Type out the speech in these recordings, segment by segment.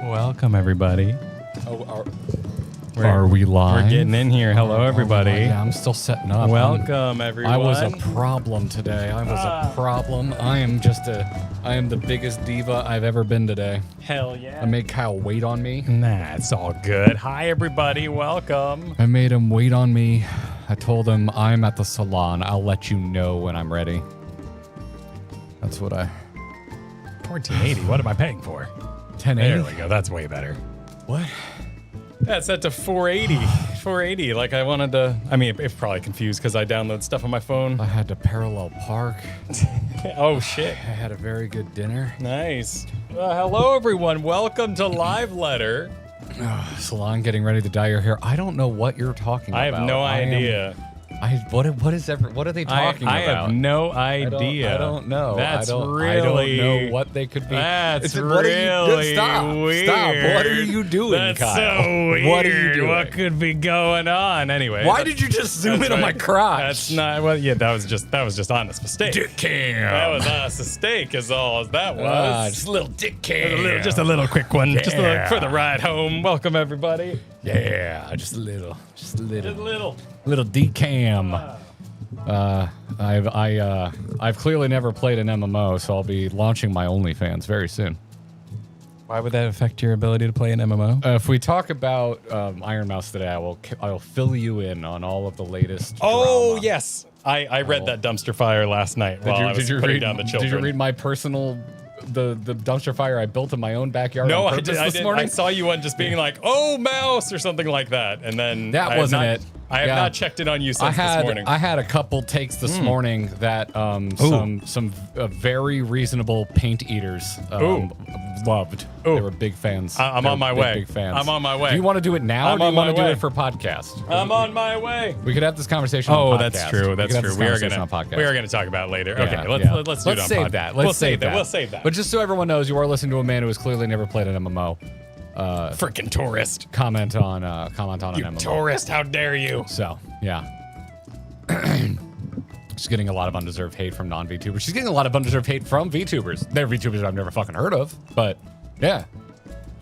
Welcome, everybody. Oh, are we live? We're getting in here. Hello, everybody. Yeah, I'm still setting up. Welcome, everyone. I was a problem today. I was a problem. I am the biggest diva I've ever been today. Hell yeah. I made Kyle wait on me. Nah, it's all good. Hi, everybody. Welcome. I made him wait on me. I told him I'm at the salon. I'll let you know when I'm ready. That's what I... 1480. What am I paying for? 1080? There we go. That's way better. What? That's set to 480. 480. Like I wanted to... I mean, it's probably confused because I download stuff on my phone. I had to parallel park. Oh, shit. I had a very good dinner. Nice. Hello, everyone. Welcome to Live Letter. Salon getting ready to dye your hair. I don't know what you're talking about. I have no idea. What are they talking about? I have no idea. I don't know. That's I don't know what they could be. That's really weird. Stop. What are you doing, That's Kyle? so weird. What are you doing? What could be going on? Anyway. Why did you just zoom in on my crotch? That's not, well, yeah, that was just honest mistake. Dick cam. That was honest mistake is all as that was. Just a little dick cam. Just a little quick one. Yeah. Just a little, for the ride home. Welcome, everybody. Yeah, just a little. Little decam. I've clearly never played an MMO, so I'll be launching my OnlyFans very soon. Why would that affect your ability to play an MMO? If we talk about Iron Mouse today, I will fill you in on all of the latest. Oh, drama. yes. I read that dumpster fire last night while I was putting down the children. Did you read my personal... The dumpster fire I built in my own backyard? No, on I purpose did. this morning? I saw you one just being like, "Oh, mouse" or something like that, and then that wasn't it. I have not checked in on you since this morning. I had a couple takes this morning that some very reasonable paint eaters loved. They were big fans. I'm on my way. Big fans. I'm on my way. Do you want to do it now, or do you want to do way. it for podcast? I'm on my way. We could have this conversation. on podcast. That's true. That's true. We are gonna talk about it later. Okay, let's do it on save podcast. that. We'll save that. But just so everyone knows, you are listening to a man who has clearly never played an MMO. Freaking tourist. Comment on an You MMO. tourist, how dare you? So, yeah. She's getting a lot of undeserved hate from non-VTubers. She's getting a lot of undeserved hate from VTubers. They're VTubers I've never fucking heard of, but yeah.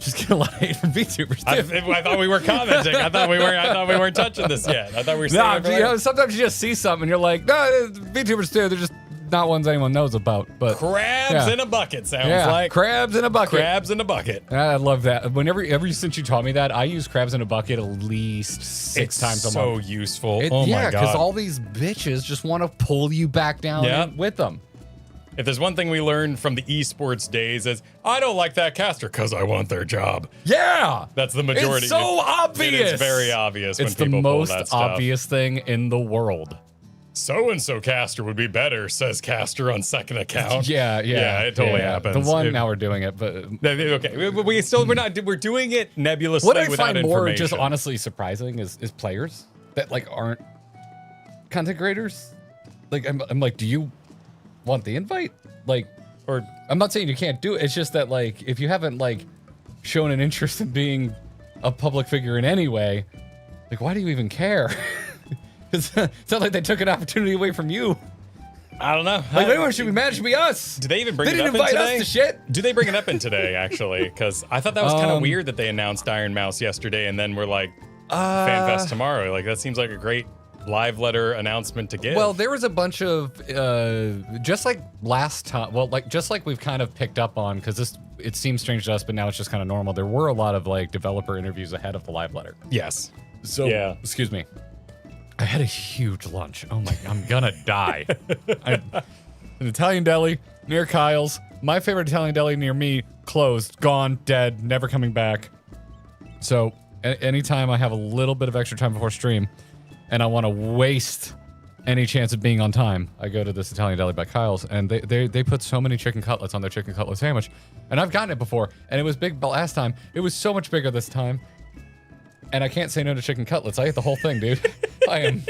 She's getting a lot of hate from VTubers too. I thought we were commenting. I thought we weren't touching this yet. I thought we were sometimes you just see something and you're like, no, VTubers too. They're just not ones anyone knows about. But crabs in a bucket sounds like. Crabs in a bucket. Crabs in a bucket. I love that. Ever since you taught me that, I use crabs in a bucket at least six times a month. It's so useful. Oh my God. because all these bitches just want to pull you back down with them. If there's one thing we learned from the esports days is, I don't like that caster because I want their job. Yeah! That's the majority. It's so obvious! It is very obvious when it's people pull that stuff. It's the most obvious thing in the world. So-and-so caster would be better, says caster on second account. Yeah, it totally happens. The one, now we're doing it, but... Okay, we're doing it nebulously what I without find more information. just honestly surprising is players that, like, aren't content creators. Like, I'm like, do you want the invite? Like, or I'm not saying you can't do it. It's just that, like, if you haven't, like, shown an interest in being a public figure in any way, like, why do you even care? It's not like they took an opportunity away from you. I don't know. Like, anyone should be mad, it should be us. Do they even bring it up in today? They didn't invite us to shit. Do they bring it up in today, actually? Because I thought that was kind of weird that they announced Iron Mouse yesterday and then we're like, FanFest tomorrow. Like, that seems like a great live letter announcement to give. Well, there was a bunch of, just like last time, just like we've kind of picked up on, because it seems strange to us, but now it's just kind of normal. There were a lot of, like, developer interviews ahead of the live letter. Yes. So, excuse me. I had a huge lunch. Oh my, I'm gonna die. An Italian deli near Kyle's. My favorite Italian deli near me closed, gone, dead, never coming back. So anytime I have a little bit of extra time before stream and I want to waste any chance of being on time, I go to this Italian deli by Kyle's, and they put so many chicken cutlets on their chicken cutlet sandwich. And I've gotten it before, and it was big last time. It was so much bigger this time. And I can't say no to chicken cutlets. I ate the whole thing, dude. I am...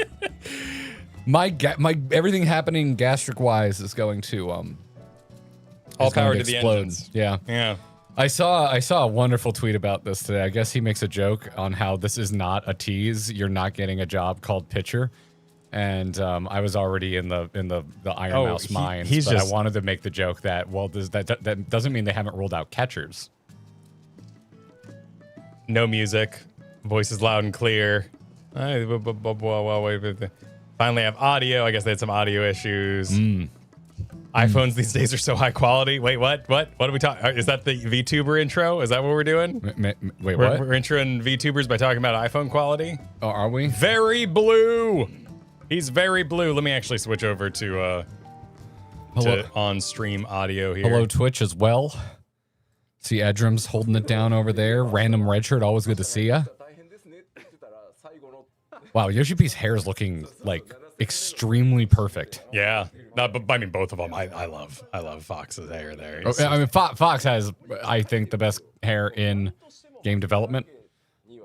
My everything happening gastric-wise is going to... all power to the engines. Yeah. I saw a wonderful tweet about this today. I guess he makes a joke on how this is not a tease. You're not getting a job called pitcher. And I was already in the Iron Mouse mind, but I wanted to make the joke that, well, that doesn't mean they haven't rolled out catchers. No music. Voice is loud and clear. Finally have audio. I guess they had some audio issues. iPhones these days are so high quality. Wait, what? What are we talking? Is that the VTuber intro? Is that what we're doing? Wait, what? We're introing VTubers by talking about iPhone quality? Oh, are we? Very blue. He's very blue. Let me actually switch over to on-stream audio here. Hello, Twitch as well. See Edrum's holding it down over there. Random red shirt. Always good to see ya. Wow, Yoshi P's hair is looking like extremely perfect. Yeah, no, but I mean both of them. I love Fox's hair there. I mean, Fox has, I think, the best hair in game development.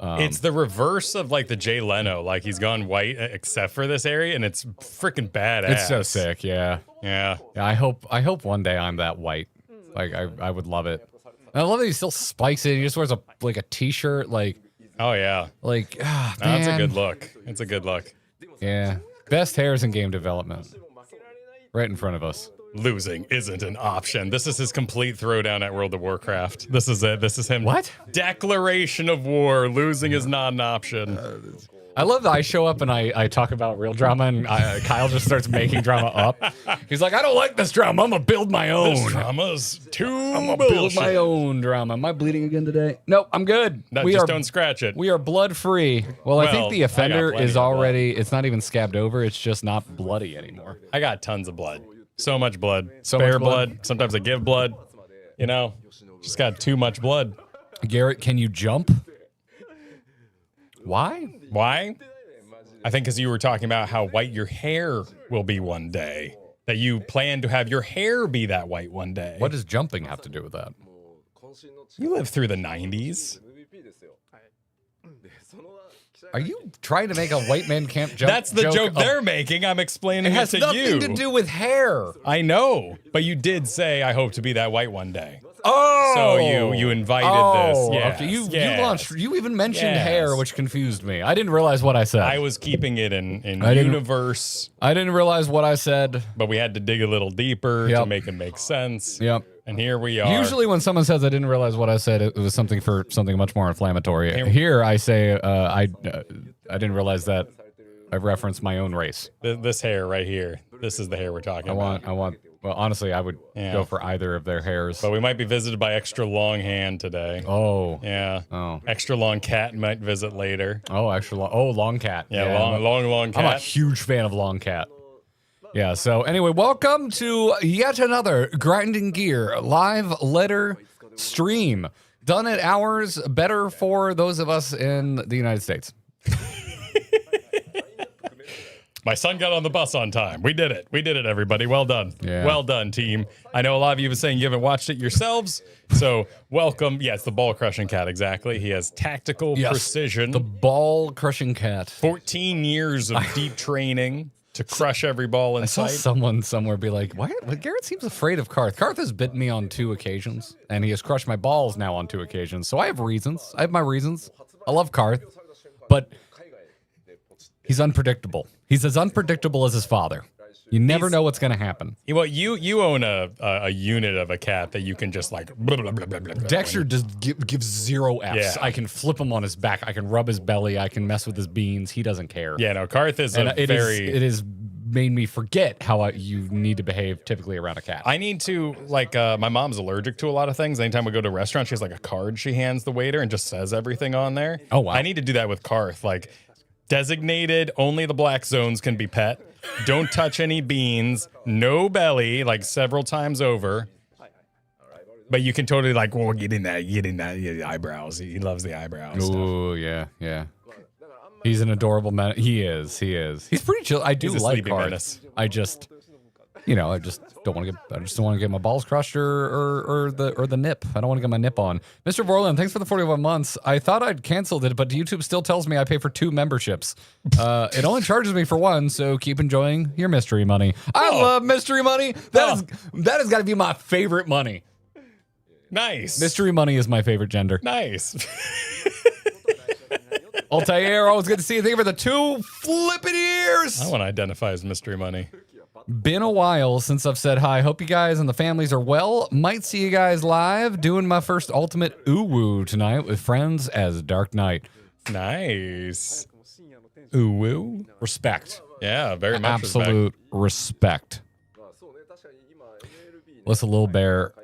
It's the reverse of like the Jay Leno. Like he's gone white except for this area, and it's freaking badass. It's so sick. Yeah. Yeah. I hope one day I'm that white. Like I would love it. And I love that he still spikes it. He just wears a t-shirt. Like. Oh yeah. Like. That's a good look. It's a good look. Yeah. Best hairs in game development. Right in front of us. Losing isn't an option. This is his complete throwdown at World of Warcraft. This is it. This is him. What? Declaration of war. Losing is not an option. I love that I show up and I talk about real drama and Kyle just starts making drama up. He's like, I don't like this drama. I'm going to build my own. This drama's too I'm going to build my own drama. Am I bleeding again today? Nope, I'm good. No, just don't scratch it. We are blood free. Well, I think the offender is already, it's not even scabbed over. It's just not bloody anymore. I got tons of blood. So much blood. So Spare much blood. Sometimes I give blood. You know, just got too much blood. Garrett, can you jump? Why? Why? I think because you were talking about how white your hair will be one day. That you plan to have your hair be that white one day. What does jumping have to do with that? You lived through the 90s. Are you trying to make a white man can't jump? That's the joke they're making. I'm explaining it to you. It has nothing to do with hair. I know, but you did say I hope to be that white one day. Oh, so you invited this. Yeah, okay. You launched. You even mentioned hair, which confused me. I didn't realize what I said. I was keeping it in universe. I didn't realize what I said, but we had to dig a little deeper to make it make sense. Yep. And here we are. Usually when someone says I didn't realize what I said, it was something much more inflammatory. Here I say I didn't realize that I referenced my own race. This hair right here. This is the hair we're talking about. I want. Well, honestly, I would go for either of their hairs. But we might be visited by extra long hand today. Oh. Yeah. Oh. Extra long cat might visit later. Oh, extra long. Oh, long cat. Yeah, long cat. I'm a huge fan of long cat. Yeah, so anyway, welcome to yet another Grinding Gear live letter stream. Done at hours better for those of us in the United States. My son got on the bus on time. We did it. We did it, everybody. Well done. Yeah. Well done, team. I know a lot of you have been saying you haven't watched it yourselves, so welcome. Yeah, it's the ball-crushing cat, exactly. He has tactical precision. The ball-crushing cat. 14 years of deep training to crush every ball in sight. I saw someone somewhere be like, "Why? Garrett seems afraid of Karth. Karth has bitten me on 2 occasions, and he has crushed my balls now on 2 occasions. So I have reasons. I have my reasons. I love Karth, but he's unpredictable. He's as unpredictable as his father. You never know what's going to happen." Well, you own a unit of a cat that you can just like... Blah, blah, blah, blah, blah, blah, Dexter just gives 0 Fs. Yeah. I can flip him on his back. I can rub his belly. I can mess with his beans. He doesn't care. Yeah, no, Karth is It has made me forget how you need to behave typically around a cat. I need to, like, my mom's allergic to a lot of things. Anytime we go to a restaurant, she has like a card she hands the waiter and just says everything on there. Oh, wow. I need to do that with Karth. Like, designated, only the black zones can be pet. Don't touch any beans. No belly, like several times over. But you can totally like, well, get in that eyebrows. He loves the eyebrows. Oh, yeah. He's an adorable man. He is. He's pretty chill. I do like Karth. I just don't want to get my balls crushed or the nip. I don't want to get my nip on. Mr. Vorland, thanks for the 41 months. I thought I'd canceled it, but YouTube still tells me I pay for 2 memberships. It only charges me for 1, so keep enjoying your mystery money. I love mystery money. That has got to be my favorite money. Nice. Mystery money is my favorite gender. Nice. Altair, always good to see you. Thank you for the 2 flippin' ears. I want to identify as mystery money. Been a while since I've said hi. Hope you guys and the families are well. Might see you guys live. Doing my first ultimate ooh-woo tonight with friends as Dark Knight. Nice. Ooh-woo. Respect. Yeah, very much Absolute respect. Listen, Lil Bear,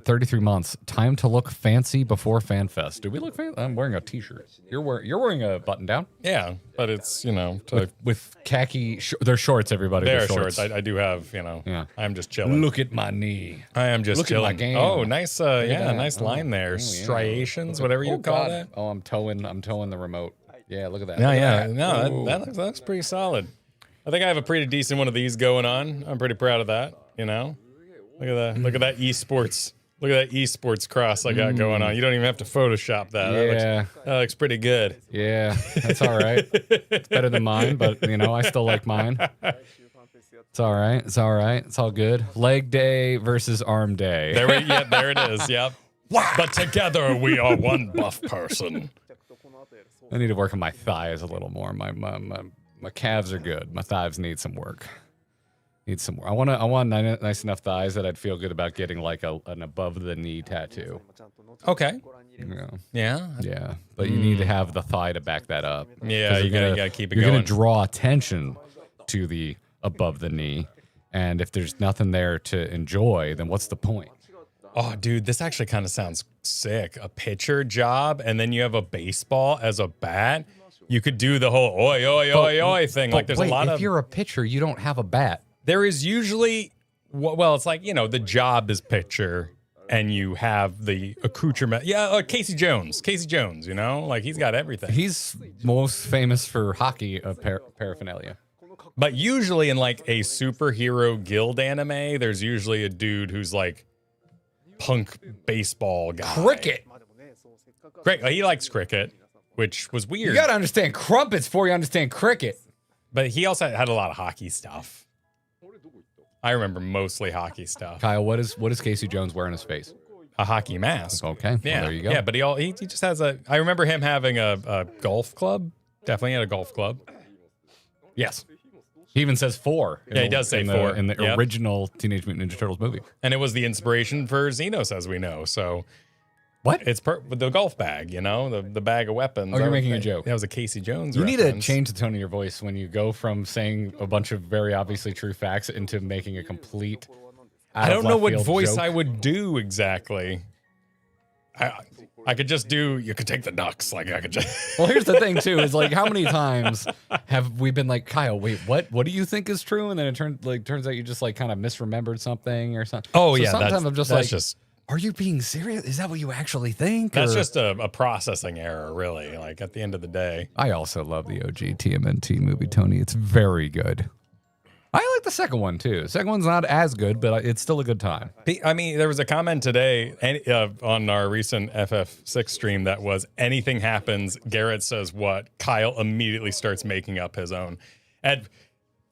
33 months. Time to look fancy before FanFest. Do we look fancy? I'm wearing a t-shirt. You're wearing a button down? Yeah, but it's, With khaki, they're shorts, everybody. They're shorts. I do have, Yeah. I'm just chilling. Look at my knee. I am just Look at my chilling. game. Oh, nice, nice line there. yeah. Striations, whatever you call that. Oh, I'm towing the remote. Yeah, look at that. Yeah, Look at yeah. that. No, that looks pretty solid. I think I have a pretty decent one of these going on. I'm pretty proud of that, Look at that. Look at that esports. Look at that esports cross I got going on. You don't even have to Photoshop that. Yeah. That looks pretty good. Yeah, that's all right. It's better than mine, but, I still like mine. It's all right. It's all right. It's all good. Leg day versus arm day. There it is. Yep. But together we are one buff person. I need to work on my thighs a little more. My calves are good. My thighs need some work. I want nice enough thighs that I'd feel good about getting like an above the knee tattoo. Okay. Yeah. Yeah. But you need to have the thigh to back that up. Yeah, you gotta keep it You're going. gonna draw attention to the above the knee, and if there's nothing there to enjoy, then what's the point? Oh, dude, this actually kind of sounds sick. A pitcher job, and then you have a baseball as a bat. You could do the whole oi, oi, oi, oi thing. Like, there's a lot of... If you're a pitcher, you don't have a bat. There is usually... Well, it's like, the job is pitcher, and you have the accoutrement. Yeah, Casey Jones. Like, he's got everything. He's most famous for hockey paraphernalia. But usually in, like, a superhero guild anime, there's usually a dude who's, like, punk baseball guy. Cricket. Great. He likes cricket, which was weird. You gotta understand crumpets before you understand cricket. But he also had a lot of hockey stuff. I remember mostly hockey stuff. Kyle, what is Casey Jones wearing his face? A hockey mask. Okay. Yeah. Well, there you go. Yeah, but he just has I remember him having a golf club. Definitely had a golf club. Yes. He even says 4. Yeah, he does say 4. In the original Teenage Mutant Ninja Turtles movie. And it was the inspiration for Xenos, as we know. So, what? It's with the golf bag, the bag of weapons. Oh, you're making a joke. That was a Casey Jones You reference. need to change the tone of your voice when you go from saying a bunch of very obviously true facts into making a complete I don't know what voice joke. I would do exactly. I could just do, you could take the Ducks. Like, I could just... Well, here's the thing, too, is like, how many times have we been like, Kyle, wait, what do you think is true? And then it turns out you just like kind of misremembered something or something. Oh, so yeah. Sometimes I'm just that's like, are you being serious? Is that what you actually think? That's or? just a processing error, really. Like, at the end of the day. I also love the OG TMNT movie, Tony. It's very good. I like the second one, too. The second one's not as good, but it's still a good time. I mean, there was a comment today on our recent FF6 stream that was, anything happens, Garrett says what, Kyle immediately starts making up his own. And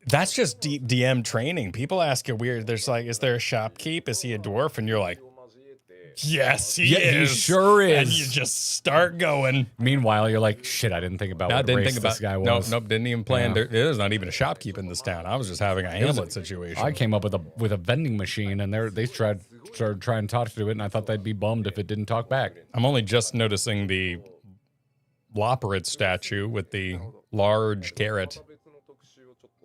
that's just deep DM training. People ask you weird, there's like, is there a shopkeep? Is he a dwarf? And you're like, yes, he is. He sure is. And you just start going. Meanwhile, you're like, shit, I didn't think about what race this guy was. Nope, didn't even plan. Yeah. There's not even a shopkeep in this town. I was just having a Hamlet situation. I came up with a vending machine, and they started trying to talk to it, and I thought they'd be bummed if it didn't talk back. I'm only just noticing the Loperid statue with the large carrot.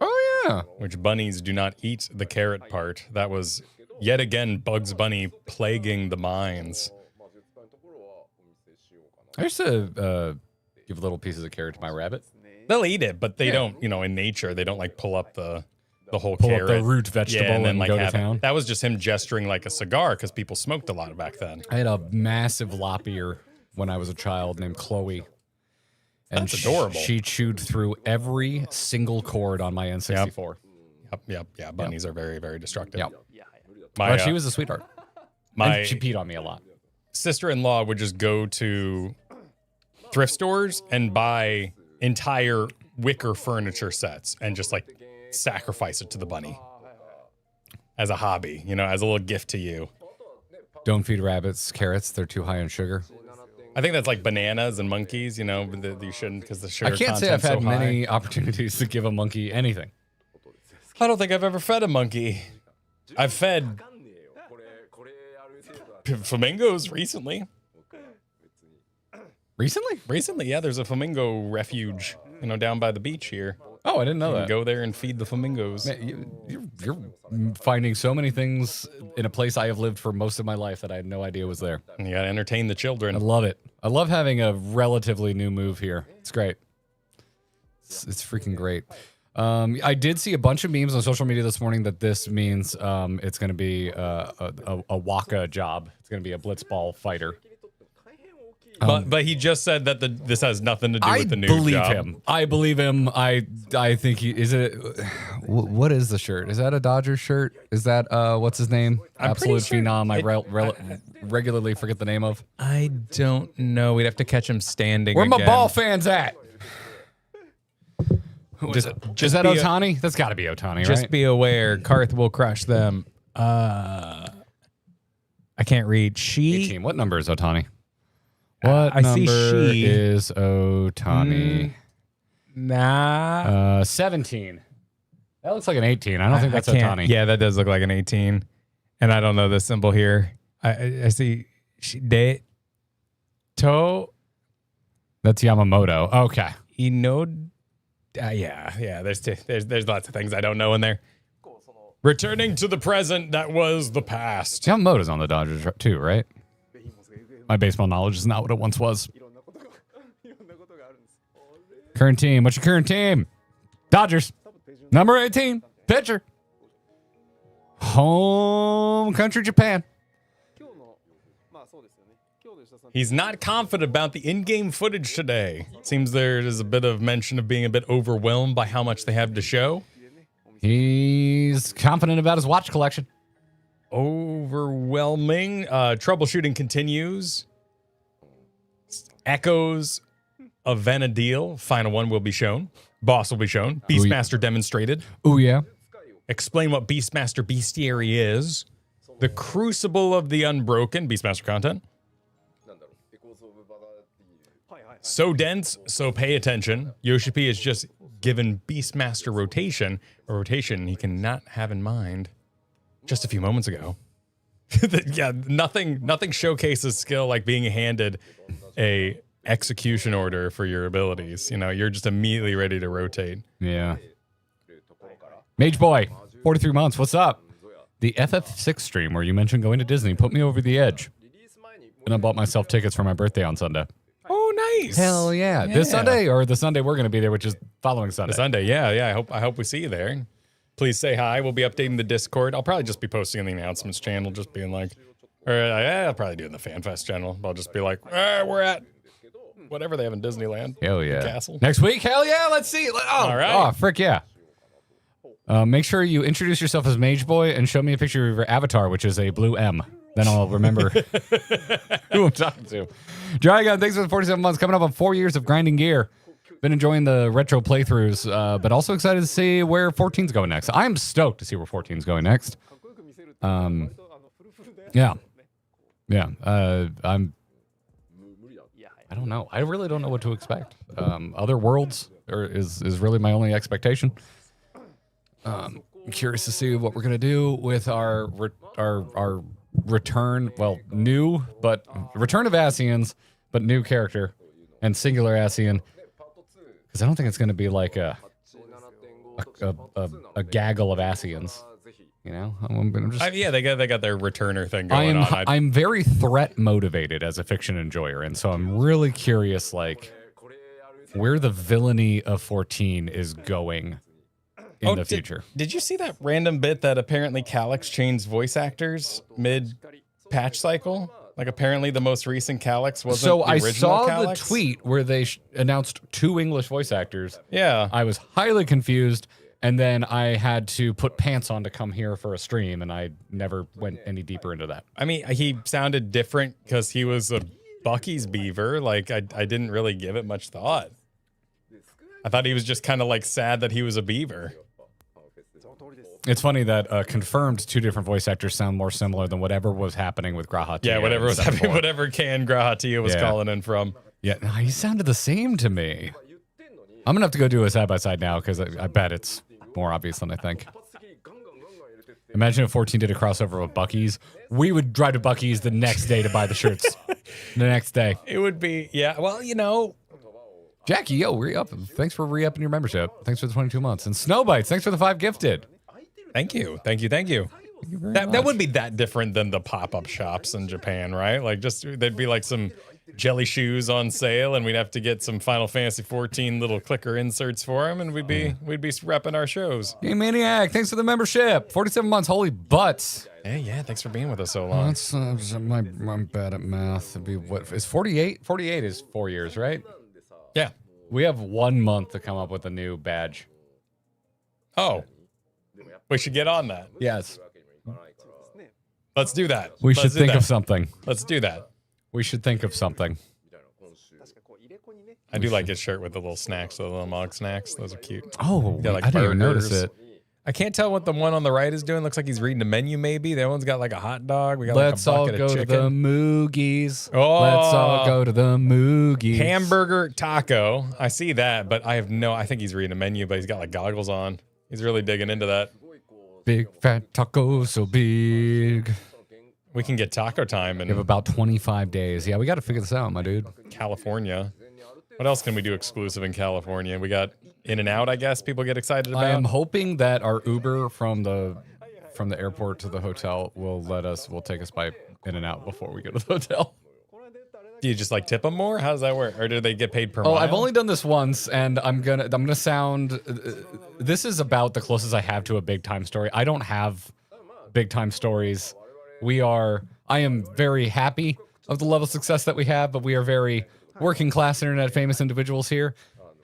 Oh, yeah. Which bunnies do not eat the carrot part. That was... yet again, Bugs Bunny plaguing the mines. I used to give little pieces of carrot to my rabbit. They'll eat it, but they don't, in nature, they don't like pull up the whole Pull carrot. up the root vegetable and then and like go to have it. town. That was just him gesturing like a cigar because people smoked a lot back then. I had a massive lop ear when I was a child named Chloe. And That's adorable. She chewed through every single cord on my N64. Yeah, bunnies are very, very destructive. Yep. My, She was a sweetheart. my And she peed on me a lot. sister-in-law would just go to thrift stores and buy entire wicker furniture sets and just like sacrifice it to the bunny as a hobby, as a little gift to you. Don't feed rabbits carrots. They're too high in sugar. I think that's like bananas and monkeys, you shouldn't because the sugar I can't say I've content's had so high. many opportunities to give a monkey anything. I don't think I've ever fed a monkey. I've fed flamingos recently. Recently, yeah. There's a flamingo refuge, down by the beach here. Oh, I didn't know You that. can go there and feed the flamingos. Man, you're finding so many things in a place I have lived for most of my life that I had no idea was there. And you gotta entertain the children. I love it. I love having a relatively new move here. It's great. It's freaking great. I did see a bunch of memes on social media this morning that this means it's going to be a Waka job. It's going to be a blitzball fighter. But he just said that this has nothing to do with the new job. I believe him. I think he is it. What is the shirt? Is that a Dodgers shirt? Is that what's his name? I'm Absolute pretty sure phenom. I regularly forget the name of. I don't know. We'd have to catch him standing. Where my again. ball fans at? Is that be Ohtani? That's got to be Ohtani, Just right? be aware, Karth will crush them. I can't read. She. Team. What number is Ohtani? What I see number she. is Ohtani? Nah. 17. That looks like an 18. I don't think that's I can't- Ohtani. Yeah, that does look like an 18. And I don't know the symbol here. I see. De. To. That's Yamamoto. Okay. Inod. Yeah. There's lots of things I don't know in there. Returning to the present that was the past. Yamamoto's on the Dodgers too, right? My baseball knowledge is not what it once was. Current team. What's your current team? Dodgers. Number 18. Pitcher. Home country, Japan. He's not confident about the in-game footage today. Seems there is a bit of mention of being a bit overwhelmed by how much they have to show. He's confident about his watch collection. Overwhelming. Troubleshooting continues. Echoes of Vanadil. Final one will be shown. Boss will be shown. Beastmaster demonstrated. Oh, yeah. Explain what Beastmaster Bestiary is. The Crucible of the Unbroken. Beastmaster content. So dense, so pay attention. Yoshi P has just given Beastmaster rotation, a rotation he cannot have in mind just a few moments ago. Yeah, nothing showcases skill like being handed a execution order for your abilities. You're just immediately ready to rotate. Yeah. Mage Boy, 43 months. What's up? The FF6 stream where you mentioned going to Disney put me over the edge. And I bought myself tickets for my birthday on Sunday. Oh, nice. Hell yeah. This Sunday or the Sunday we're going to be there, which is following Sunday. The Sunday, yeah. I hope we see you there. Please say hi. We'll be updating the Discord. I'll probably just be posting on the announcements channel, just being like, I'll probably do it in the FanFest channel. I'll just be like, we're at whatever they have in Disneyland. Hell yeah. Castle. Next week? Hell yeah. Let's see. All right. Oh, frick yeah. Make sure you introduce yourself as Mage Boy and show me a picture of your avatar, which is a blue M. Then I'll remember who I'm talking to. Dragon, thanks for the 47 months. Coming up on 4 years of grinding gear. Been enjoying the retro playthroughs, but also excited to see where 14's going next. I'm stoked to see where 14's going next. Yeah. I don't know. I really don't know what to expect. Other worlds is really my only expectation. I'm curious to see what we're gonna do with our return. Well, new but return of Asians, but new character and singular Asian. Because I don't think it's gonna be like a gaggle of Asians. I'm just. They got their returner thing going on. I'm very threat motivated as a fiction enjoyer, and so I'm really curious, like, where the villainy of 14 is going in the future. Did you see that random bit that apparently Calyx changed voice actors mid patch cycle? Like, apparently the most recent Calyx wasn't So the I original saw Calyx? the tweet where they announced 2 English voice actors. Yeah. I was highly confused, and then I had to put pants on to come here for a stream, and I never went any deeper into that. I mean, he sounded different because he was a Bucky's beaver. Like, I didn't really give it much thought. I thought he was just kind of like sad that he was a beaver. It's funny that confirmed 2 different voice actors sound more similar than whatever was happening with Grahatia. Yeah, whatever was happening, whatever Can Grahatia was calling in from. Yeah, no, he sounded the same to me. I'm going to have to go do a side-by-side now because I bet it's more obvious than I think. Imagine if 14 did a crossover with Bucky's. We would drive to Bucky's the next day to buy the shirts. The next day. It would be, yeah. Well, you know. Jackie, yo, re-up. Thanks for re-upping your membership. Thanks for the 22 months. And Snowbites, thanks for the 5 gifted. Thank you. Thank you. Thank you. That would be that different than the pop-up shops in Japan, right? Like just there'd be like some jelly shoes on sale, and we'd have to get some Final Fantasy 14 little clicker inserts for them, and we'd be repping our shows. Game Maniac, thanks for the membership. 47 months, holy butts. Hey, yeah, thanks for being with us so long. That's I'm bad at math. It'd be what is 48? 48 is 4 years, right? Yeah. We have 1 month to come up with a new badge. Oh, we should get on that. Yes. Let's do that. We should think of something. Let's do that. We should think of something. I do like his shirt with the little snacks, the little mog snacks. Those are cute. Oh, Got, like, I didn't even notice burgers. it. I can't tell what the one on the right is doing. Looks like he's reading a menu, maybe. That one's got like a hot dog. We got Let's like a all bucket go of to chicken. the Moogies. Oh. Let's all go to the Moogies. Hamburger taco. I see that, but I think he's reading a menu, but he's got like goggles on. He's really digging into that. Big fat taco, so big. We can get taco time We have in about 25 days. Yeah, we got to figure this out, my dude. California. What else can we do exclusive in California? We got In-N-Out, I guess people get excited about. I am hoping that our Uber from the airport to the hotel will take us by In-N-Out before we go to the hotel. Do you just like tip them more? How does that work? Or do they get paid per Oh, mile? I've only done this once, and I'm gonna sound. This is about the closest I have to a big time story. I don't have big time stories. I am very happy of the level of success that we have, but we are very working class internet famous individuals here.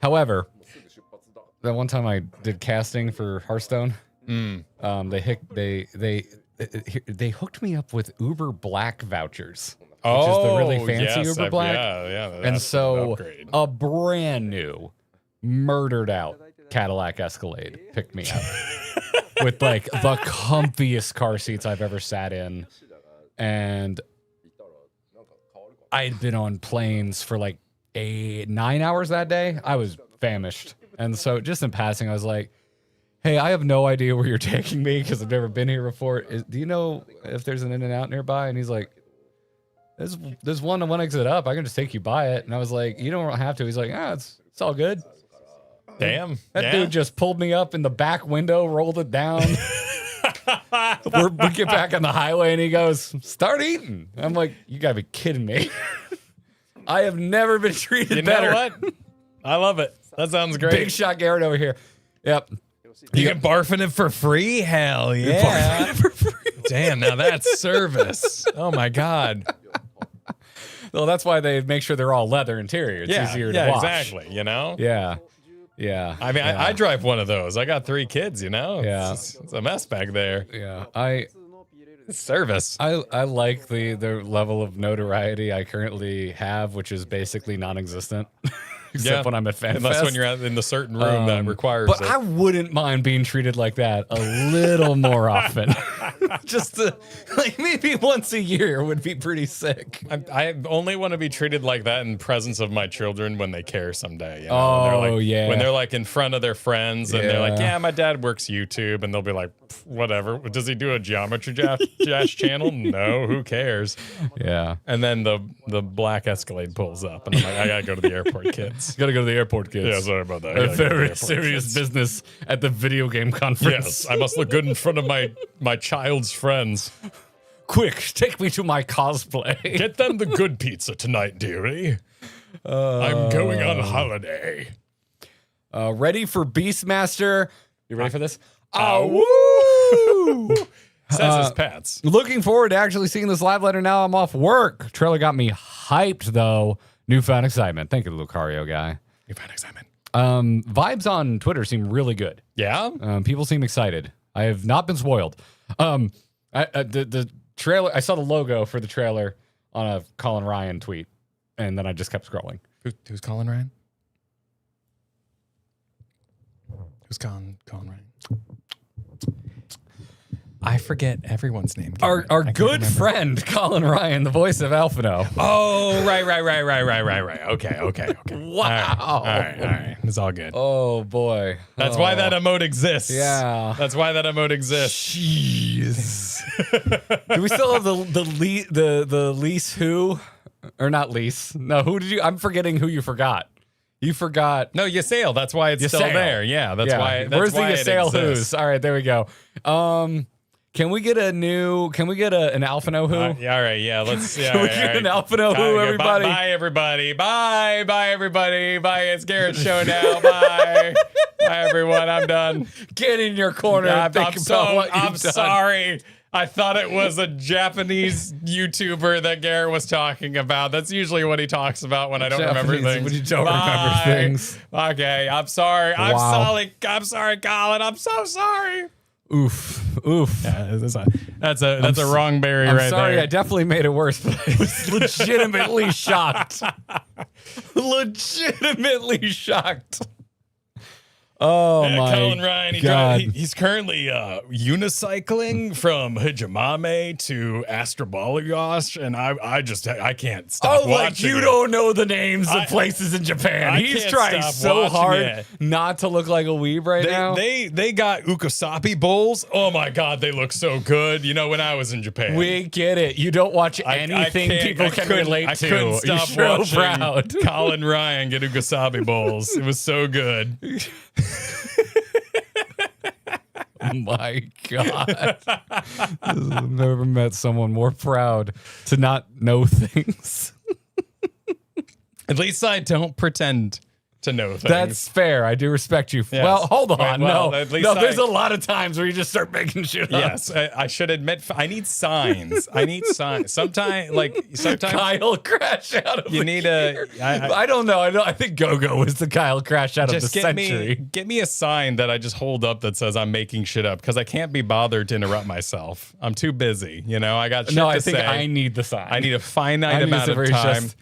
However, that one time I did casting for Hearthstone, they hooked me up with Uber Black vouchers. Which is the really fancy yes, Uber Black. Yeah. And that's so an upgrade. a brand new, murdered out Cadillac Escalade picked me up with like the comfiest car seats I've ever sat in. And I'd been on planes for like 9 hours that day. I was famished. And so just in passing, I was like, hey, I have no idea where you're taking me because I've never been here before. Do you know if there's an In-N-Out nearby? And he's like, there's one exit up. I can just take you by it. And I was like, you don't have to. He's like, it's all good. Damn. That dude just pulled me up in the back window, rolled it down. we get back on the highway and he goes, start eating. I'm like, you gotta be kidding me. I have never been treated better. You know what? I love it. That sounds great. Big shot Garrett over here. Yep. You get barfing it for free? Hell yeah. For free. Damn, now that's service. Oh my God. Well, that's why they make sure they're all leather interior. It's easier to wash. Exactly. You know? Yeah. Yeah. I mean, I drive one of those. I got 3 kids, you know? Yeah. It's a mess back there. Yeah. It's service. I like the level of notoriety I currently have, which is basically non-existent. Except when I'm at FanFest. Unless when you're in the certain room that requires but it. I wouldn't mind being treated like that a little more often. Just like maybe once a year would be pretty sick. I only want to be treated like that in presence of my children when they care someday. You know? When they're like in front of their friends and they're like, yeah, my dad works YouTube. And they'll be like, whatever. Does he do a Geometry Dash channel? No, who cares? Yeah. And then the black Escalade pulls up. And I'm like, I got to go to the airport, kids. Gotta go to the airport, kids. Yeah, sorry about that. A very serious business at the video game conference. Yes, I must look good in front of my child's friends. Quick, take me to my cosplay. Get them the good pizza tonight, dearie. I'm going on holiday. Ready for Beastmaster? You ready for this? Woo! Says his pets. Looking forward to actually seeing this live letter now I'm off work. Trailer got me hyped, though. Newfound excitement. Thank you, Lucario guy. Newfound excitement. Vibes on Twitter seem really good. Yeah? People seem excited. I have not been spoiled. The trailer, I saw the logo for the trailer on a Colin Ryan tweet, and then I just kept scrolling. Who's Colin Ryan? Who's Colin Ryan? I forget everyone's name. Our I can't good remember. friend, Colin Ryan, the voice of Alphino. Oh, right. Okay. Wow. All right. It's all good. Oh, boy. That's why that emote exists. Yeah. That's why that emote exists. Jeez. Do we still have the lease who? Or not lease. No, who did you? I'm forgetting who you forgot. You forgot. No, Ysail. That's why it's still Ysail. there. Yeah, that's why. That's Where's why the it Ysail exists. who's? All right, there we go. Can we get an Alphino who? Yeah, all right. Yeah, let's. Yeah, Can we all get right. an Alphino who, everybody? Bye, everybody. Bye, everybody. Bye. It's Garrett's show now. Bye. Bye, everyone. I'm done. Get in your corner and think about what you've done. Sorry. I thought it was a Japanese YouTuber that Garrett was talking about. That's usually what he talks about when I don't remember Japanese, things. when you don't remember Bye. things. Okay, I'm sorry. Wow. I'm sorry, Colin. I'm so sorry. Oof. Yeah, that's a wrong berry right Sorry, there. I definitely made it worse, but I was legitimately shocked. Legitimately shocked. Oh my Colin Ryan, God. he's currently unicycling from Hijimame to Astroboliosh, and I can't stop Oh, watching like you it. don't know the names of places in Japan. I He's can't trying stop so watching hard it. not to look like a weeb right now. They got ukosapi bowls. Oh my God, they look so good. You know, when I was in Japan. We get it. You don't watch anything people can relate to. I couldn't stop You're so watching proud. Colin Ryan get ukosabi bowls. It was so good. Oh my God. I've never met someone more proud to not know things. At least I don't pretend to know things. That's fair. I do respect you. Yes. Well, hold on. Well, no, at least there's a lot of times where you just start making shit up. Yes, I should admit I need signs. I need signs. Sometimes Kyle crash out of you the need gear. a. I don't know. I think Go-Go was the Kyle crash out of the Just century. get me a sign that I just hold up that says I'm making shit up because I can't be bothered to interrupt myself. I'm too busy. You know, I got shit No, to I think say. I need the sign. I need a finite I need amount to of where he's time. just-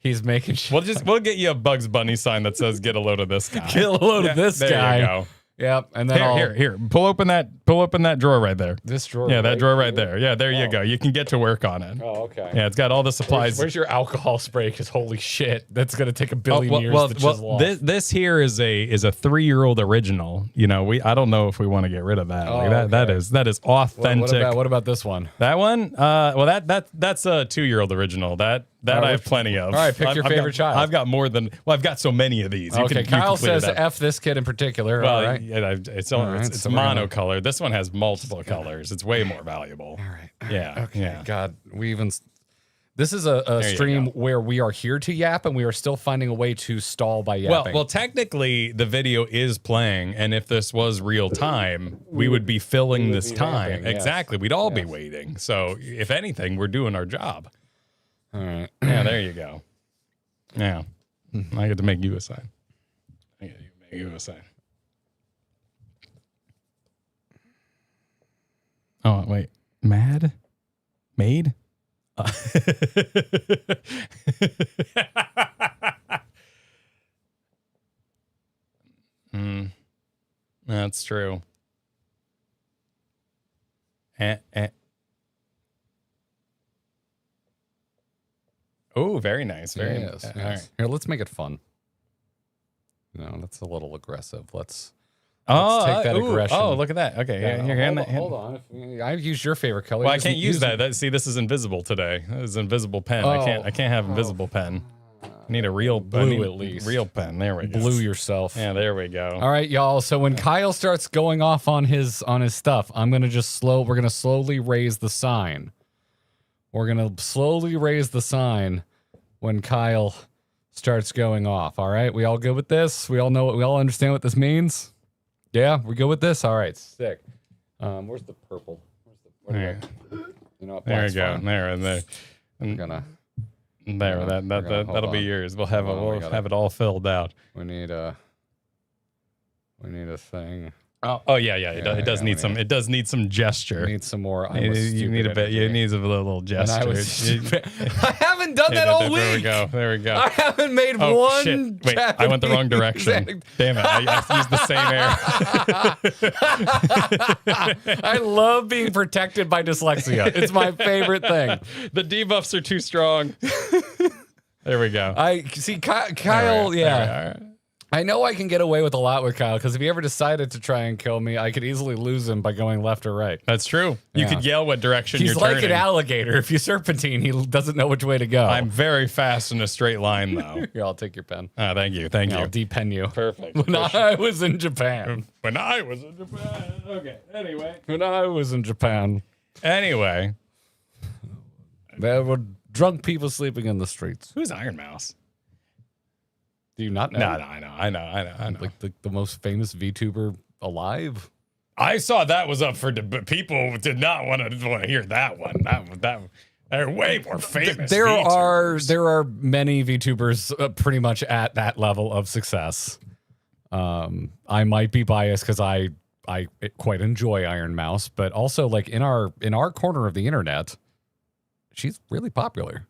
He's making shit. We'll get you a Bugs Bunny sign that says "Get a load of this guy." Get a load of this there guy. You go. Yep. And then Here. Pull open that drawer right there. This drawer. Yeah, that right drawer right here? there. Yeah, there you go. You can get to work on it. Oh, okay. Yeah, it's got all the supplies. Where's your alcohol spray? Because holy shit, that's gonna take a billion years to chisel off. This here is a 3-year-old original. You know, I don't know if we want to get rid of that. Oh, Like that is authentic. What about this one? That one? That's a 2-year-old original. That I have plenty of. All right, pick your favorite child. I've got more than. Well, I've got so many of these. Okay, you Kyle can clear says that. F this kid in particular. Well, all right. yeah, it's right, it's so we're gonna- monocolored. This one has multiple colors. It's way more valuable. All right. Yeah. Okay. Yeah. God, this is a you stream go. where we are here to yap and we are still finding a way to stall by yapping. Well, technically, the video is playing, and if this was real time, we would be filling this be time. yapping, yes. Exactly. We'd all be waiting. So, if anything, we're doing our job. all right. Yeah, there you go. Yeah. I get to make you a sign. I get to make you a sign. Oh, wait. Made? That's true. Oh, very nice. Very Yes, nice. yes. All right. Here, let's make it fun. No, that's a little aggressive. Let's take that aggression. Oh, look at that. Okay, Yeah, here, hand that. hold on. I've used your favorite color. Well, I can't use that. See, this is invisible today. This is invisible pen. I can't have invisible pen. I need a real Blue at least. Real pen. There we go. Blew yourself. Yeah, there we go. All right, y'all. So when Kyle starts going off on his stuff, we're gonna slowly raise the sign. We're gonna slowly raise the sign when Kyle starts going off. All right, we all good with this? We all understand what this means? Yeah, we good with this? All right, sick. Where's the purple? There. You know what? There we black's go. fine. There and there. We're gonna. There. That'll hold be on. yours. We'll have Hold on, we we'll gotta- have it all filled out. We need a thing. Oh yeah. It does need some. It does need some gesture. We need some more. You need a bit. You need a little And gesture. I haven't haven't done that all There we week. go. There we go. I haven't made Oh, one. shit. Wait, I went the wrong direction. Damn it. I used the same arrow. I love being protected by dyslexia. It's my favorite thing. The debuffs are too strong. There we go. I see Kyle. All right, Yeah. all right. I know I can get away with a lot with Kyle because if he ever decided to try and kill me, I could easily lose him by going left or right. That's true. You Yeah. could yell what direction He's you're like turning. an alligator. If you serpentine, he doesn't know which way to go. I'm very fast in a straight line, though. Here, I'll take your pen. Thank you. Thank I'll you. depen you. Perfect. When I was in Japan. When I was in Japan. Okay. When I was in Japan, Anyway. there were drunk people sleeping in the streets. Who's Iron Mouse? Do you not know? No, I know. Like the most famous VTuber alive? I saw that was up for debate. People did not want to hear that one. That they're way more famous. There VTubers. are many VTubers pretty much at that level of success. I might be biased because I quite enjoy Iron Mouse, but also like in our corner of the internet, she's really popular.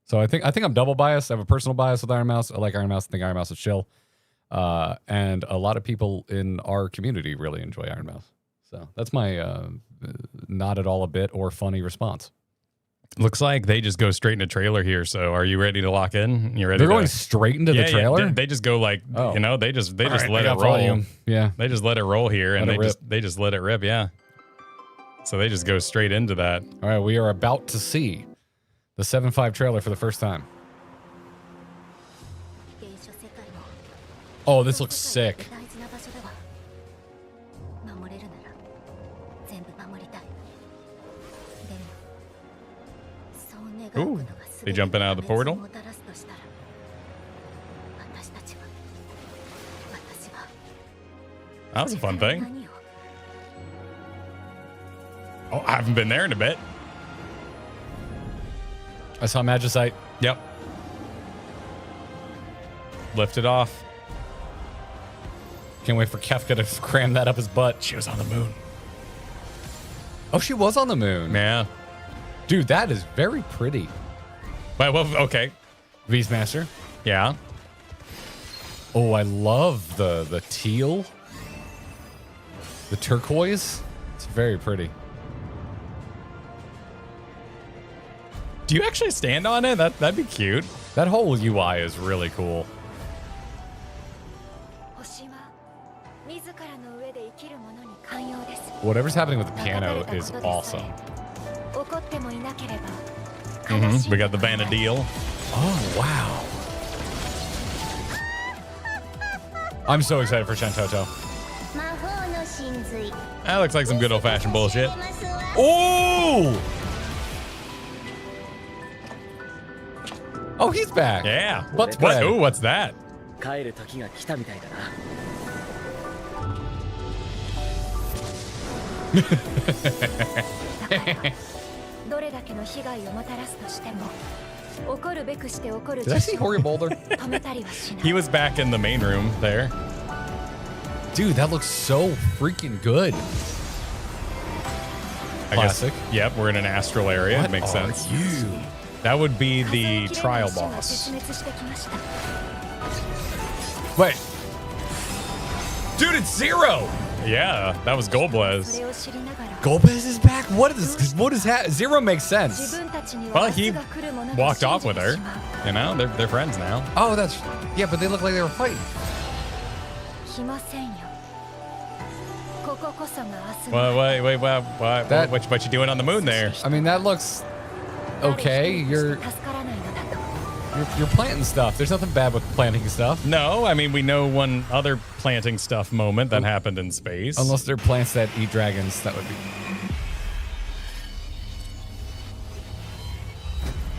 So I think I'm double biased. I have a personal bias with Iron Mouse. I like Iron Mouse. I think Iron Mouse is chill. And a lot of people in our community really enjoy Iron Mouse. So that's my not at all a bit or funny response. Looks like they just go straight into trailer here. So are you ready to lock in? You ready? They're going straight into the trailer? They just go like, Oh. they just All right, let I it got roll. volume. Yeah. They just let it roll here, and Let it they just let it rip. Yeah. So they just go straight into that. All right, we are about to see the 7.5 trailer for the first time. Oh, this looks sick. Ooh, they jumping out of the portal. That was a fun thing. Oh, I haven't been there in a bit. I saw Magicite. Yep. Lift it off. Can't wait for Kefka to cram that up his butt. She was on the moon. Oh, she was on the moon. Yeah. Dude, that is very pretty. Well, okay. Beastmaster. Yeah. Oh, I love the teal. The turquoise. It's very pretty. Do you actually stand on it? That'd be cute. That whole UI is really cool. Whatever's happening with the piano is awesome. We got the Vanadil. Oh, wow. I'm so excited for Shantoto. That looks like some good old-fashioned bullshit. Oh! Oh, he's back. Yeah. Butt spread. Ooh, what's that? 帰る時が来たみたいだな。どれだけの被害をもたらすとしても、怒るべくして怒る Did I see Hori Boulder? 止めたりはしない。 He was back in the main room there. Dude, that looks so freaking good. I guess. Classic. Yep, we're in an astral area. What It makes are sense. you? That would be the trial boss. Wait. Dude, it's Zero. Yeah, that was Golblez. Golbez is back? What is that? Zero makes sense. Well, he walked off with her. You know, they're friends now. Oh, that's... Yeah, but they look like they were fighting. Wait, what you doing on the moon there? I mean, that looks... Okay, you're planting stuff. There's nothing bad with planting stuff. No, I mean, we know one other planting stuff moment that happened in space. Unless they're plants that eat dragons, that would be...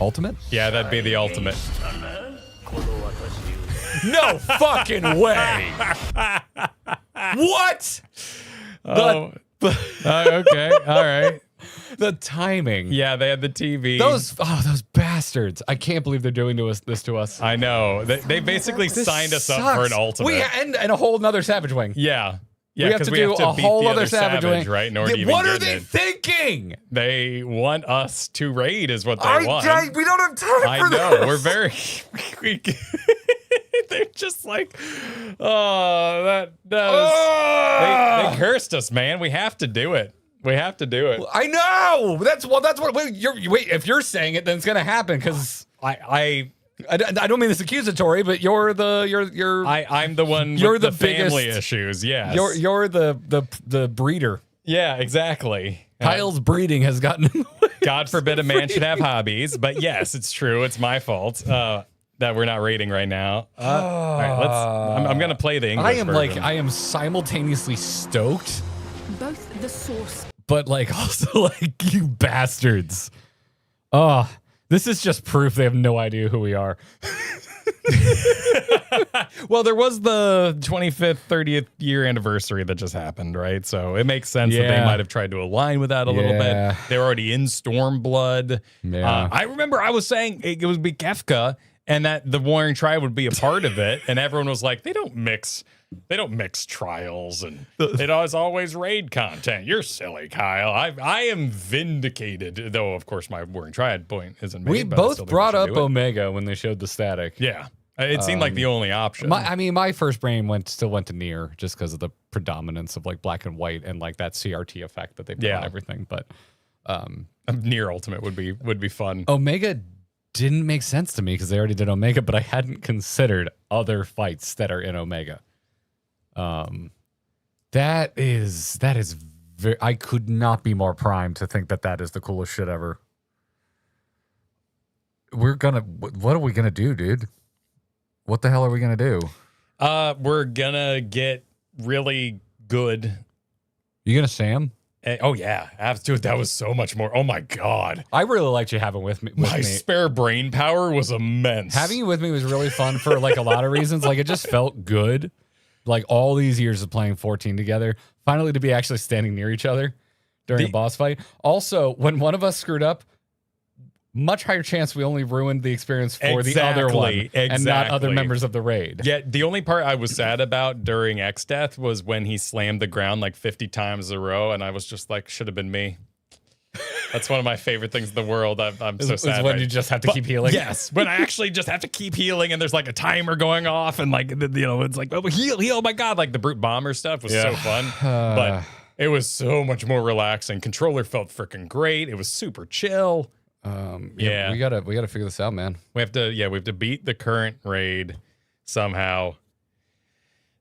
Ultimate? Yeah, that'd be the ultimate. No fucking way! What? Oh, okay, all right. The timing. Yeah, they had the TV. Those bastards. I can't believe they're doing this to us. I know. They basically This signed us up sucks. for an ultimate. And a whole nother Savage Wing. Yeah. Yeah, we have to do a beat whole the other Savage Wing, right? In order to even what are get they it. thinking? They want us to raid, is what they want. We don't have time I for know. this. We're very. They're just like, oh, that does. They cursed us, man. We have to do it. We have to do it. I know. That's what. Wait, if you're saying it, then it's gonna happen because I don't mean this accusatory, but I'm the one you're with the the family biggest- issues. Yes. you're the breeder. Yeah, exactly. Kyle's breeding has gotten in the way. God forbid a man should have hobbies, but yes, it's true. It's my fault that we're not rating right now. All right, I'm gonna play the English version. I am simultaneously stoked, Both the source but like also like you bastards. Oh, this is just proof they have no idea who we are. Well, there was the 25th, 30th year anniversary that just happened, right? So it makes sense that they Yeah. might have tried to align with that a little Yeah. bit. They're already in Stormblood. Yeah. I remember I was saying it would be Kefka and that the Warring Tribe would be a part of it. And everyone was like, they don't mix trials and it is always raid content. You're silly, Kyle. I am vindicated, though, of course, my Warring Triad point isn't made. We but I still both think brought should up do it. Omega when they showed the static. Yeah. It seemed like the only option. My first brain still went to Nier just because of the predominance of like black and white and like that CRT effect that they put on everything. But Near Ultimate would be fun. Omega didn't make sense to me because they already did Omega, but I hadn't considered other fights that are in Omega. That is very, I could not be more primed to think that is the coolest shit ever. What are we gonna do, dude? What the hell are we gonna do? We're gonna get really good. You gonna Sam? Oh yeah, dude, that was so much more. Oh my god, I really liked you having with me. my spare brain power was immense. Having you with me was really fun for like a lot of reasons. Like it just felt good. Like all these years of playing 14 together, finally to be actually standing near each other during a boss fight. Also, when one of us screwed up, much higher chance we only ruined the experience for the other one and not other members of the raid. Yeah, the only part I was sad about during X Death was when he slammed the ground like 50 times in a row, and I was just like, should have been me. That's one of my favorite things in the world. I'm so sad. Is when you just have to keep healing. Yes, when I actually just have to keep healing, and there's like a timer going off, and like it's like, oh, heal, oh my god, like the brute bomber stuff was so fun, but it was so much more relaxing. Controller felt freaking great. It was super chill. We gotta figure this out, man. We have to beat the current raid somehow.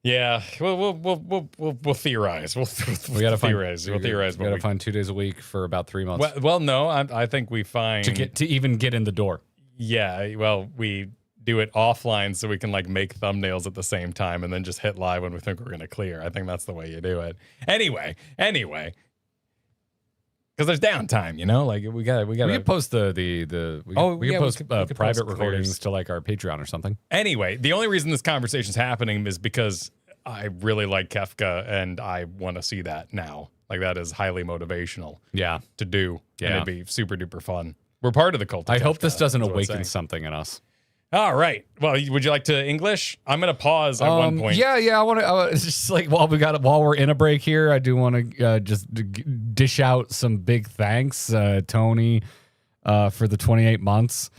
Yeah, we'll theorize. We'll theorize. We'll theorize. We gotta find 2 days a week for about 3 months Well, no, I think we find to even get in the door. Yeah, well, we do it offline so we can like make thumbnails at the same time and then just hit live when we think we're gonna clear. I think that's the way you do it. Anyway. Because there's downtime, you know, like we got. We can post we can post private private recordings to like our Patreon or something. Anyway, the only reason this conversation's happening is because I really like Kefka and I want to see that now. Like that is highly motivational. Yeah, to do. Yeah, and it'd be super duper fun. We're part of the cult. I hope this doesn't that's what I'm awaken saying. something in us. All right. Well, would you like to English? I'm gonna pause at one point. Yeah. I want to just like while we're in a break here, I do want to dish out some big thanks. Tony, for the 28 months,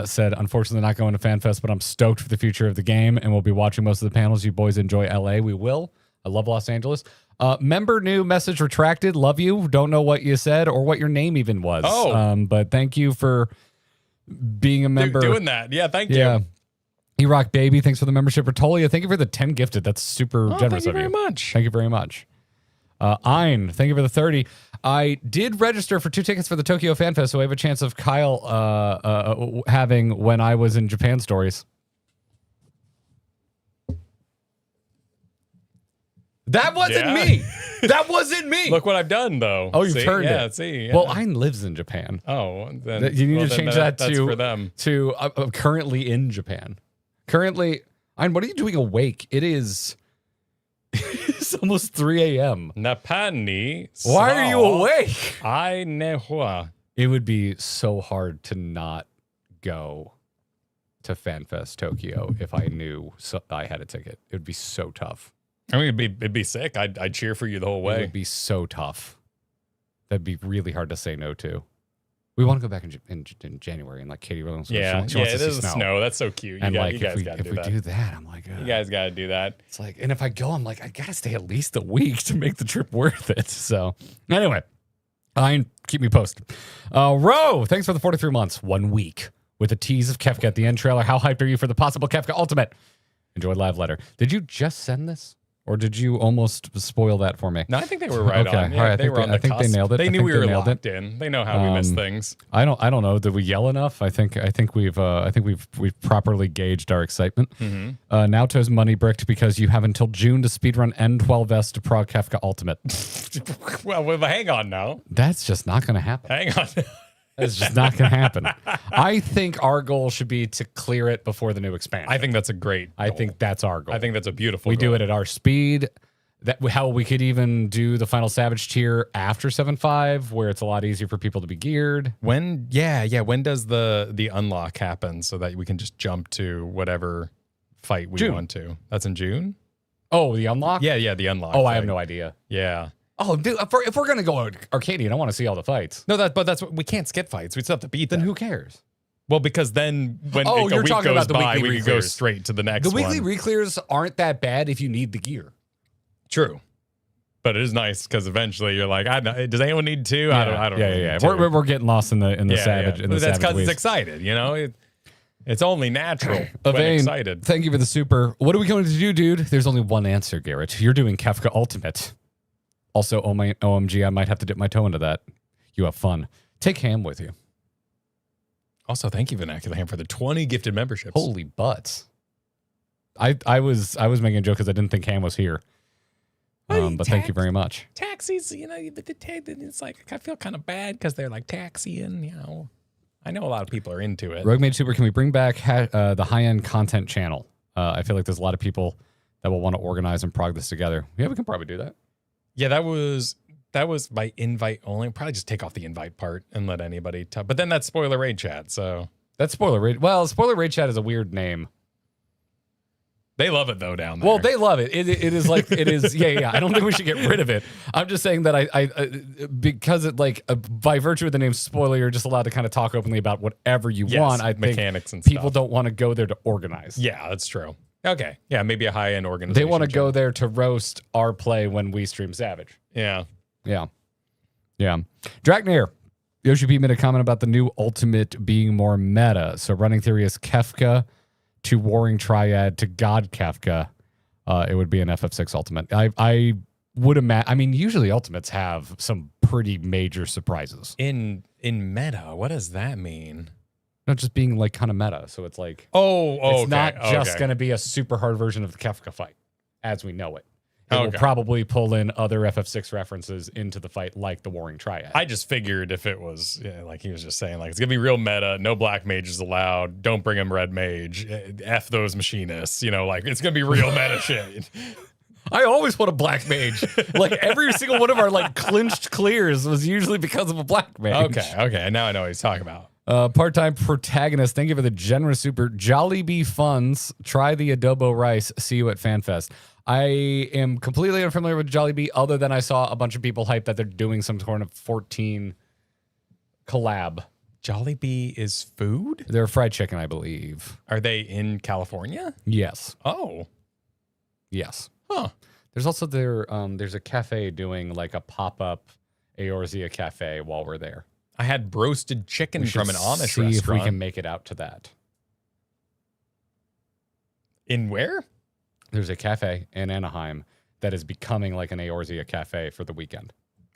said unfortunately not going to FanFest, but I'm stoked for the future of the game, and we'll be watching most of the panels. You boys enjoy LA. We will. I love Los Angeles. Member new, message retracted. Love you. Don't know what you said or what your name even was. But thank you for being a member. Doing that. Yeah, thank you. Yeah. E-Rock Baby, thanks for the membership. Ratolia, thank you for the 10 gifted. That's super generous of you. Thank you very much. Thank you very much. Ein, thank you for the 30. I did register for 2 tickets for the Tokyo Fan Fest, so I have a chance of Kyle having when I was in Japan stories. That wasn't me. That wasn't me. Look what I've done, though. Oh, you've turned yeah, it. See. Yeah. Well, Ein lives in Japan. Oh, then You need to change that that's to for them. To currently in Japan. Currently, Ein, what are you doing awake? It is it's almost 3 a.m. Napani. Why are you awake? I know. It would be so hard to not go to FanFest Tokyo if I knew I had a ticket. It would be so tough. I mean, it'd be sick. I'd cheer for you the whole It way. would be so tough. That'd be really hard to say no to. We want to go back in January, and like Katie really wants to Yeah, she wants it to is see snow. That's so cute. And like you guys got to if do we that. do that, I'm like, You guys got to do that. it's like, and if I go, I'm like, I gotta stay at least a week to make the trip worth it. So anyway, keep me posted. Ro, thanks for the 43 months, 1 week with a tease of Kefka at the end trailer. How hyped are you for the possible Kefka Ultimate? Enjoyed live letter. Did you just send this? Or did you almost spoil that for me? No, I think they were right Okay, on. Yeah, all right, they were on the I think they cusp. nailed it. They I knew think we they were nailed locked in. They know how we miss things. I don't know. Did we yell enough? I think we've properly gauged our excitement. Naoto's money bricked because you have until June to speedrun N12S to Prog Kefka Ultimate. well, hang on now. That's just not going to happen. Hang on. That's just not going to happen. I think our goal should be to clear it before the new expansion. I think that's a great goal. I think that's our goal. I think that's a beautiful we goal. do it at our speed. How we could even do the final Savage tier after 7.5, where it's a lot easier for people to be geared. When does the unlock happen so that we can just jump to whatever fight we June. want to? That's in June? Oh, the unlock? Yeah, the unlock. Oh, I have fight. no idea. Yeah. Oh, dude, if we're gonna go Arcadian, I want to see all the fights. No, but that's what we can't skip fights. We still have to beat Then them. who cares? Well, because then when Oh, a you're week talking goes about the by, weekly we can go reclears. straight to the next The weekly one. reclears aren't that bad if you need the gear. True. But it is nice because eventually you're like, does anyone need two? I don't Yeah. need two. We're getting lost in the savage. Yeah. In the That's savage because ways. it's excited, you know? It's only natural when Evane, excited. thank you for the super. What are we going to do, dude? There's only one answer, Garrett. You're doing Kefka Ultimate. Also, OMG, I might have to dip my toe into that. You have fun. Take Ham with you. Also, thank you, Vernacular Ham, for the 20 gifted memberships. Holy butts. I was making a joke because I didn't think Ham was here. But thank you very much. Taxis, but it's like, I feel kind of bad because they're like taxiing, I know a lot of people are into it. Rogue Mage Super, can we bring back the high-end content channel? I feel like there's a lot of people that will want to organize and prog this together. Yeah, we can probably do that. Yeah, that was by invite only. Probably just take off the invite part and let anybody talk. But then that's spoiler raid chat, so. That's spoiler raid. Well, spoiler raid chat is a weird name. They love it though down there. Well, they love it. It is like it is. Yeah. I don't think we should get rid of it. I'm just saying that I because it by virtue of the name spoiler, you're just allowed to kind of talk openly about whatever you want. I think mechanics and people stuff. don't want to go there to organize. Yeah, that's true. Okay. Yeah, maybe a high-end organization. They want to go there to roast our play when we stream Savage. Yeah. Draknir. Yoshi P made a comment about the new Ultimate being more meta. So running theory is Kefka to Warring Triad to God Kefka. It would be an FF6 Ultimate. I would imagine. I mean, usually Ultimates have some pretty major surprises. In meta, what does that mean? Not just being like kind of meta. So it's like, it's it's not just going to be a super hard version of the Kefka fight as we know it. It will Okay. probably pull in other FF6 references into the fight, like the Warring Triad. I just figured if it was, like he was just saying, like, it's going to be real meta, no black mages allowed, don't bring him red mage, F those machinists, like, it's going to be real meta shit. I always want a black mage. Like every single one of our like clinched clears was usually because of a black mage. Okay, now I know what he's talking about. Part-time protagonist. Thank you for the generous super. Jollibee funds. Try the adobo rice. See you at FanFest. I am completely unfamiliar with Jollibee, other than I saw a bunch of people hype that they're doing some sort of 14 collab. Jollibee is food? They're fried chicken, I believe. Are they in California? Yes. Oh. Yes. Huh. There's also there's a cafe doing like a pop-up Eorzea cafe while we're there. I had roasted chicken We from should an Amish see restaurant. if we can make it out to that. In where? There's a cafe in Anaheim that is becoming like an Eorzea cafe for the weekend.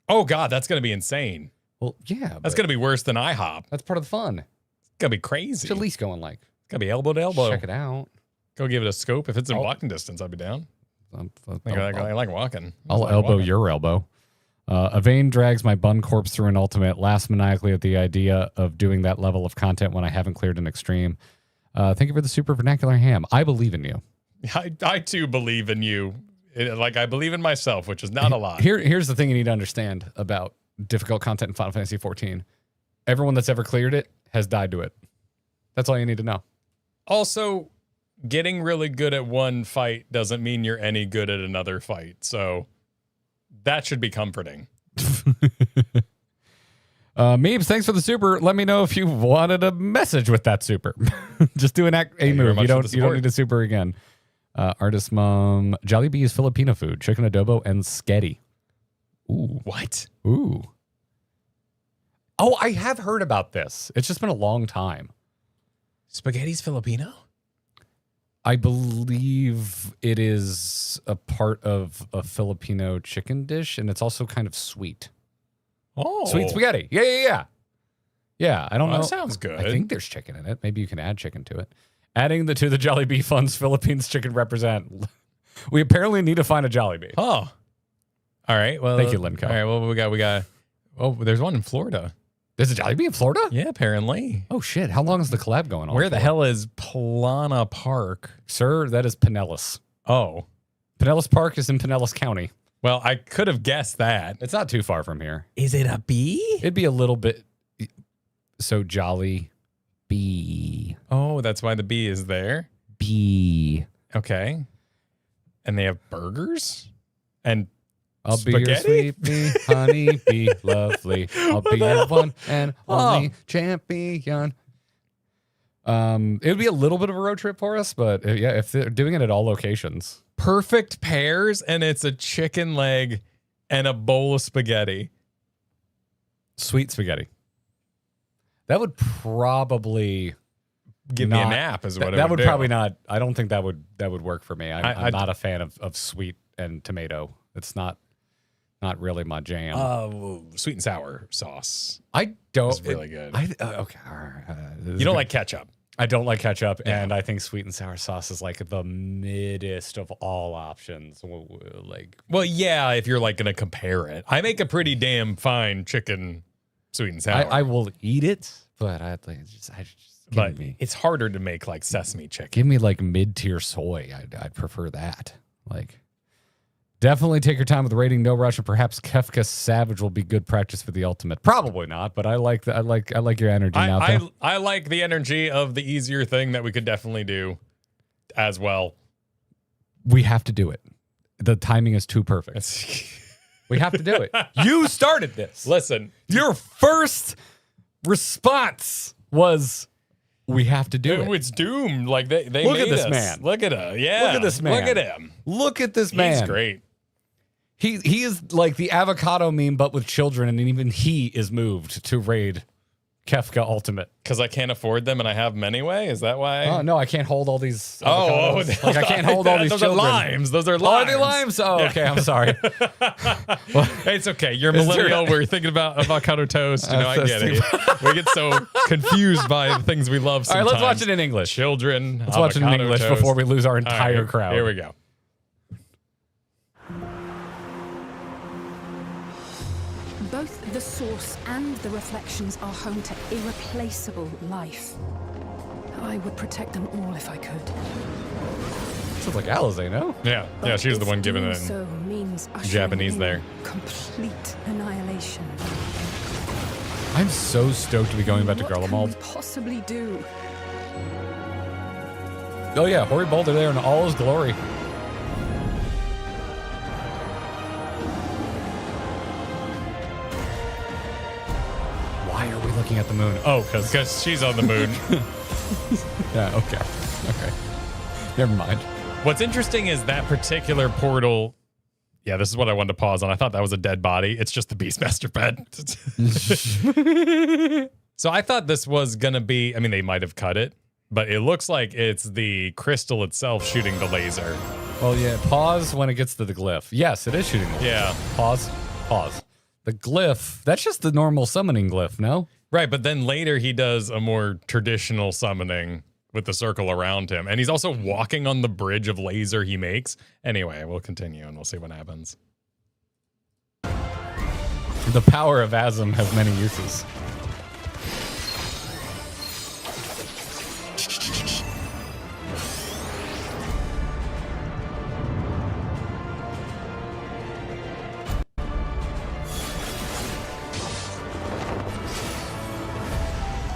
Oh, God, that's going to be insane. Well, yeah. That's going to be worse than IHOP. That's part of the fun. It's going to be crazy. Should at least go and like It's going to be elbow to elbow. check it out. Go give it a scope. If it's in I'll- walking distance, I'd be down. I'll I like walking. I'll I like elbow walking. your elbow. Evane drags my bun corpse through an ultimate, laughs maniacally at the idea of doing that level of content when I haven't cleared an extreme. Thank you for the super vernacular ham. I believe in you. I too believe in you. Like I believe in myself, which is not a lot. Here's the thing you need to understand about difficult content in Final Fantasy XIV. Everyone that's ever cleared it has died to it. That's all you need to know. Also, getting really good at one fight doesn't mean you're any good at another fight. So that should be comforting. Meebs, thanks for the super. Let me know if you wanted a message with that super. Just do a move. You don't need a super again. Artist Mom, Jollibee is Filipino food. Chicken adobo and sketty. Ooh. What? Ooh. Oh, I have heard about this. It's just been a long time. Spaghetti's Filipino? I believe it is a part of a Filipino chicken dish, and it's also kind of sweet. Oh. Sweet spaghetti. Yeah. Yeah, I don't know. That sounds good. I think there's chicken in it. Maybe you can add chicken to it. Adding to the Jollibee funds Philippines chicken represent. We apparently need to find a Jollibee. Oh. All right. Well, thank you, Linco. All right. Well, we got. Oh, there's one in Florida. There's a Jollibee in Florida? Yeah, apparently. Oh, shit. How long is the collab going on? Where the hell is Plana Park? Sir, that is Pinellas. Oh. Pinellas Park is in Pinellas County. Well, I could have guessed that. It's not too far from here. Is it a bee? It'd be a little bit. So Jolly Bee. Oh, that's why the bee is there? Bee. Okay. And they have burgers? And I'll spaghetti? be your sweet bee, honey bee, lovely. I'll be your one and only champion. It would be a little bit of a road trip for us, but yeah, if they're doing it at all locations. Perfect pairs, and it's a chicken leg and a bowl of spaghetti. Sweet spaghetti. That would probably give me a nap, is what that would would do. probably not. I don't think that would work for me. I'm not a fan of sweet and tomato. It's not really my jam. Sweet and sour sauce. I don't. It's really good. Okay. All right. You don't like ketchup. I don't like ketchup, and I think sweet and sour sauce is like the middest of all options. Like, well, yeah, if you're like going to compare it. I make a pretty damn fine chicken sweet and sour. I will eat it, but it's harder to make like sesame chicken. Give me like mid-tier soy. I'd prefer that. Like, definitely take your time with the rating. No rush, and perhaps Kefka Savage will be good practice for the ultimate. Probably not, but I like your energy now. I like the energy of the easier thing that we could definitely do as well. We have to do it. The timing is too perfect. We have to do it. You started this. Listen, your first response was, we have to do it. It's doomed. Like they look made at this us. man. Look at him. Yeah. Look at this man. Look at him. Look at this man. He's great. He is like the avocado meme, but with children, and even he is moved to raid Kefka Ultimate. Because I can't afford them and I have them anyway? Is that why? Oh, no, I can't hold all these avocados. Like, I can't hold all these those children. Are limes. Those are limes. Oh, are they limes? Oh, okay, I'm sorry. It's okay. You're millennial. We're thinking about avocado toast. You know, I get it. We get so confused by the things we love sometimes. All right, let's watch it in English. Children, let's watch it in English toast. before we lose our entire crowd. Here we go. Both the source and the reflections are home to irreplaceable life. I would protect them all if I could. Sounds like Alize, no? Yeah, yeah, she was the one giving it so means Japanese in there. Complete annihilation. I'm so stoked to be going back to Garlemald. What can we possibly do? Oh yeah, Hori Boulder there in all his glory. Why are we looking at the moon? Oh, because she's on the moon. Yeah, okay. Never mind. What's interesting is that particular portal. Yeah, this is what I wanted to pause on. I thought that was a dead body. It's just the Beastmaster bed. So I thought this was going to be, I mean, they might have cut it, but it looks like it's the crystal itself shooting the laser. Well, yeah, pause when it gets to the glyph. Yes, it is shooting the laser. Yeah. Pause. The glyph, that's just the normal summoning glyph, no? Right, but then later he does a more traditional summoning with the circle around him. And he's also walking on the bridge of laser he makes. Anyway, we'll continue and we'll see what happens. The power of Asm has many uses.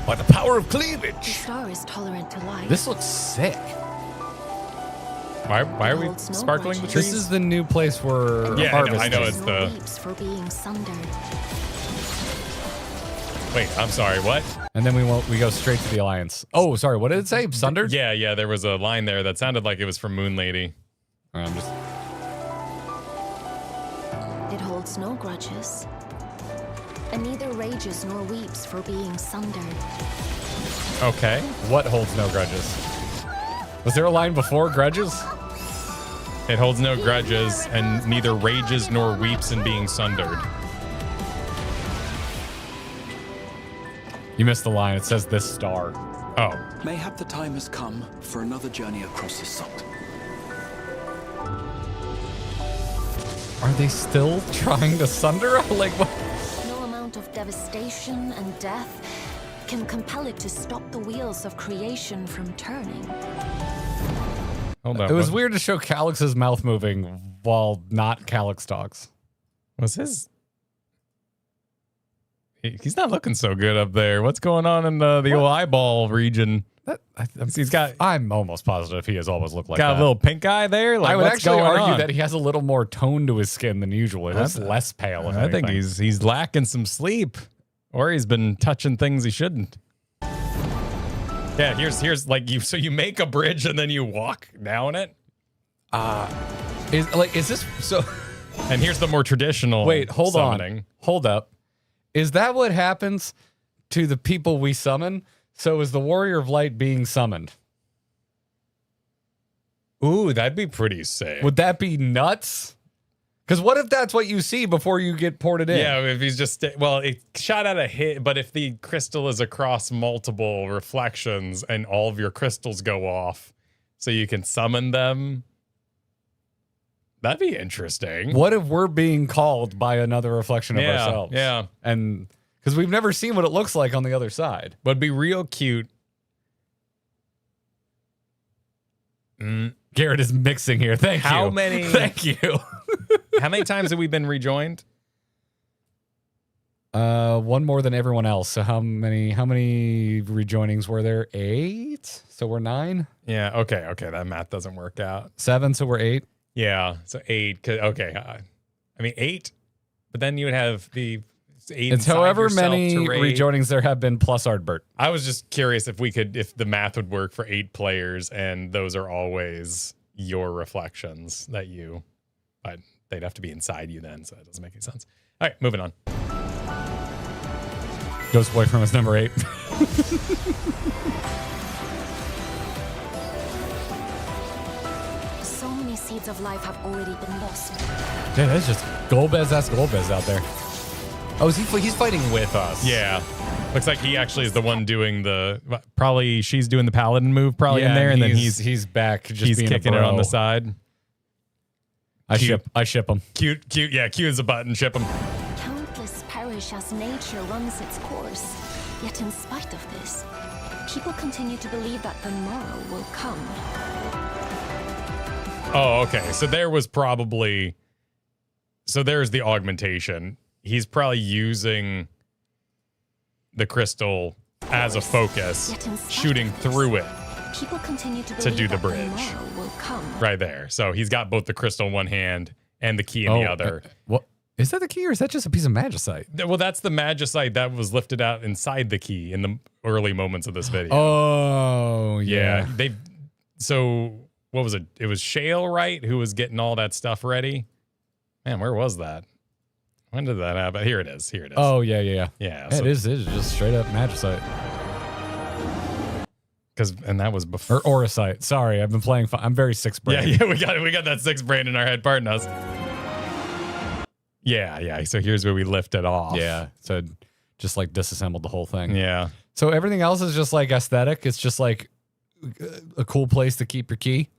By the power of cleavage. The star is tolerant to life. This looks sick. Why are we sparkling the trees? This is the new place where Yeah, harvest I know is. it's the. Weeps for being sundered. Wait, I'm sorry. What? And then we go straight to the Alliance. Oh, sorry. What did it say? Sundered? Yeah. There was a line there that sounded like it was from Moon Lady. I'm just. It holds no grudges, and neither rages nor weeps for being sundered. Okay. What holds no grudges? Was there a line before grudges? It holds no grudges and neither rages nor weeps in being sundered. You missed the line. It says this star. Oh. Mayhap the time has come for another journey across the salt. Are they still trying to sunder? Like what? No amount of devastation and death can compel it to stop the wheels of creation from turning. Hold on. It was weird to show Calyx's mouth moving while not Calyx talks. Was his... He's not looking so good up there. What's going on in the old eyeball region? He's got... I'm almost positive he has always looked like got that. a little pink eye there? Like, I would what's actually going argue on? that he has a little more tone to his skin than usual. It looks less pale. If I think anything. he's lacking some sleep. Or he's been touching things he shouldn't. Yeah, here's like so you make a bridge and then you walk down it. Is this so? And here's the more traditional. Wait, hold summoning. on, hold up. Is that what happens to the people we summon? So is the Warrior of Light being summoned? Ooh, that'd be pretty sick. Would that be nuts? Because what if that's what you see before you get ported in? Yeah, if he's just well, it shot at a hit, but if the crystal is across multiple reflections and all of your crystals go off, so you can summon them, that'd be interesting. What if we're being called by another reflection of ourselves? Yeah, And because we've never seen what it looks like on the other side. would be real cute. Garrett is mixing here. Thank you. How many? Thank you. How many times have we been rejoined? One more than everyone else. So how many rejoinings were there? 8. So we're 9. Yeah. Okay. That math doesn't work out. 7. So we're 8. Yeah. So 8. Okay. I mean 8, but then you would have the 8. It's inside however yourself many to raid. rejoinings there have been plus Ardbert. I was just curious if the math would work for 8 players, and those are always your reflections that you, but they'd have to be inside you then, so that doesn't make any sense. All right, moving on. Ghost Boyfriend was number 8. So many seeds of life have already been lost. Yeah, that's just Golbez. That's Golbez out there. Oh, he's fighting with us. Yeah, looks like he actually is the one doing the. Probably she's doing the paladin move, probably Yeah, in there, and then he's back. Just he's being a kicking it on bro. the side. I Cute. ship him. Cute. Yeah, Q is a button. Ship him. Countless perish as nature runs its course. Yet in spite of this, people continue to believe that the morrow will come. Oh, okay. So there's the augmentation. He's probably using the crystal as a focus, Yet in spite shooting of this, through it People continue to to believe do the that bridge. morrow will come. right there. So he's got both the crystal in one hand and the key in the other. What is that? The key, or is that just a piece of magicite? Well, that's the magicite that was lifted out inside the key in the early moments of this video. Oh, yeah. So what was it? It was Shale, right? Who was getting all that stuff ready? Man, where was that? When did that happen? Here it is. Oh, yeah. Yeah. Yeah, So, it is just straight up magicite. and that was before. Or auricite. Sorry, I've been playing. I'm very sixth brain. Yeah, we got that 6 brain in our head, pardon us. Yeah. So here's where we lift it off. Yeah. So just like disassembled the whole thing. Yeah. So everything else is just like aesthetic. It's just like a cool place to keep your key.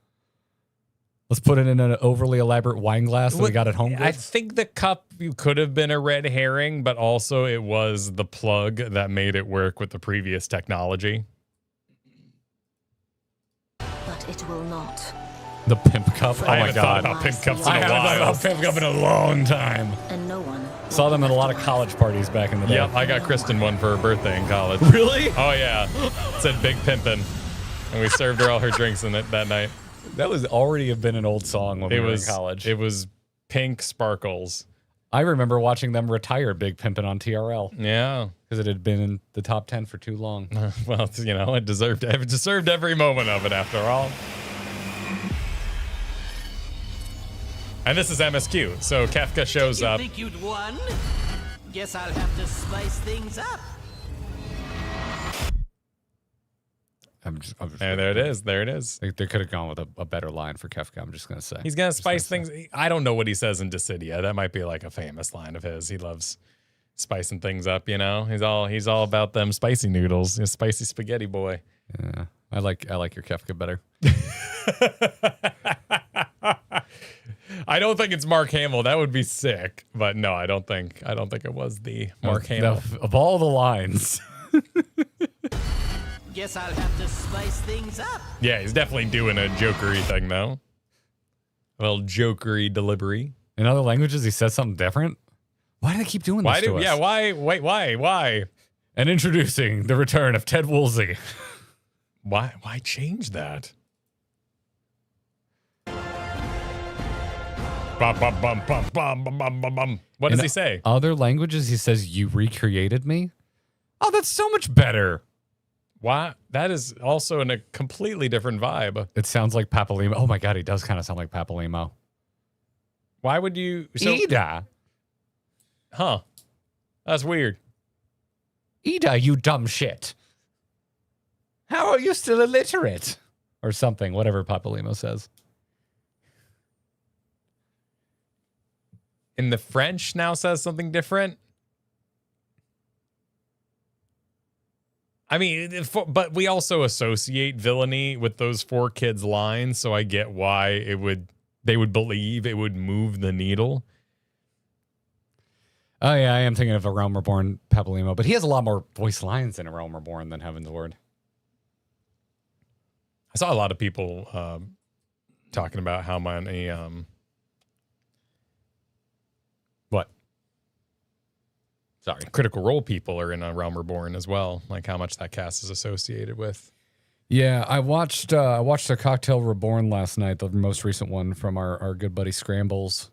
Let's put it in an overly elaborate wine glass that we got at home. I think the cup could have been a red herring, but also it was the plug that made it work with the previous technology. But it will not. The pimp cup. Oh I my haven't thought god. about pimp cups in I a haven't thought while. about pimp cup in a long time. And no one. Saw them at a lot of college parties back in the day. Yep, I got Kristen one for her birthday in college. Really? Oh yeah, it said big pimpin', and we served her all her drinks in it that night. That was already have been an old song when we were in college. It was Pink Sparkles. I remember watching them retire Big Pimpin' on TRL. Yeah. Because it had been in the top 10 for too long. Well, you know, it deserved every moment of it after all. And this is MSQ. So Kefka shows up. Think you'd won? Guess I'll have to spice things up. I'm just And there it is. There it is. They could have gone with a better line for Kefka, I'm just going to say. He's going to spice things. I don't know what he says in Dissidia. That might be like a famous line of his. He loves spicing things up, you know? He's all about them spicy noodles. He's a spicy spaghetti boy. Yeah. I like your Kefka better. I don't think it's Mark Hamill. That would be sick. But no, I don't think it was the Mark Hamill. Of all the lines. Guess I'll have to spice things up. Yeah, he's definitely doing a jokery thing though. A little jokery delivery. In other languages, he says something different. Why do they keep doing this to us? Yeah, why? Wait, why? And introducing the return of Ted Woolsey. Why change that? Bum, bum, bum, bum, bum, bum, bum, bum, bum. What does he say? Other languages, he says, "You recreated me." Oh, that's so much better. Why? That is also in a completely different vibe. It sounds like Papalimo. Oh my god, he does kind of sound like Papalimo. Why would you? Ida. Huh. That's weird. Ida, you dumb shit. How are you still illiterate? Or something, whatever Papalimo says. In the French now says something different. I mean, but we also associate villainy with those 4 kids' lines, so I get why they would believe it would move the needle. Oh yeah, I am thinking of A Realm Reborn Papalimo, but he has a lot more voice lines in A Realm Reborn than Heaven's Word. I saw a lot of people talking about how many Sorry. Critical Role people are in A Realm Reborn as well, like how much that cast is associated with. Yeah, I watched the Cocktail Reborn last night, the most recent one from our good buddy Scrambles,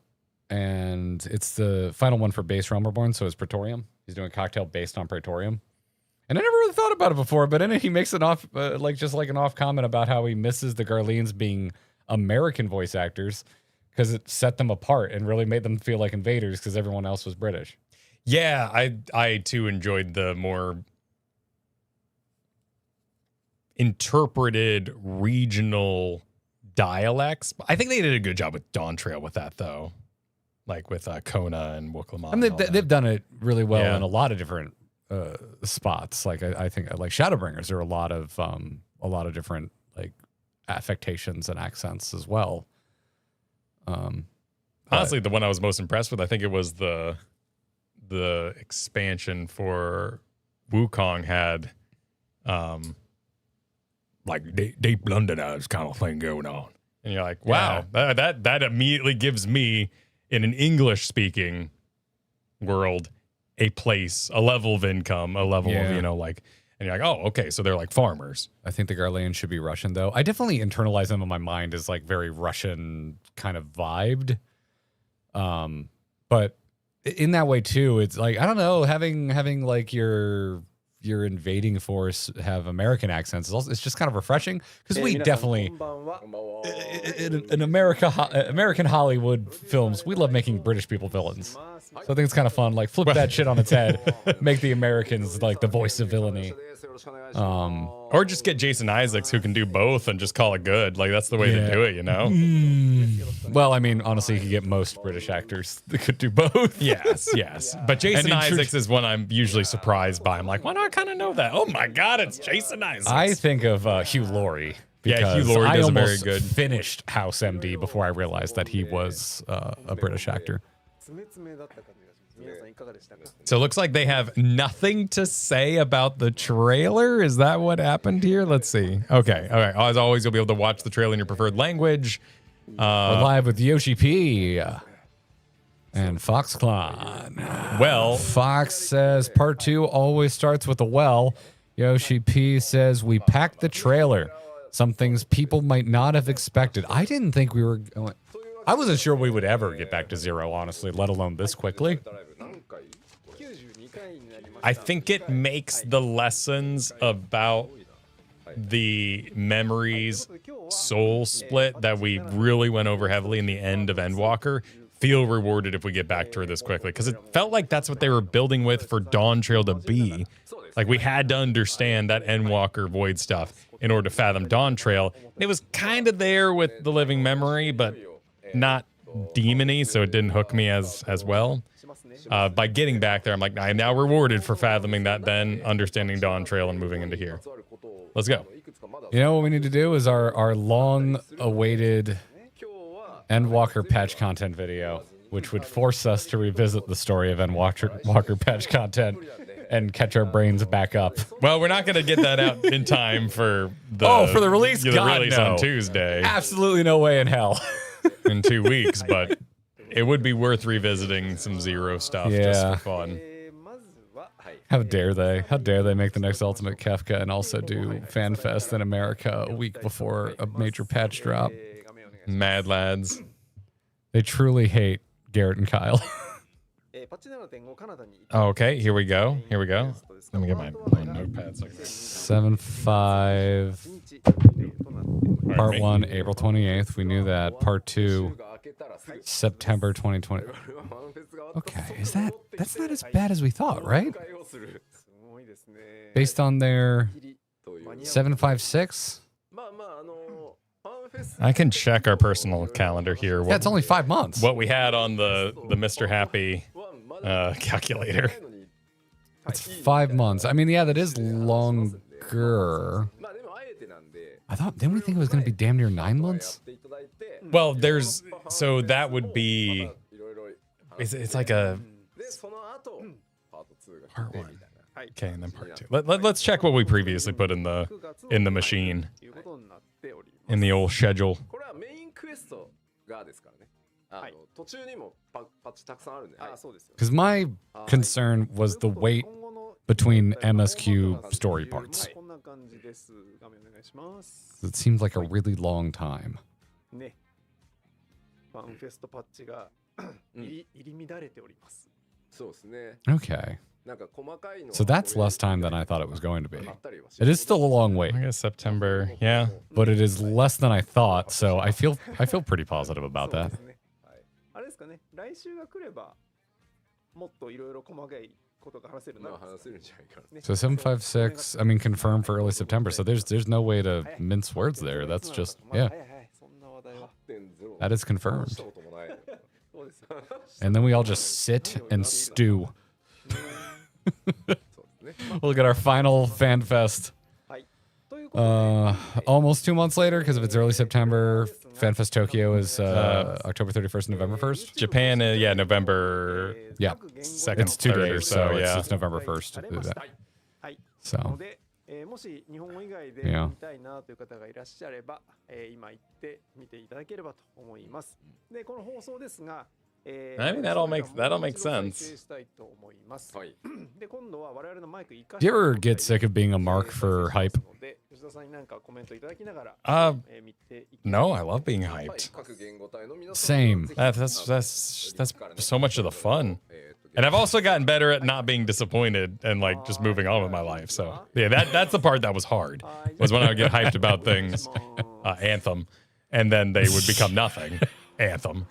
and it's the final one for base Realm Reborn, so it's Praetorium. He's doing Cocktail based on Praetorium. And I never really thought about it before, but in it he makes an off an off comment about how he misses the Garleans being American voice actors because it set them apart and really made them feel like invaders because everyone else was British. Yeah, I too enjoyed the more interpreted regional dialects. I think they did a good job with Dawn Trail with that, though. Like with Kona and Wuklamon. I mean, they've done it really well in a lot of different spots. Like I think like Shadowbringers, there are a lot of different like affectations and accents as well. Honestly, the one I was most impressed with, I think it was the expansion for Wukong had like deep Londoners kind of thing going on, and you're like, wow, that immediately gives me in an English speaking world a place, a level of income, a level of like, and you're like, oh, okay, so they're like farmers. I think the Garleans should be Russian though. I definitely internalize them in my mind as like very Russian kind of vibed, but in that way too, it's like, I don't know, having like your invading force have American accents is also, it's just kind of refreshing because we definitely in American Hollywood films, we love making British people villains. So I think it's kind of fun, like flip that shit on its head, make the Americans like the voice of villainy. Or just get Jason Isaacs who can do both and just call it good. Like that's the way to do it, you know? Well, I mean, honestly, you could get most British actors that could do both. Yes. But Jason Isaacs is one I'm usually surprised by. I'm like, why do I kind of know that? Oh my God, it's Jason Isaacs. I think of Hugh Laurie. Yeah, Hugh Laurie does a very good. Finished House MD before I realized that he was a British actor. So it looks like they have nothing to say about the trailer. Is that what happened here? Let's see. Okay. All right. As always, you'll be able to watch the trailer in your preferred language. We're live with Yoshi P and Foxclan. Well, Fox says part 2 always starts with a well. Yoshi P says we packed the trailer. some things people might not have expected. I didn't think we were going. I wasn't sure we would ever get back to 0, honestly, let alone this quickly. I think it makes the lessons about the memories soul split that we really went over heavily in the end of Endwalker feel rewarded if we get back to her this quickly, because it felt like that's what they were building with for Dawn Trail to be. Like, we had to understand that Endwalker Void stuff in order to fathom Dawn Trail. It was kind of there with the living memory, but not demony, so it didn't hook me as well. By getting back there, I'm like, I am now rewarded for fathoming that, then understanding Dawn Trail and moving into here. Let's go. You know what we need to do is our long-awaited Endwalker patch content video, which would force us to revisit the story of Endwalker patch content and catch our brains back up. Well, we're not going to get that out in time for the release. the God, release no. on Tuesday Absolutely no way in hell. in 2 weeks, but it would be worth revisiting some 0 stuff just for fun. How dare they? How dare they make the next Ultimate Kefka and also do FanFest in America a week before a major patch drop? Mad lads. They truly hate Garrett and Kyle. Okay, here we go. Here we go. Let me get my notepad. 7.5. Part 1, April 28th. We knew that. Part 2, September 2020. Okay, that's not as bad as we thought, right? Based on their 7.56? I can check our personal calendar here. Yeah, it's only 5 months. What we had on the Mr. Happy calculator. It's 5 months. I mean, yeah, that is longer. Didn't we think it was going to be damn near 9 months? Well, so that would be, it's like a part 1. Okay, and then part 2. Let's check what we previously put in the machine, in the old schedule. Because my concern was the wait between MSQ story parts. It seemed like a really long time. Okay. So that's less time than I thought it was going to be. It is still a long wait. I guess September, yeah. But it is less than I thought, so I feel pretty positive about that. So 756, I mean, confirmed for early September. So there's no way to mince words there. That's just, yeah. That is confirmed. And then we all just sit and stew. We'll get our final fan fest almost 2 months later, because if it's early September, FanFest Tokyo is October 31st, November 1st. Japan, November. Yeah, second, it's 2 third days, or so. Yeah, it's November 1st to do that. So, yeah. I mean, that'll make sense. Do you ever get sick of being a mark for hype? No, I love being hyped. Same. That's so much of the fun. And I've also gotten better at not being disappointed and like just moving on with my life. So yeah, that's the part that was hard, was when I would get hyped about things, Anthem, and then they would become nothing. Anthem.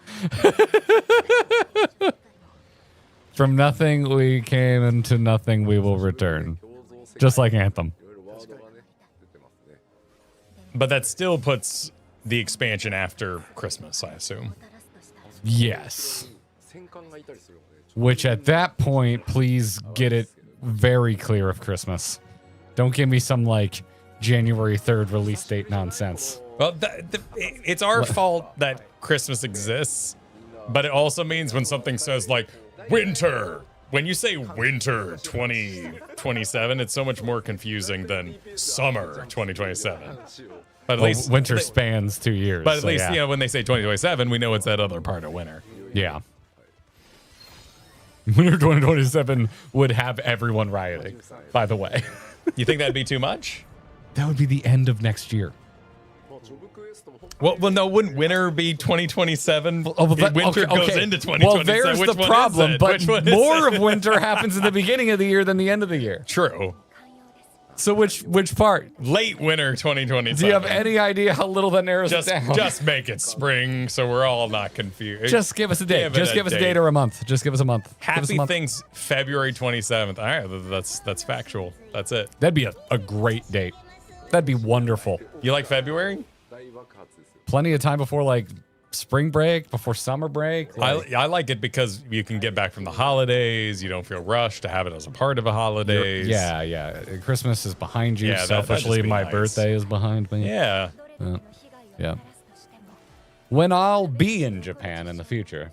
From nothing we came, and to nothing we will return. Just like Anthem. But that still puts the expansion after Christmas, I assume. Yes. Which at that point, please get it very clear of Christmas. Don't give me some like January 3rd release date nonsense. Well, it's our fault that Christmas exists, but it also means when something says like winter, when you say winter 2027, it's so much more confusing than summer 2027. But at least winter spans 2 years. But at least, when they say 2027, we know it's that other part of winter. Yeah. Winter 2027 would have everyone rioting, by the way. You think that'd be too much? That would be the end of next year. Well, no, wouldn't winter be 2027? Winter goes into 2027. Well, there's Which the one is problem, it? but Which one is more it? of winter happens in the beginning of the year than the end of the year. True. So which part? Late winter 2027. Do you have any idea how little that narrows it down? Just make it spring so we're all not confused. Just give us a date. Just give us a date or a month. Just give us a month. Give us a Happy month. things February 27th. All right, that's factual. That's it. That'd be a great date. That'd be wonderful. You like February? Plenty of time before like spring break, before summer break. Like, I like it because you can get back from the holidays. You don't feel rushed to have it as a part of a holidays. yeah. Christmas is behind you. Yeah, that'd Selfishly, just be my nice. birthday is behind me. Yeah. Yeah. When I'll be in Japan in the future.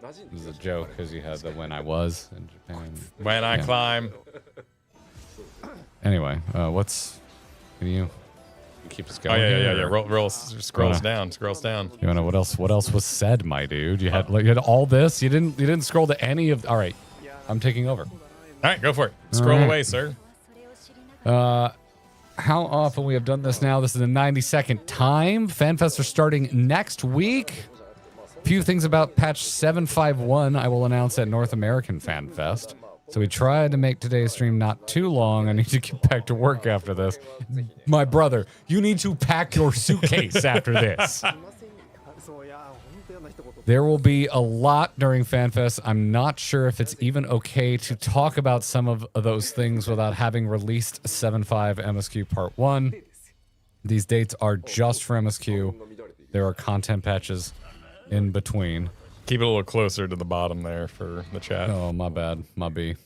This is a joke because you had the when I was in Japan. When I climb. Anyway, can you keep us Oh going? yeah. here? Roll scrolls down. Scrolls down. You wanna what else was said, my dude? You had all this. You didn't scroll to any of. All right, I'm taking over. All right, go for it. Scroll right. away, sir. How often we have done this now? This is the 92nd time. FanFests are starting next week. Few things about patch 751 I will announce at North American FanFest. So we tried to make today's stream not too long. I need to get back to work after this. My brother, you need to pack your suitcase after this. There will be a lot during FanFest. I'm not sure if it's even okay to talk about some of those things without having released 7.5 MSQ Part 1. These dates are just for MSQ. There are content patches in between. Keep it a little closer to the bottom there for the chat. Oh, my bad. My B.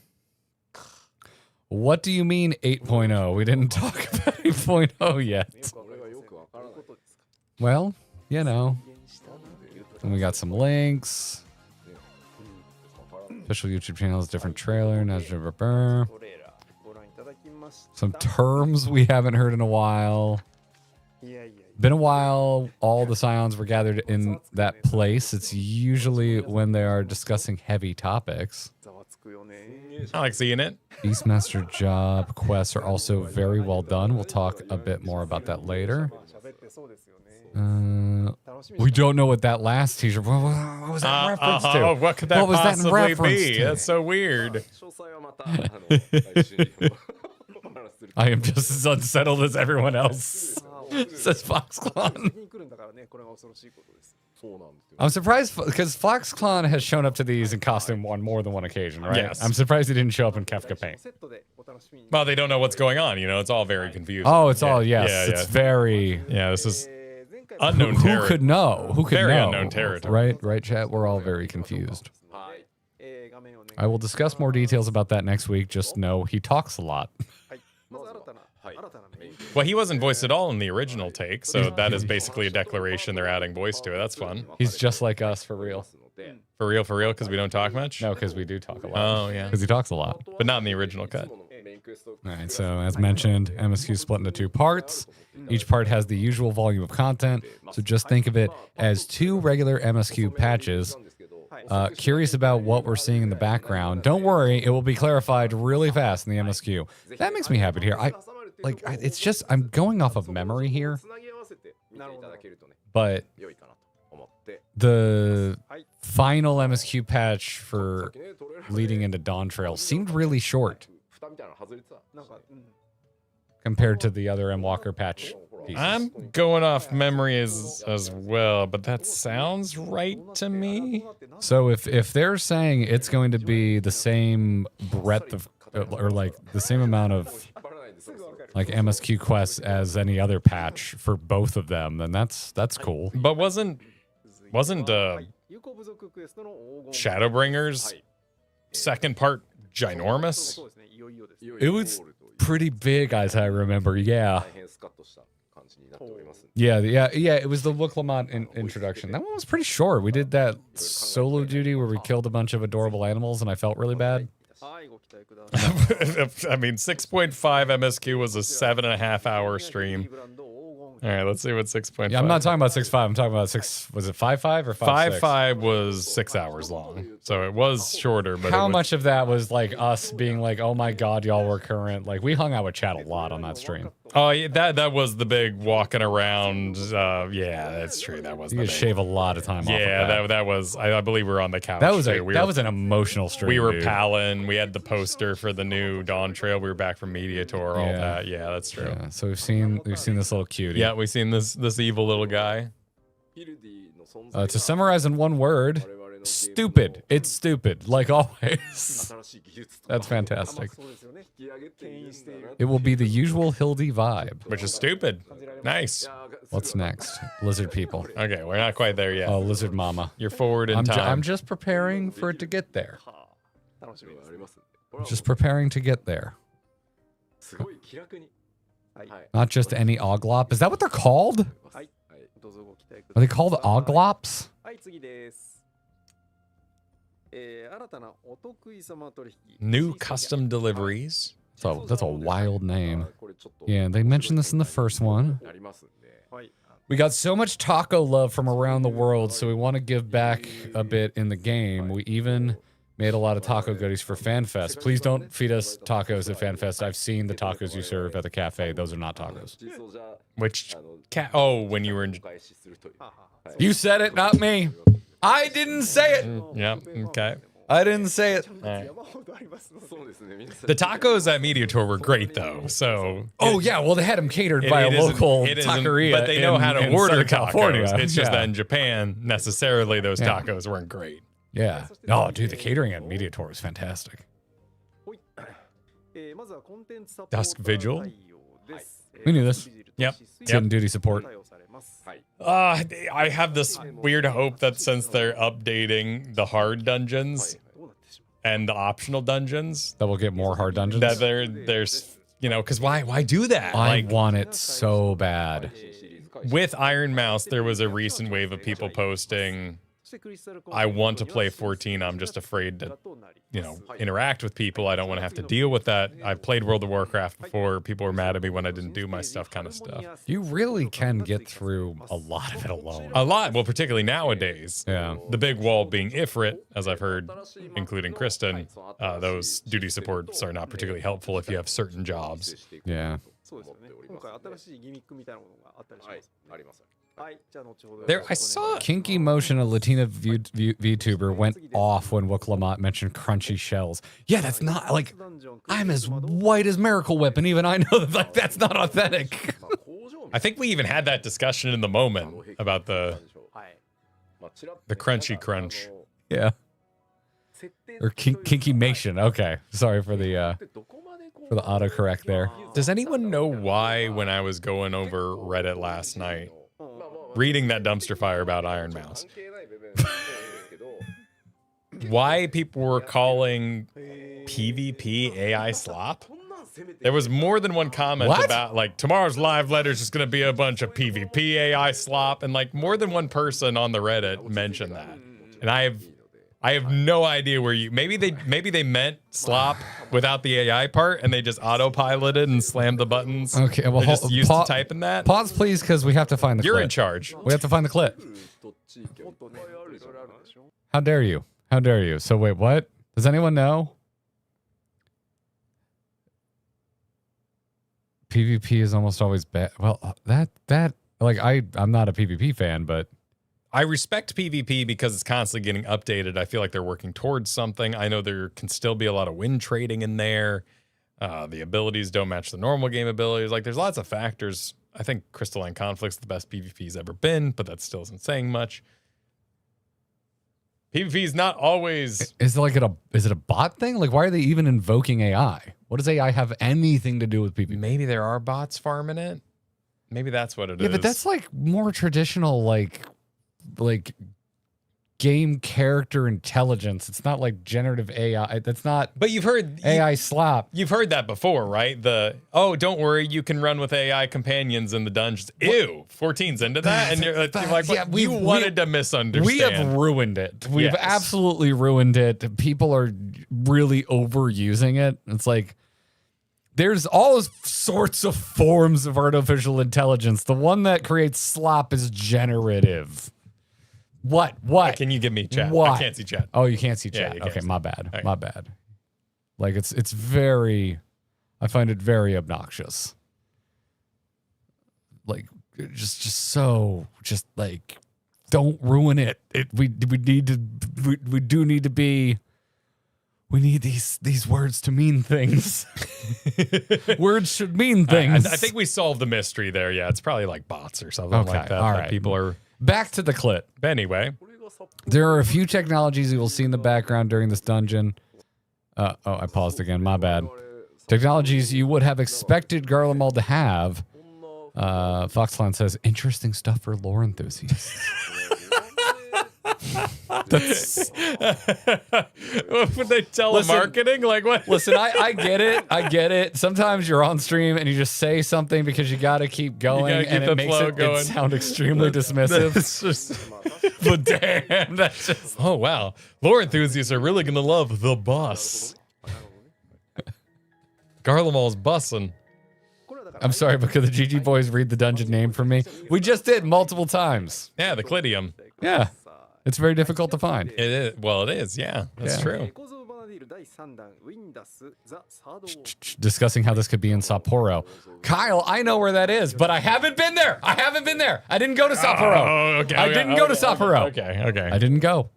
What do you mean 8.0? We didn't talk about 8.0 yet. Well, you know. And we got some links. Official YouTube channels, different trailer. Some terms we haven't heard in a while. Been a while. All the Scions were gathered in that place. It's usually when they are discussing heavy topics. I like seeing it. Beastmaster job quests are also very well done. We'll talk a bit more about that later. We don't know what that last teaser. What was that in reference to? What could that What was that in possibly reference be? to? That's so weird. I am just as unsettled as everyone else, says FoxClon. I'm surprised because FoxClon has shown up to these in costume on more than one occasion, right? Yes. I'm surprised he didn't show up in Kefka paint. Well, they don't know what's going on. You know, it's all very confusing. Oh, it's all, yes. Yeah, It's very... Yeah, this is unknown Who territory. could know? Who could Very know? unknown territory. Right, chat? We're all very confused. I will discuss more details about that next week. Just know he talks a lot. Well, he wasn't voiced at all in the original take, so that is basically a declaration they're adding voice to it. That's fun. He's just like us, for real. For real, because we don't talk much? No, because we do talk a lot. Oh, yeah. Because he talks a lot. But not in the original cut. All right, so as mentioned, MSQ is split into 2 parts. Each part has the usual volume of content, so just think of it as 2 regular MSQ patches. Curious about what we're seeing in the background. Don't worry, it will be clarified really fast in the MSQ. That makes me happy to hear. It's just, I'm going off of memory here, but the final MSQ patch for leading into Dawn Trail seemed really short compared to the other M Walker patch pieces. I'm going off memory as well, but that sounds right to me. So if they're saying it's going to be the same breadth of, or like the same amount of like MSQ quests as any other patch for both of them, then that's cool. But wasn't Shadowbringers second part ginormous? It was pretty big, as I remember. Yeah. It was the Look Lamont introduction. That one was pretty short. We did that solo duty where we killed a bunch of adorable animals, and I felt really bad. I mean, 6.5 MSQ was a 7.5 hour stream. All right, let's see what 6.5. Yeah, I'm not talking about 6.5. I'm talking about 6. Was it 5.5 or 5.6? 5.5 was 6 hours long, so it was shorter. But how much of that was like us being like, "Oh my god, y'all were current"? Like we hung out with chat a lot on that stream. Oh, yeah, that was the big walking around. Yeah, that's true. That was You the could big. shave a lot of time off. Yeah, of that. that was. I believe we were on the couch. That was too. that was an emotional stream. We were dude. palling. We had the poster for the new Dawn Trail. We were back from Media Tour. All Yeah. that. Yeah, that's true. Yeah, so we've seen this little cutie. Yeah, we've seen this evil little guy. To summarize in one word, stupid. It's stupid, like always. That's fantastic. It will be the usual Hildy vibe. Which is stupid. Nice. What's next? Lizard people. Okay, we're not quite there yet. Oh, lizard mama. You're forward in time. I'm just preparing for it to get there. Just preparing to get there. Not just any oglop. Is that what they're called? Are they called oglops? New custom deliveries. So that's a wild name. Yeah, they mentioned this in the first one. We got so much taco love from around the world, so we want to give back a bit in the game. We even made a lot of taco goodies for FanFest. Please don't feed us tacos at FanFest. I've seen the tacos you serve at the cafe. Those are not tacos. Which oh, when you were in. You said it, not me. I didn't say it. Yeah. Okay. I didn't say it. The tacos at Media Tour were great though. So Oh yeah, well they had them catered by a local taqueria, but they know how to in order Southern tacos. California. It's just Yeah. that in Japan, necessarily those Yeah. tacos weren't great. Yeah. Oh, dude, the catering at Media Tour is fantastic. Dusk Vigil. We knew this. Yep. It's hidden duty support. I have this weird hope that since they're updating the hard dungeons and the optional dungeons, That will get more hard dungeons. that there's because why do that? I want it so bad. With Iron Mouse, there was a recent wave of people posting, I want to play 14. I'm just afraid to, interact with people. I don't want to have to deal with that. I've played World of Warcraft before. People were mad at me when I didn't do my stuff kind of stuff. You really can get through a lot of it alone. A lot. Well, particularly nowadays. Yeah. The big wall being Ifrit, as I've heard, including Kristen. Those duty supports are not particularly helpful if you have certain jobs. Yeah. There, I saw Kinky Motion, a Latina VTuber, went off when Wook Lamont mentioned crunchy shells. Yeah, that's not, like, I'm as white as Miracle Whip, and even I know that, like, that's not authentic. I think we even had that discussion in the moment about the crunchy crunch. Yeah. Or Kinky Mation. Okay. Sorry for the autocorrect there. Does anyone know why when I was going over Reddit last night, reading that dumpster fire about Iron Mouse, why people were calling PvP AI slop? There was more than one comment about, like, tomorrow's live letter is just going to be a bunch of PvP AI slop, and, like, more than one person on the Reddit mentioned that. And I have no idea where maybe they meant slop without the AI part, and they just autopiloted and slammed the buttons. Okay, well, They're just used to typing that. Pause, please, because we have to find the clip. You're in charge. We have to find the clip. How dare you? How dare you? So wait, what? Does anyone know? PvP is almost always bad. Well, I'm not a PvP fan, but I respect PvP because it's constantly getting updated. I feel like they're working towards something. I know there can still be a lot of win trading in there. The abilities don't match the normal game abilities. Like, there's lots of factors. I think Crystalline Conflict's the best PvP's ever been, but that still isn't saying much. PvP is not always. Is it a bot thing? Like, why are they even invoking AI? What does AI have anything to do with PvP? Maybe there are bots farming it. Maybe that's what it is. Yeah, but that's like more traditional, like game character intelligence. It's not like generative AI. That's not. But you've heard AI slop. You've heard that before, right? Don't worry, you can run with AI companions in the dungeons. Ew, 14's into that, and you're like, Yeah, you wanted to misunderstand. We have ruined it. We've Yes. absolutely ruined it. People are really overusing it. It's like there's all sorts of forms of artificial intelligence. The one that creates slop is generative. What? Can you give me chat? What? I can't see chat. Oh, you can't see Yeah, chat. you can't Okay, see. my bad. Okay. My bad. Like it's very, I find it very obnoxious. like don't ruin it. We need these words to mean things. Words should mean things. I think we solved the mystery there. Yeah, it's probably like bots or something Okay, like that. all that right. People are. Back to the clit. But anyway, There are a few technologies you will see in the background during this dungeon. I paused again. My bad. Technologies you would have expected Garlemald to have. Foxland says, interesting stuff for lore enthusiasts. That's, would they telemarketing? Like what? listen, I get it. I get it. Sometimes you're on stream and you just say something because you got to keep going, gotta keep and the it makes flow it going. sound extremely dismissive. It's just. But damn, that's just... Oh wow, lore enthusiasts are really gonna love the bus. Garlemald's bussing. I'm sorry, but could the GG boys read the dungeon name for me? We just did multiple times. Yeah, the Clidium. Yeah. It's very difficult to find. It is. Well, it is. Yeah, that's Yeah. true. Discussing how this could be in Sapporo. Kyle, I know where that is, but I haven't been there. I didn't go to Sapporo. Oh, okay. I didn't go to Sapporo. Okay. I didn't go.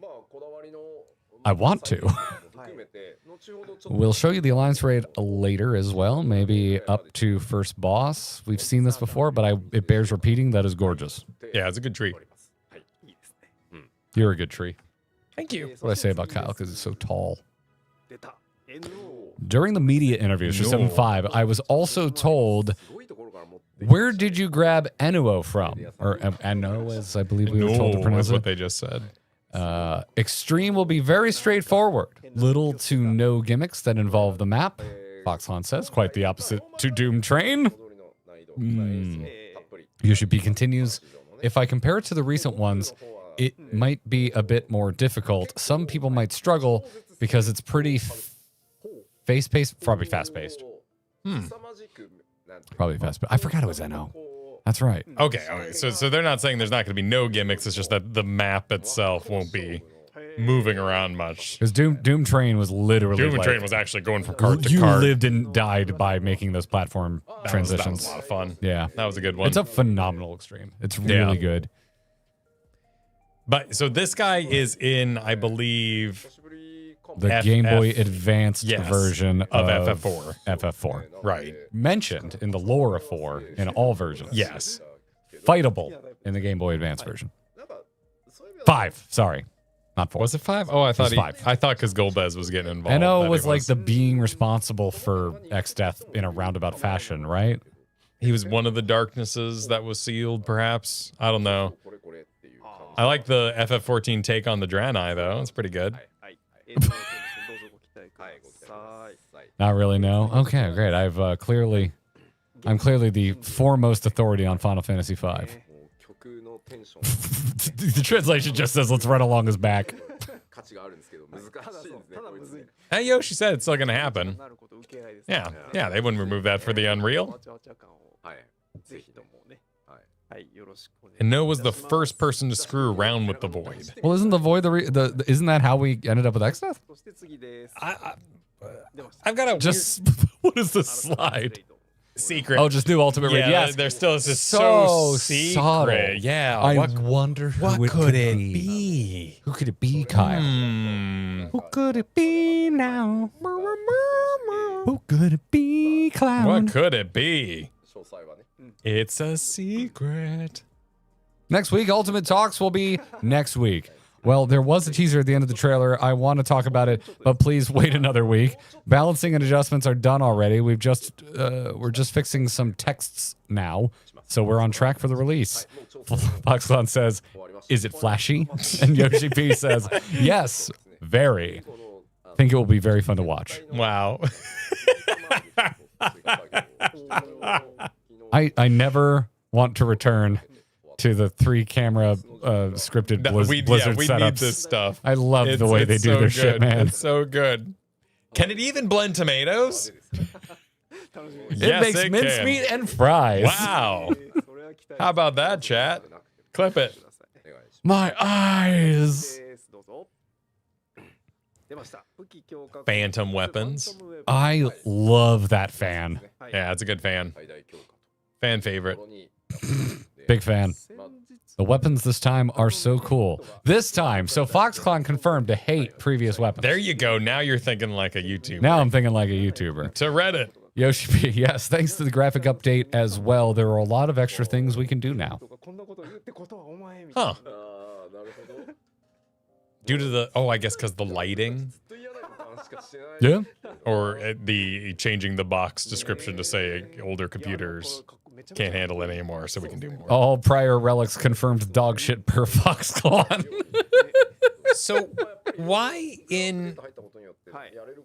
I want to. We'll show you the Alliance raid later as well, maybe up to first boss. We've seen this before, but it bears repeating. That is gorgeous. Yeah, it's a good tree. You're a good tree. Thank you. What do I say about Kyle? Because he's so tall. During the media interviews for 7.5, I was also told, where did you grab Enuo from? Or Enuo, as I believe we were told to No, pronounce that's what it. they just said. Extreme will be very straightforward. Little to no gimmicks that involve the map. Foxhorn says, quite the opposite to Doom Train. USHP continues, if I compare it to the recent ones, it might be a bit more difficult. Some people might struggle because it's pretty fast-paced, probably fast-paced. Probably fast-paced. I forgot it was NO. That's right. Okay. So they're not saying there's not going to be no gimmicks. It's just that the map itself won't be moving around much. Because Doom Train was literally Doom like, Train was actually going from cart to you cart. lived and died by making those platform transitions. That was a lot of fun. Yeah. That was a good one. It's a phenomenal extreme. It's really good. But so this guy is in, I believe, The Game Boy Advanced version of of FF4. FF4. Right. Mentioned in the lore of 4 in all versions. Yes. Fightable in the Game Boy Advance version. 5, sorry. Not 4. Was it 5? Oh, I thought was 5. I thought because Golbez was getting involved. NO that was it like the being responsible for X-Death in a roundabout fashion, right? He was one of the darknesses that was sealed, perhaps. I don't know. I like the FF14 take on the Draenei, though. It's pretty good. Not really, no. Okay, great. I'm clearly the foremost authority on Final Fantasy V. The translation just says, let's run along his back. Hey, Yoshi said it's still going to happen. Yeah, they wouldn't remove that for the Unreal. And No was the first person to screw around with the Void. Well, isn't the Void isn't that how we ended up with X-Death? I've got a Just, what is the slide? secret. Oh, just new Ultimate Raid. Yes. They're still just So so secret. subtle. Yeah. I what wonder who what it could it be? Who could it be, Kyle? Who could it be now? Who could it be, Clown? What could it be? It's a secret. Next week, Ultimate Talks will be next week. Well, there was a teaser at the end of the trailer. I want to talk about it, but please wait another week. Balancing and adjustments are done already. We're just fixing some texts now, so we're on track for the release. Foxclown says, "Is it flashy?" And Yoshi P says, "Yes, very. Think it will be very fun to watch." Wow. I never want to return to the 3-camera scripted Blizzard we setups. need this stuff. I love the way they do so their shit, good. man. It's so good. Can it even blend tomatoes? It makes mincemeat and fries. Wow. How about that, chat? Clip it. My eyes. Phantom weapons. I love that fan. Yeah, it's a good fan. Fan favorite. Big fan. The weapons this time are so cool. This time, so Foxconn confirmed to hate previous weapons. There you go. Now you're thinking like a YouTuber. Now I'm thinking like a YouTuber. To Reddit. Yoshi P, yes, thanks to the graphic update as well, there are a lot of extra things we can do now. Huh. Due to the, I guess because the lighting Yeah. or the changing the box description to say older computers can't handle it anymore, so we can do more. All prior relics confirmed dog shit per Foxconn. So why in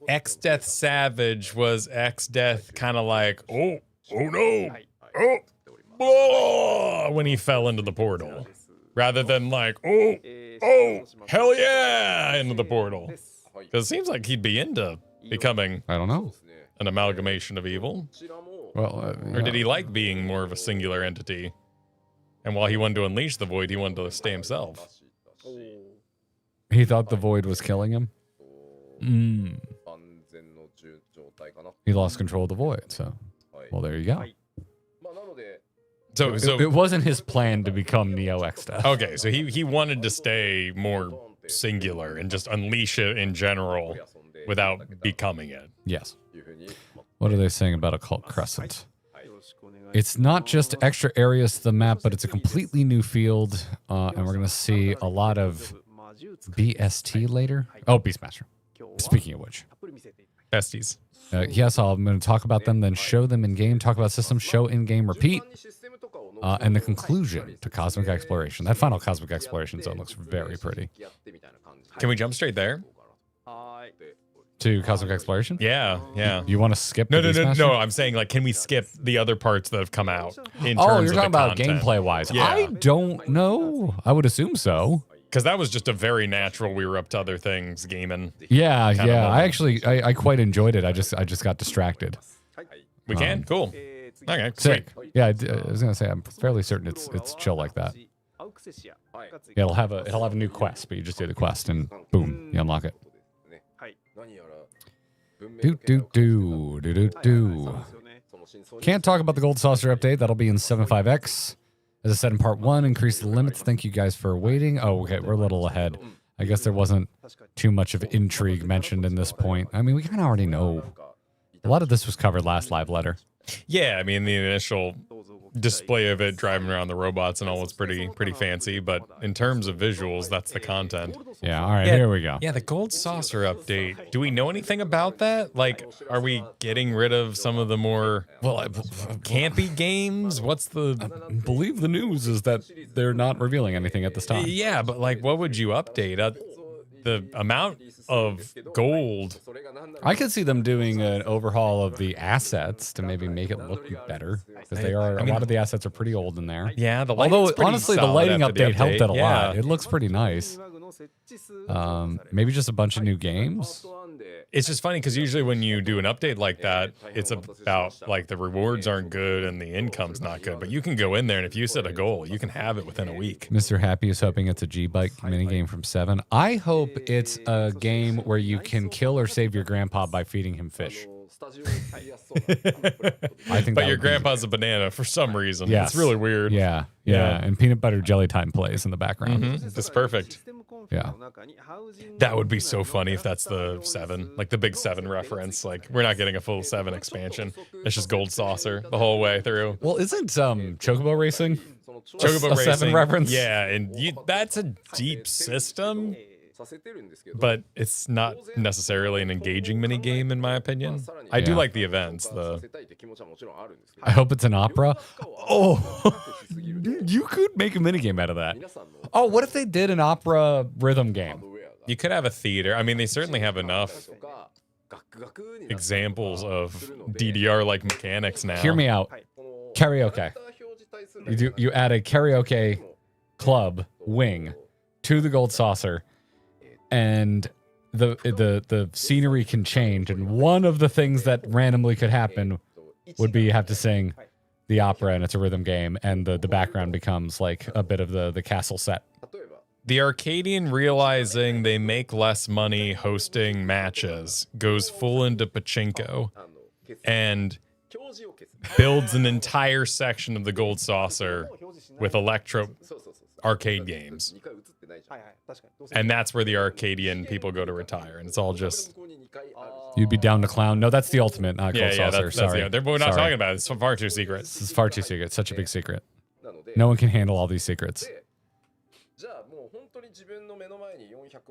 X Death Savage was X Death kind of like, oh no, blah, when he fell into the portal, rather than like, hell yeah, into the portal? Because it seems like he'd be into becoming I don't know. an amalgamation of evil. Well, Or did he like being more of a singular entity? And while he wanted to unleash the void, he wanted to stay himself. He thought the void was killing him? He lost control of the void, so... Well, there you go. So It wasn't his plan to become Neo X-Death. okay, so he wanted to stay more singular and just unleash it in general without becoming it. Yes. What are they saying about Occult Crescent? It's not just extra areas to the map, but it's a completely new field, and we're going to see a lot of BST later. Oh, Beastmaster. Speaking of which. Besties. Yes, I'm going to talk about them, then show them in-game, talk about systems, show in-game, repeat, and the conclusion to Cosmic Exploration. That final Cosmic Exploration zone looks very pretty. Can we jump straight there? To Cosmic Exploration? Yeah. You want to skip No, the no, no, Beastmaster? no. I'm saying, like, can we skip the other parts that have come out in Oh, terms you're of talking the about content? gameplay-wise. Yeah. I don't know. I would assume so. Because that was just a very natural, we were up to other things, gaming. Yeah, Kind of yeah. moment. I actually, I quite enjoyed it. I just got distracted. We can? Cool. Okay, Sick. sweet. Yeah, I was gonna say I'm fairly certain it's chill like that. Yeah, it'll have a new quest, but you just do the quest and boom, you unlock it. Do. Can't talk about the Gold Saucer update. That'll be in 7.5x. As I said in part 1, increase the limits. Thank you guys for waiting. Oh, okay, we're a little ahead. I guess there wasn't too much of intrigue mentioned in this point. I mean, we kind of already know. A lot of this was covered last live letter. Yeah, I mean, the initial display of it driving around the robots and all was pretty fancy, but in terms of visuals, that's the content. Yeah, all right, here we go. Yeah, the Gold Saucer update. Do we know anything about that? Like, are we getting rid of some of the more campy games? What's the... I believe the news is that they're not revealing anything at this time. Yeah, but like, what would you update? The amount of gold. I could see them doing an overhaul of the assets to maybe make it look better, because they are, a lot of the assets are pretty old in there. Yeah, the Although lighting's pretty honestly, the solid lighting after the update helped it a Yeah. lot. It looks pretty nice. Maybe just a bunch of new games. It's just funny because usually when you do an update like that, it's about like the rewards aren't good and the income's not good. But you can go in there and if you set a goal, you can have it within a week. Mr. Happy is hoping it's a G-Bike minigame from 7. I hope it's a game where you can kill or save your grandpa by feeding him fish. I think But your grandpa's a banana for some reason. Yes. It's really weird. Yeah. Yeah. And peanut butter jelly time plays in the background. It's perfect. Yeah. That would be so funny if that's the 7, like the big 7 reference. Like we're not getting a full 7 expansion. It's just Gold Saucer the whole way through. Well, isn't Chocobo Racing Chocobo a Racing 7 reference? Yeah, and that's a deep system, but it's not necessarily an engaging mini game in my opinion. I do Yeah. like the events. I hope it's an opera. Oh, you could make a minigame out of that. Oh, what if they did an opera rhythm game? You could have a theater. I mean, they certainly have enough examples of DDR-like mechanics now. Hear me out. Karaoke. You add a karaoke club wing to the Gold Saucer, and the scenery can change. And one of the things that randomly could happen would be you have to sing the opera, and it's a rhythm game, and the background becomes like a bit of the castle set. The Arcadian, realizing they make less money hosting matches, goes full into pachinko. And builds an entire section of the Gold Saucer with electro arcade games. And that's where the Arcadian people go to retire. And it's all just... You'd be down to clown. No, that's the ultimate, not Gold Saucer. That's Sorry. we're not Sorry. talking about it. It's far too secret. This is far too secret. Such a big secret. No one can handle all these secrets.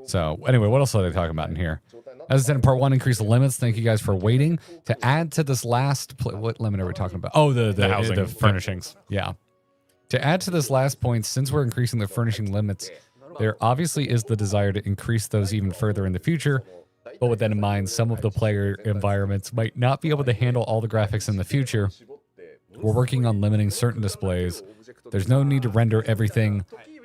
So, anyway, what else are they talking about in here? As I said in part 1, increase the limits. Thank you guys for waiting. To add to this last... what limit are we talking about? Oh, the housing. the furnishings. Yeah. To add to this last point, since we're increasing the furnishing limits, there obviously is the desire to increase those even further in the future. But with that in mind, some of the player environments might not be able to handle all the graphics in the future. We're working on limiting certain displays. There's no need to render everything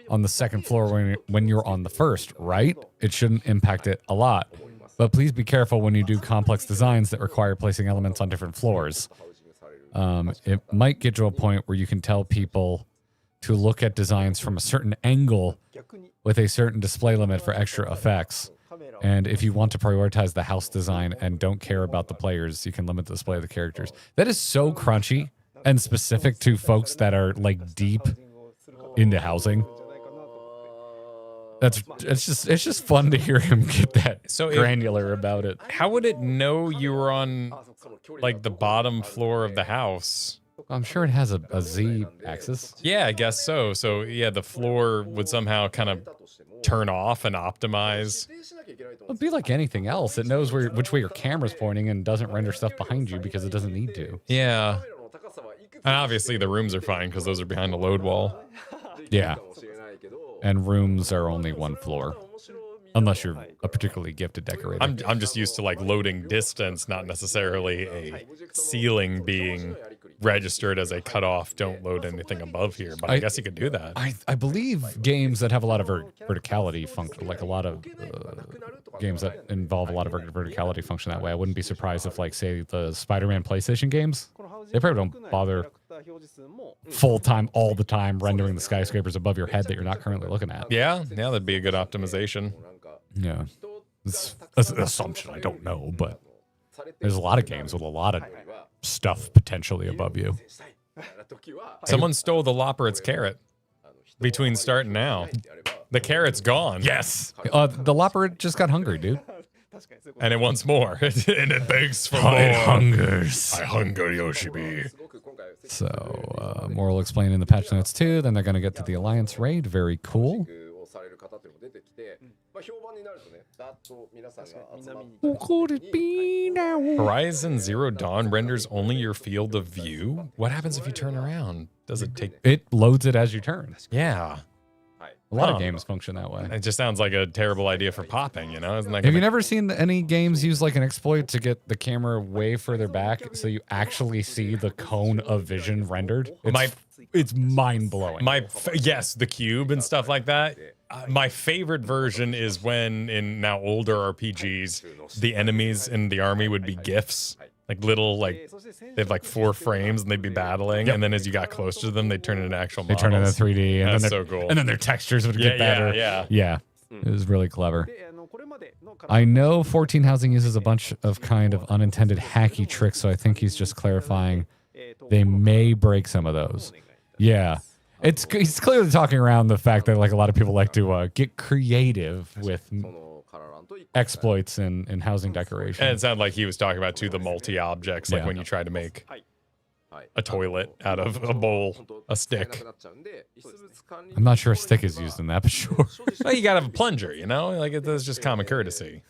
on the second floor when you're on the first, right? It shouldn't impact it a lot. But please be careful when you do complex designs that require placing elements on different floors. It might get to a point where you can tell people to look at designs from a certain angle with a certain display limit for extra effects. And if you want to prioritize the house design and don't care about the players, you can limit the display of the characters. That is so crunchy and specific to folks that are like deep into housing. It's just fun to hear him get that granular about it. How would it know you were on like the bottom floor of the house? I'm sure it has a Z axis. Yeah, I guess so. So yeah, the floor would somehow kind of turn off and optimize. It'd be like anything else. It knows which way your camera's pointing and doesn't render stuff behind you because it doesn't need to. Yeah. And obviously the rooms are fine because those are behind the load wall. Yeah. And rooms are only one floor. Unless you're a particularly gifted decorator. I'm just used to like loading distance, not necessarily a ceiling being registered as a cutoff. Don't load anything above here, but I guess you could do that. I believe games that have a lot of verticality function, like a lot of games that involve a lot of verticality function that way. I wouldn't be surprised if, like, say, the Spider-Man PlayStation games, they probably don't bother full time, all the time, rendering the skyscrapers above your head that you're not currently looking at. Yeah, that'd be a good optimization. Yeah. That's an assumption. I don't know, but there's a lot of games with a lot of stuff potentially above you. Someone stole the Loperit's carrot between start and now. The carrot's gone. Yes. The Loperit just got hungry, dude. And it wants more. And it begs for more. It hungers. I hunger, Yoshi-B. So, more will explain in the patch notes too. Then they're going to get to the Alliance raid. Very cool. What could it be now? Horizon Zero Dawn renders only your field of view. What happens if you turn around? Does it take... It loads it as you turn. Yeah. A lot of games function that way. It just sounds like a terrible idea for popping, you know? Isn't that Have you never seen any games use like an exploit to get the camera way further back so you actually see the cone of vision rendered? It's mind-blowing. Yes, the cube and stuff like that. My favorite version is when, in now older RPGs, the enemies in the army would be GIFs. Like little, like, they have like 4 frames and they'd be battling. And then as you got closer to them, they'd turn into actual models. They turn into 3D. And that's so cool. And then their textures would get better. Yeah. It was really clever. I know 14 Housing uses a bunch of kind of unintended hacky tricks, so I think he's just clarifying they may break some of those. Yeah. He's clearly talking around the fact that like a lot of people like to get creative with exploits in housing decoration. And it sounded like he was talking about too the multi-objects, like when you try to make a toilet out of a bowl, a stick. I'm not sure a stick is used in that, but sure. Well, you gotta have a plunger, you know? Like it's just common courtesy.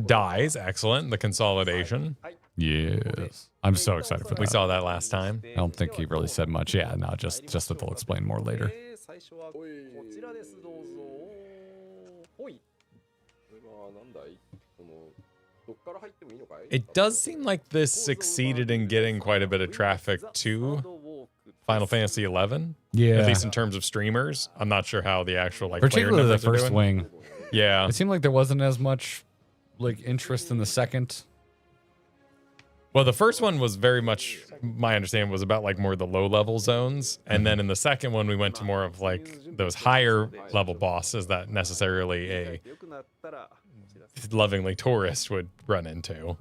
Dies, excellent. The consolidation. Yes. I'm so excited for that. We saw that last time. I don't think he really said much. Yeah, no, just that they'll explain more later. It does seem like this succeeded in getting quite a bit of traffic to Final Fantasy XI. Yeah. At least in terms of streamers. I'm not sure how the actual like particularly player the numbers are first doing. wing. Yeah. It seemed like there wasn't as much like interest in the second. Well, the first one was very much, my understanding was about like more the low level zones. And then in the second one, we went to more of like those higher level bosses that necessarily a lovingly tourist would run into.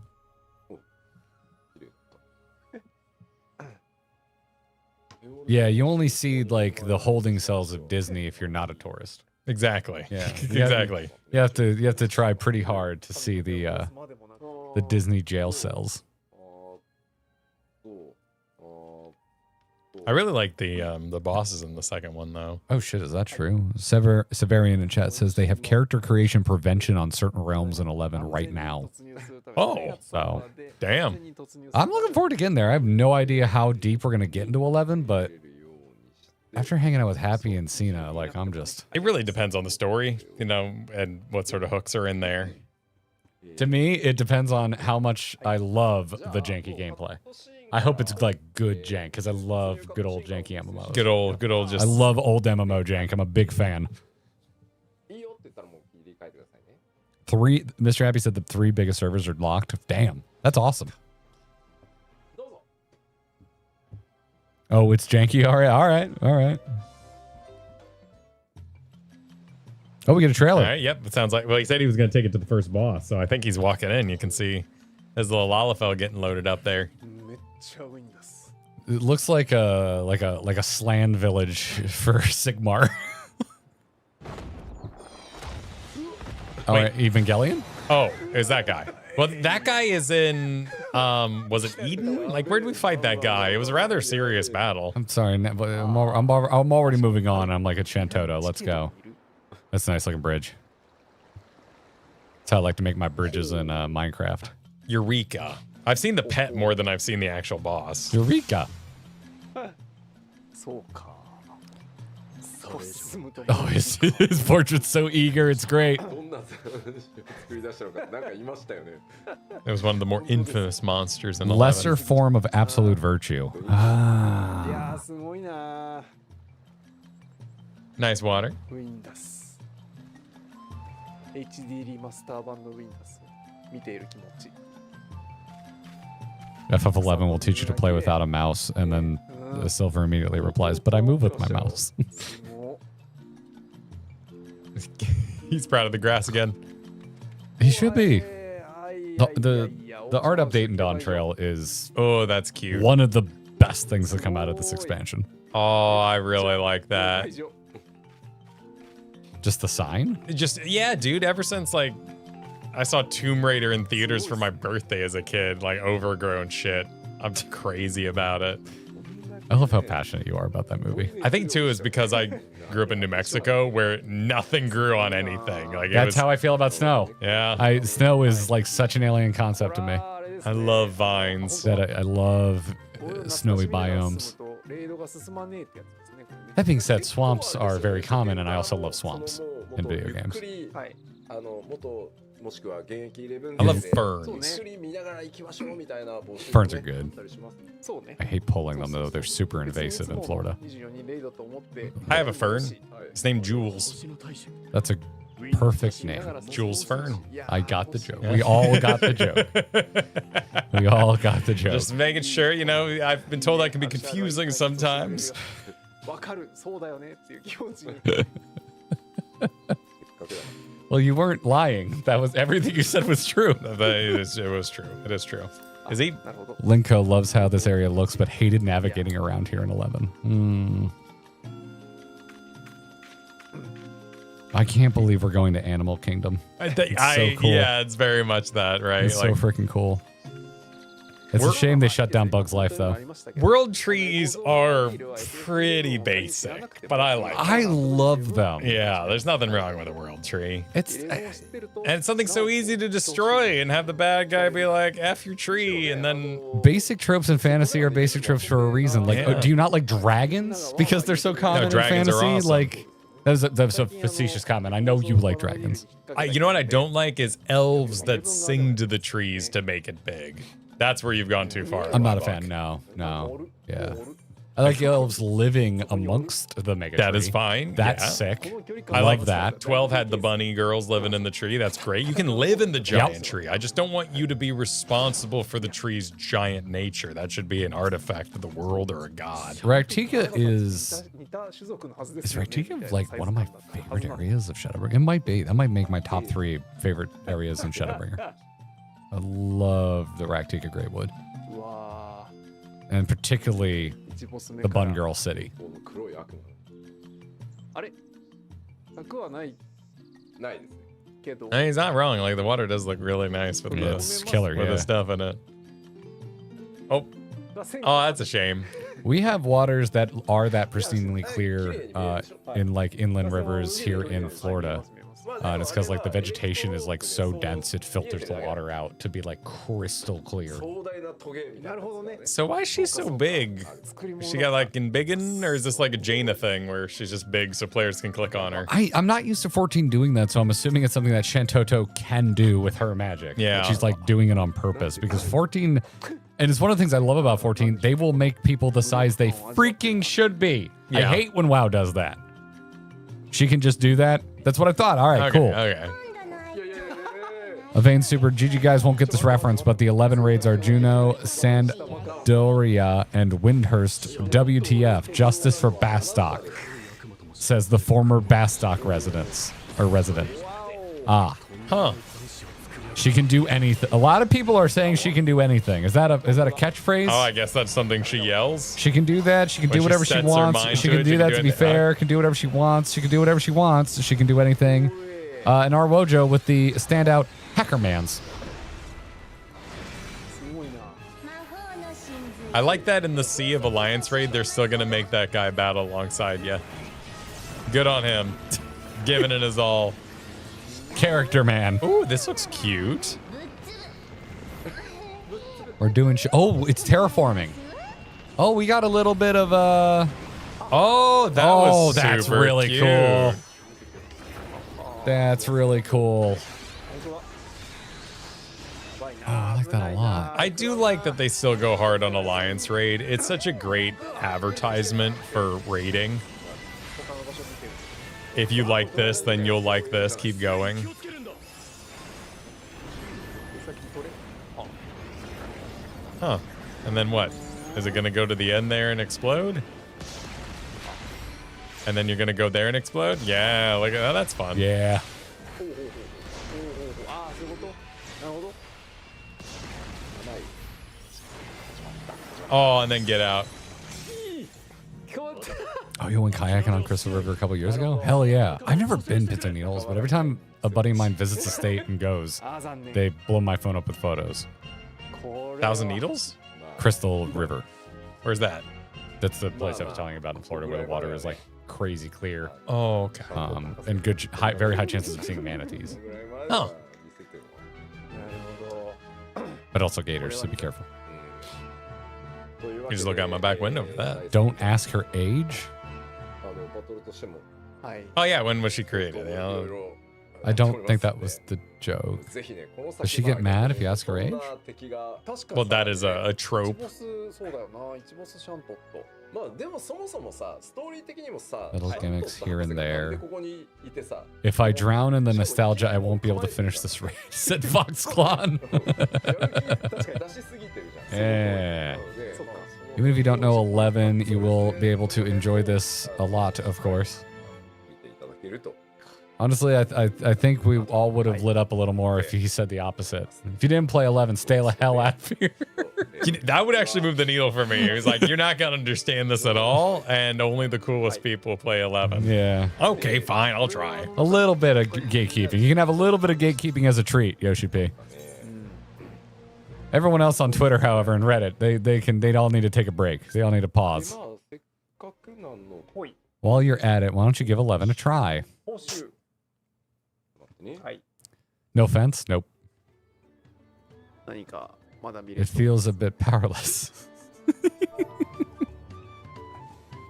Yeah, you only see like the holding cells of Disney if you're not a tourist. Exactly. Yeah, Exactly. You have to try pretty hard to see the Disney jail cells. I really like the bosses in the second one though. Oh shit, is that true? Severian in chat says they have character creation prevention on certain realms in 11 right now. Oh, So damn. I'm looking forward to getting there. I have no idea how deep we're gonna get into 11, but after hanging out with Happy and Cena, like I'm just. It really depends on the story, you know, and what sort of hooks are in there. To me, it depends on how much I love the janky gameplay. I hope it's like good jank because I love good old janky MMOs. Good old just. I love old MMO jank. I'm a big fan. Mr. Happy said the 3 biggest servers are locked. Damn, that's awesome. Oh, it's janky. All right. Oh, we get a trailer. All right, yep, it sounds like. Well, he said he was going to take it to the first boss, so I think he's walking in. You can see his little Lalafell getting loaded up there. It looks like a Slan village for Sigmar. All right, Evangelion? Oh, is that guy? Well, that guy is in. Was it Eden? Like, where did we fight that guy? It was a rather serious battle. I'm sorry, but I'm already moving on. I'm like a Chantoto. Let's go. That's a nice looking bridge. That's how I like to make my bridges in Minecraft. Eureka. I've seen the pet more than I've seen the actual boss. Eureka. Oh, his portrait's so eager. It's great. It was one of the more infamous monsters in the Lesser form of absolute virtue. Ah. Nice water. FF11 will teach you to play without a mouse, and then the Silver immediately replies, but I move with my mouse. He's proud of the grass again. He should be. The art update in Dawn Trail is that's cute. one of the best things that come out of this expansion. Oh, I really like that. Just the sign? Yeah, dude, ever since like I saw Tomb Raider in theaters for my birthday as a kid, like overgrown shit. I'm crazy about it. I love how passionate you are about that movie. I think too is because I grew up in New Mexico where nothing grew on anything. Like That's how I feel about snow. Yeah. Snow is like such an alien concept to me. I love vines. I love snowy biomes. That being said, swamps are very common, and I also love swamps in video games. I love ferns. Ferns are good. I hate pulling them, though. They're super invasive in Florida. I have a fern. It's named Jules. That's a perfect name. Jules Fern. I got the joke. We all got the joke. We all got the joke. Just making sure, you know, I've been told that can be confusing sometimes. Well, you weren't lying. That was everything you said was true. It was true. It is true. Is he? Linko loves how this area looks, but hated navigating around here in 11. I can't believe we're going to Animal Kingdom. It's so cool. Yeah, it's very much that, right? It's so freaking cool. It's a shame they shut down Bug's Life, though. World trees are pretty basic, but I like them. I love them. Yeah, there's nothing wrong with a world tree. And it's something so easy to destroy and have the bad guy be like, F your tree, and then... Basic tropes in fantasy are basic tropes for a reason. Like, do you not like dragons? Because they're so common in dragons fantasy? are awesome. Like, that was a facetious comment. I know you like dragons. You know what I don't like is elves that sing to the trees to make it big. That's where you've gone too far. I'm not a fan. No. Yeah. I like elves living amongst the mega That tree. is fine. That's yeah. sick. I love like that. 12 had the bunny girls living in the tree. That's great. You can live in the giant tree. I just don't want you to be responsible for the tree's giant nature. That should be an artifact of the world or a god. Raktika is Raktika like one of my favorite areas of Shadowbringer? It might be. That might make my top 3 favorite areas in Shadowbringer. I love the Raktika Greatwood. And particularly the Bun Girl City. Hey, he's not wrong. Like the water does look really nice with It's killer, with yeah. the stuff in it. Oh, that's a shame. We have waters that are that pristinely clear in like inland rivers here in Florida. And it's because like the vegetation is like so dense it filters the water out to be like crystal clear. So why is she so big? Is she got like embiggen, or is this like a Jaina thing where she's just big so players can click on her? I'm not used to 14 doing that, so I'm assuming it's something that Shantoto can do with her magic. Yeah. She's like doing it on purpose because 14, and it's one of the things I love about 14, they will make people the size they freaking should be. I Yeah. hate when WoW does that. She can just do that. That's what I thought. All right, Okay, cool. okay. Avane Super, GG guys won't get this reference, but the 11 raids are Juno, Sandoria, and Windhurst. WTF, justice for Bastock, says the former Bastock resident. Ah. Huh. She can do anything. A lot of people are saying she can do anything. Is that a catchphrase? Oh, I guess that's something she yells. She can do that. She can When do she whatever she sets her wants. mind She to can it, do she that, can do to be anything. fair. Can do whatever she wants. She can do whatever she wants. She can do anything. And our Wojo with the standout Hackermans. I like that in the Sea of Alliance raid, they're still going to make that guy battle alongside you. Good on him. Giving it his all. Character man. Ooh, this looks cute. We're doing oh, it's terraforming. Oh, we got a little bit of Oh, that was that's super really cute. cool. That's really cool. Oh, I like that a lot. I do like that they still go hard on Alliance raid. It's such a great advertisement for raiding. If you like this, then you'll like this. Keep going. Huh. And then what? Is it going to go to the end there and explode? And then you're going to go there and explode? Yeah, look at that. That's fun. Yeah. Oh, and then get out. Oh, you went kayaking on Crystal River a couple years ago? Hell yeah. I've never been Pins and Needles, but every time a buddy of mine visits the state and goes, they blow my phone up with photos. Thousand Needles? Crystal River. Where's that? That's the place I was telling you about in Florida where the water is like crazy clear. Oh, okay. And good, very high chances of seeing manatees. Oh. But also gators, so be careful. You just look out my back window for that. Don't ask her age? Oh, yeah. When was she created? Yeah. I don't think that was the joke. Does she get mad if you ask her age? Well, that is a trope. Little gimmicks here and there. If I drown in the nostalgia, I won't be able to finish this race, said Foxclawn. Yeah. Even if you don't know 11, you will be able to enjoy this a lot, of course. Honestly, I think we all would have lit up a little more if he said the opposite. If you didn't play 11, stay the hell out of here. That would actually move the needle for me. It was like, you're not going to understand this at all, and only the coolest people play 11. Yeah. Okay, fine. I'll try. A little bit of gatekeeping. You can have a little bit of gatekeeping as a treat, Yoshi P. Everyone else on Twitter, however, and Reddit, they all need to take a break. They all need to pause. While you're at it, why don't you give 11 a try? No offense? Nope. It feels a bit powerless.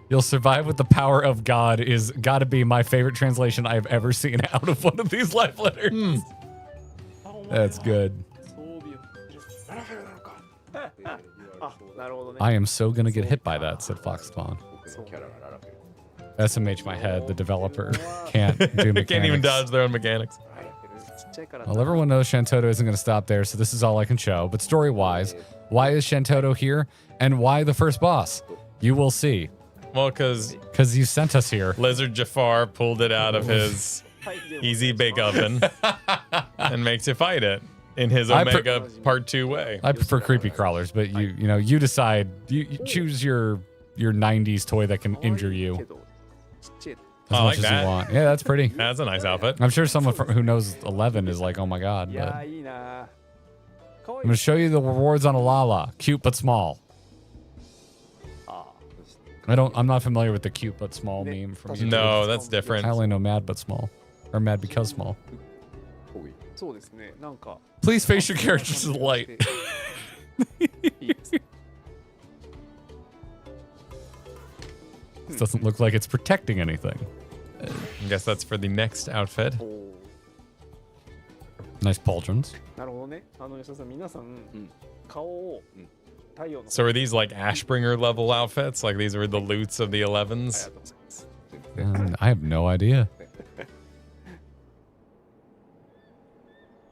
You'll survive with the power of God is gotta be my favorite translation I've ever seen out of one of these live letters. That's good. I am so gonna get hit by that, said Foxconn. SMH my head, the developer can't do mechanics. Can't even dodge their own mechanics. Well, everyone knows Shantoto isn't going to stop there, so this is all I can show. But story-wise, why is Shantoto here, and why the first boss? You will see. Well, because you sent us here. Lizard Jafar pulled it out of his easy bake oven and makes you fight it in his Omega Part 2 way. I prefer creepy crawlers, but you decide. You choose your 90s toy that can injure you as much as you want. Yeah, that's pretty. That's a nice outfit. I'm sure someone who knows 11 is like, oh my god. But I'm gonna show you the rewards on Alala. Cute but small. I'm not familiar with the cute but small meme from YouTube. No, that's different. I only know mad but small. Or mad because small. Please face your characters to the light. This doesn't look like it's protecting anything. I guess that's for the next outfit. Nice pauldrons. So are these like Ashbringer level outfits? Like these are the loots of the 11s? I have no idea.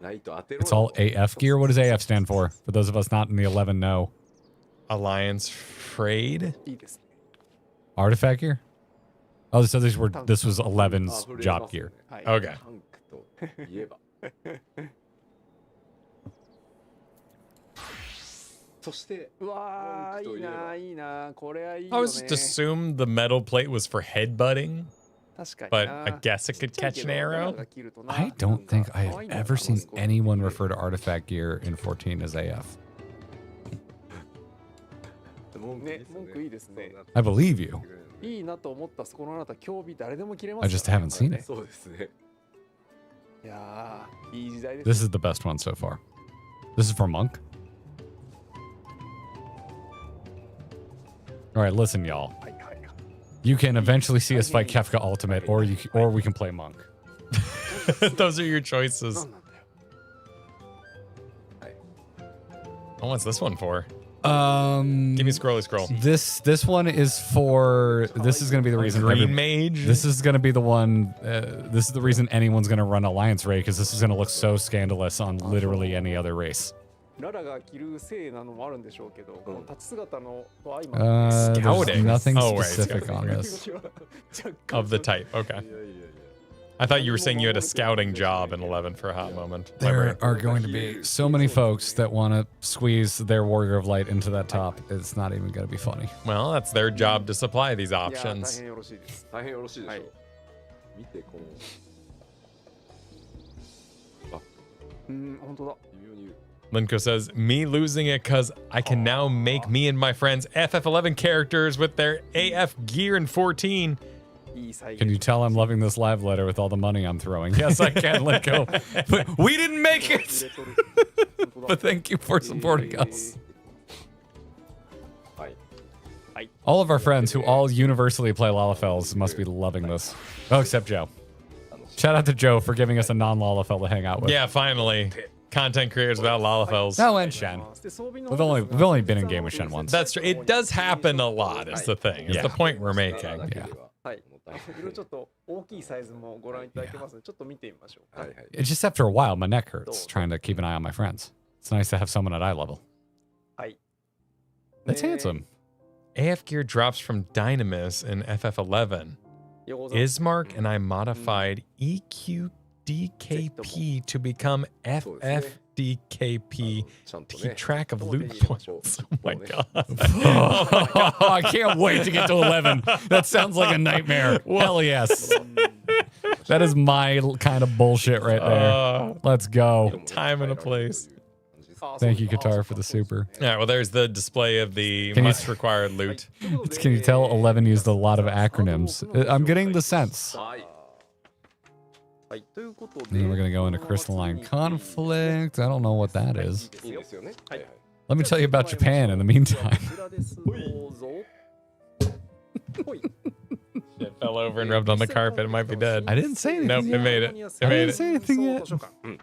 It's all AF gear. What does AF stand for? For those of us not in the 11 know. Alliance Frayed? Artifact gear? Oh, so this was 11's job gear. Okay. I always just assumed the metal plate was for headbutting, but I guess it could catch an arrow. I don't think I have ever seen anyone refer to artifact gear in 14 as AF. I believe you. I just haven't seen it. This is the best one so far. This is for Monk. All right, listen, y'all. You can eventually see us fight Kefka Ultimate, or we can play Monk. Those are your choices. Oh, what's this one for? Give me scrolly scroll. This one is for. This is going to be the reason. Green Mage. This is going to be the one. This is the reason anyone's going to run Alliance Raid, because this is going to look so scandalous on literally any other race. Scouting. There's nothing specific on this. Of the type. Okay. I thought you were saying you had a scouting job in 11 for a hot moment. There are going to be so many folks that want to squeeze their Warrior of Light into that top. It's not even going to be funny. Well, that's their job to supply these options. Linko says, me losing it because I can now make me and my friends FF11 characters with their AF gear in 14. Can you tell I'm loving this live letter with all the money I'm throwing? Yes, I can, Linko. But we didn't make it. But thank you for supporting us. All of our friends who all universally play Lalafels must be loving this. Oh, except Joe. Shout out to Joe for giving us a non-Lalafel to hang out with. Yeah, finally. Content creators about Lalafels. Oh, and Shen. We've only been in game with Shen once. That's true. It does happen a lot, is the thing. It's the point we're making. Yeah. It's just after a while, my neck hurts trying to keep an eye on my friends. It's nice to have someone at eye level. That's handsome. AF gear drops from Dynamis in FF11. Ismark and I modified EQDKP to become FFDKP to keep track of loot points. Oh my god. I can't wait to get to 11. That sounds like a nightmare. Hell yes. That is my kind of bullshit right there. Let's go. Time and a place. Thank you, Qatar, for the super. All right, well, there's the display of the must required loot. Can you tell 11 used a lot of acronyms? I'm getting the sense. And then we're going to go into Crystalline Conflict. I don't know what that is. Let me tell you about Japan in the meantime. It fell over and rubbed on the carpet. It might be dead. I didn't say anything. Nope, it made it. It I made didn't it. say anything yet.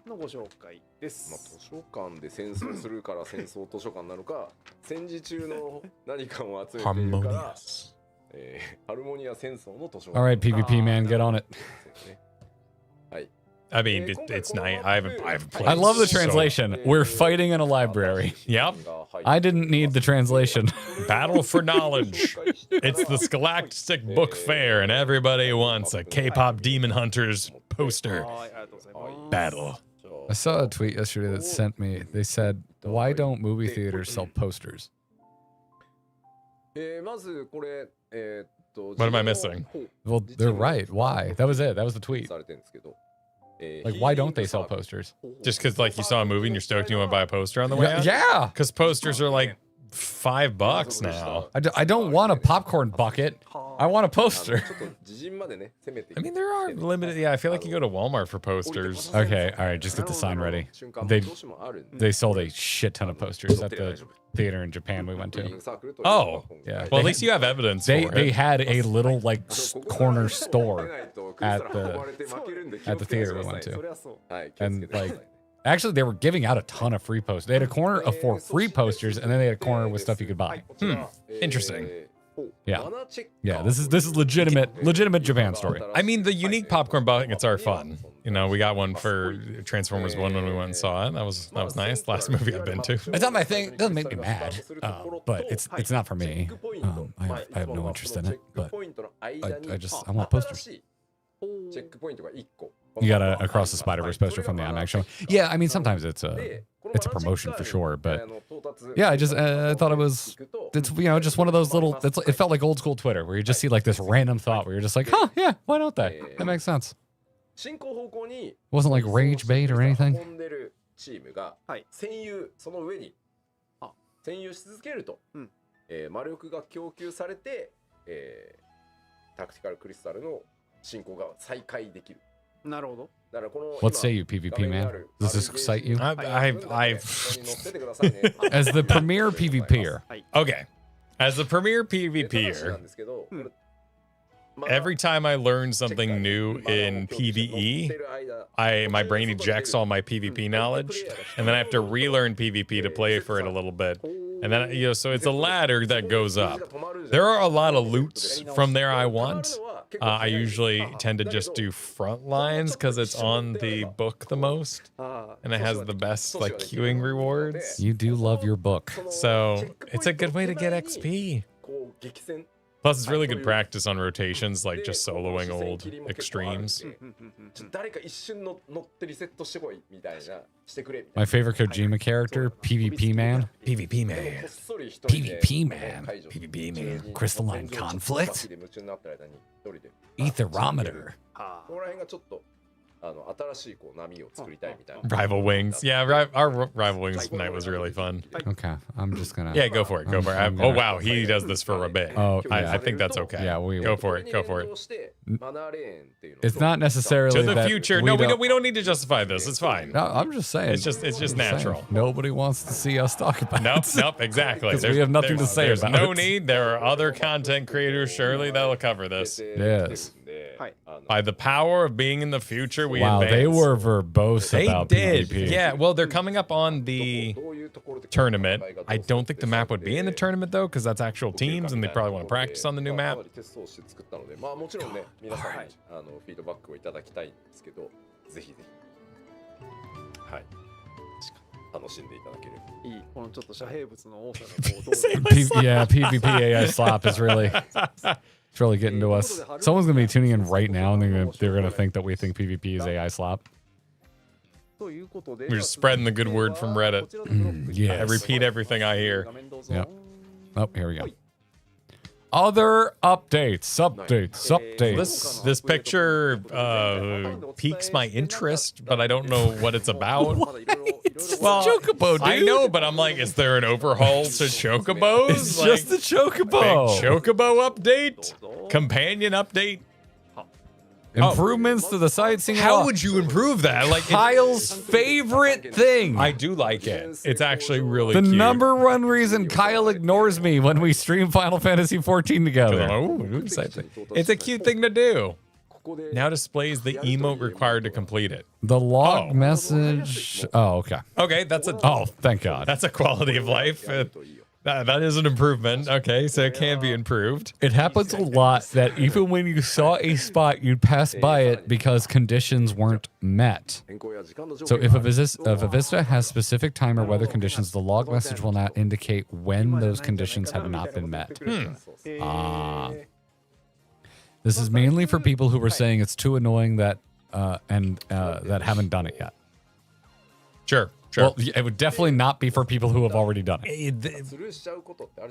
のご紹介です。図書館で戦争するから戦争図書館なのか、戦時中の何かを集めているから、ハルモニア戦争の図書館。All right, PvP man, get on it. はい。 I mean, it's nice. I haven't played. I love the so- translation. We're fighting in a library. Yep. I didn't need the translation. Battle for knowledge. It's the Scholastic Book Fair, and everybody wants a K-pop Demon Hunters poster. Battle. I saw a tweet yesterday that sent me. They said, "Why don't movie theaters sell posters?" まずこれWhat am I missing? Well, they're right. Why? That was it. That was the tweet. されてるんですけど。 Like, why don't they sell posters? Just because, like, you saw a movie and you're stoked and you want to buy a poster on the way out? Yeah. Because posters are like $5 now. I don't want a popcorn bucket. I want a poster. ちょっと自陣までね攻めて。 I mean, there are limited. Yeah, I feel like you go to Walmart for posters. Okay, all right, just get the sign ready. 瞬間も They どうしてもあるんで they sold a shit ton of posters at the theater in Japan we went リン to. グサークルという Oh, のが Yeah. well, at least you have evidence They for they it. had a little like corner store at at the theater we went to. はい気をつけ and てください like actually they were giving out a ton of free posters. They had a corner of 4 free posters and then they had a corner with stuff you could buy. Interesting. Yeah. Yeah, this is legitimate Japan story. I mean, the unique popcorn buckets are fun. You know, we got one for Transformers 1 when we went and saw it. That was nice. Last movie I've been to. It's not my thing. It doesn't make me mad, but it's not for me. I have no interest in it, but I want posters. チェックポイントが1個 You got a Across the Spider-Verse poster from the IMAX show. Yeah, I mean sometimes it's a promotion for sure, but yeah, I just I thought it's just one of those little. It felt like old school Twitter where you just see like this random thought where you're just like, huh, yeah, why don't they? That makes sense. 進行方向に Wasn't like rage bait or anything. 運んでるチームが占有その上に占有し続けると魔力が供給されてタクティカルクリスタルの進行が再開できる。なるほど。だからこの What say you, PvP man? Does this excite you? I've As the premier PvPer. Okay. As the premier PvPer, every time I learn something new in PvE, my brain ejects all my PvP knowledge, and then I have to relearn PvP to play for it a little bit. And then, so it's a ladder that goes up. There are a lot of loots from there I want. I usually tend to just do front lines because it's on the book the most, and it has the best like queuing rewards. You do love your book. So it's a good way to get XP. Plus, it's really good practice on rotations, like just soloing old extremes. My favorite Kojima character, PvP man. PvP man. PvP man. PvP man. Crystalline conflict. Aetherometer. Rival Wings. Yeah, our Rival Wings night was really fun. Okay, I'm just gonna. Yeah, go for it. Go for it. Oh, wow. He does this for a bit. Oh, I think that's okay. Yeah, go for it. Go for it. It's not necessarily To the that future. No, we don't need to justify this. It's fine. No, I'm just saying. It's just natural. Nobody wants to see us talk about it. Nope, exactly. 'Cause we have nothing to say there's about no it. need. There are other content creators, surely, that'll cover this. Yes. By the power of being in the future, we Wow, advance. they were verbose They about did. PvP. Yeah, well, they're coming up on the tournament. I don't think the map would be in the tournament, though, because that's actual teams, and they probably want to practice on the new map. まあもちろんね皆さんにフィードバックをいただきたいんですけど、ぜひぜひはい楽しんでいただける。いいこのちょっと遮蔽物の多さが Yeah, PvP AI slop is really it's really getting to us. Someone's gonna be tuning in right now, and they're gonna think that we think PvP is AI slop. We're just spreading the good word from Reddit. Yeah, I repeat everything I hear. Yep. Oh, here we go. Other updates. This picture piques my interest, but I don't know what it's about. Well, Chocobo, dude. I know, but I'm like, is there an overhaul to Chocobos? It's just the Chocobo. Big Chocobo update? Companion update? Improvements to the sightseeing. How law. would you improve that? Like Kyle's favorite thing. I do like it. It's actually really The cute. number one reason Kyle ignores me when we stream Final Fantasy 14 together. It's a cute thing to do. Now displays the emote required to complete it. The log message. Oh, okay. Okay, that's a Oh, thank God. that's a quality of life. That is an improvement. Okay, so it can be improved. It happens a lot that even when you saw a spot, you'd pass by it because conditions weren't met. So if a Vista has specific time or weather conditions, the log message will not indicate when those conditions have not been met. This is mainly for people who were saying it's too annoying that that haven't done it yet. Sure. Well, it would definitely not be for people who have already done it.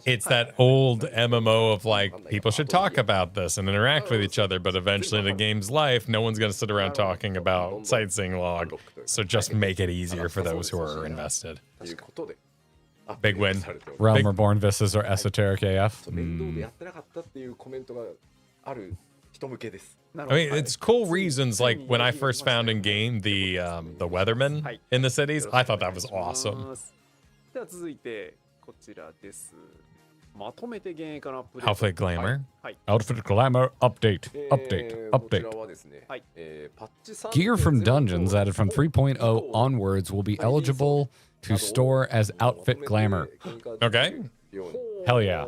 It's that old MMO of like, people should talk about this and interact with each other, but eventually in the game's life, no one's going to sit around talking about sightseeing log. So just make it easier for those who are invested. Big win. Realm Reborn Vistas are esoteric AF. I mean, it's cool reasons. Like when I first found in game the weathermen in the cities, I thought that was awesome. Outfit glamour. Outfit glamour update. Gear from dungeons added from 3.0 onwards will be eligible to store as outfit glamour. Okay, Hell yeah.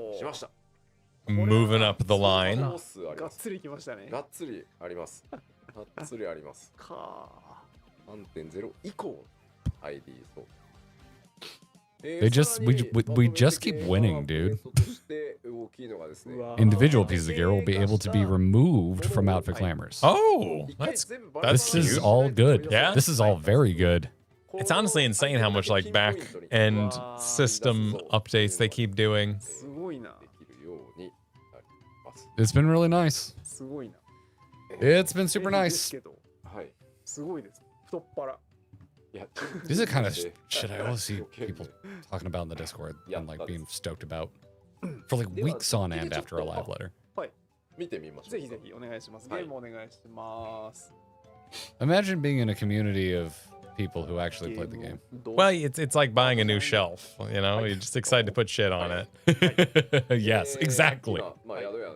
moving up the line. がっつりあります。がっつりあります。3.0 以降 ID そう。we just keep winning, dude. Individual pieces of gear will be able to be removed from outfit glamours. Oh, that's This is cute. all good. Yeah? This is all very good. It's honestly insane how much like back end system updates they keep doing. It's been really nice. It's been super nice. These are kind of shit I always see people talking about in the Discord and like being stoked about for like weeks on end after a live letter. 見てみましょう。ぜひぜひお願いします。ゲームお願いします。 Imagine being in a community of people who actually played the game. Well, it's like buying a new shelf. You know, you're just excited to put shit on it. Yes, exactly. まあ宿屋に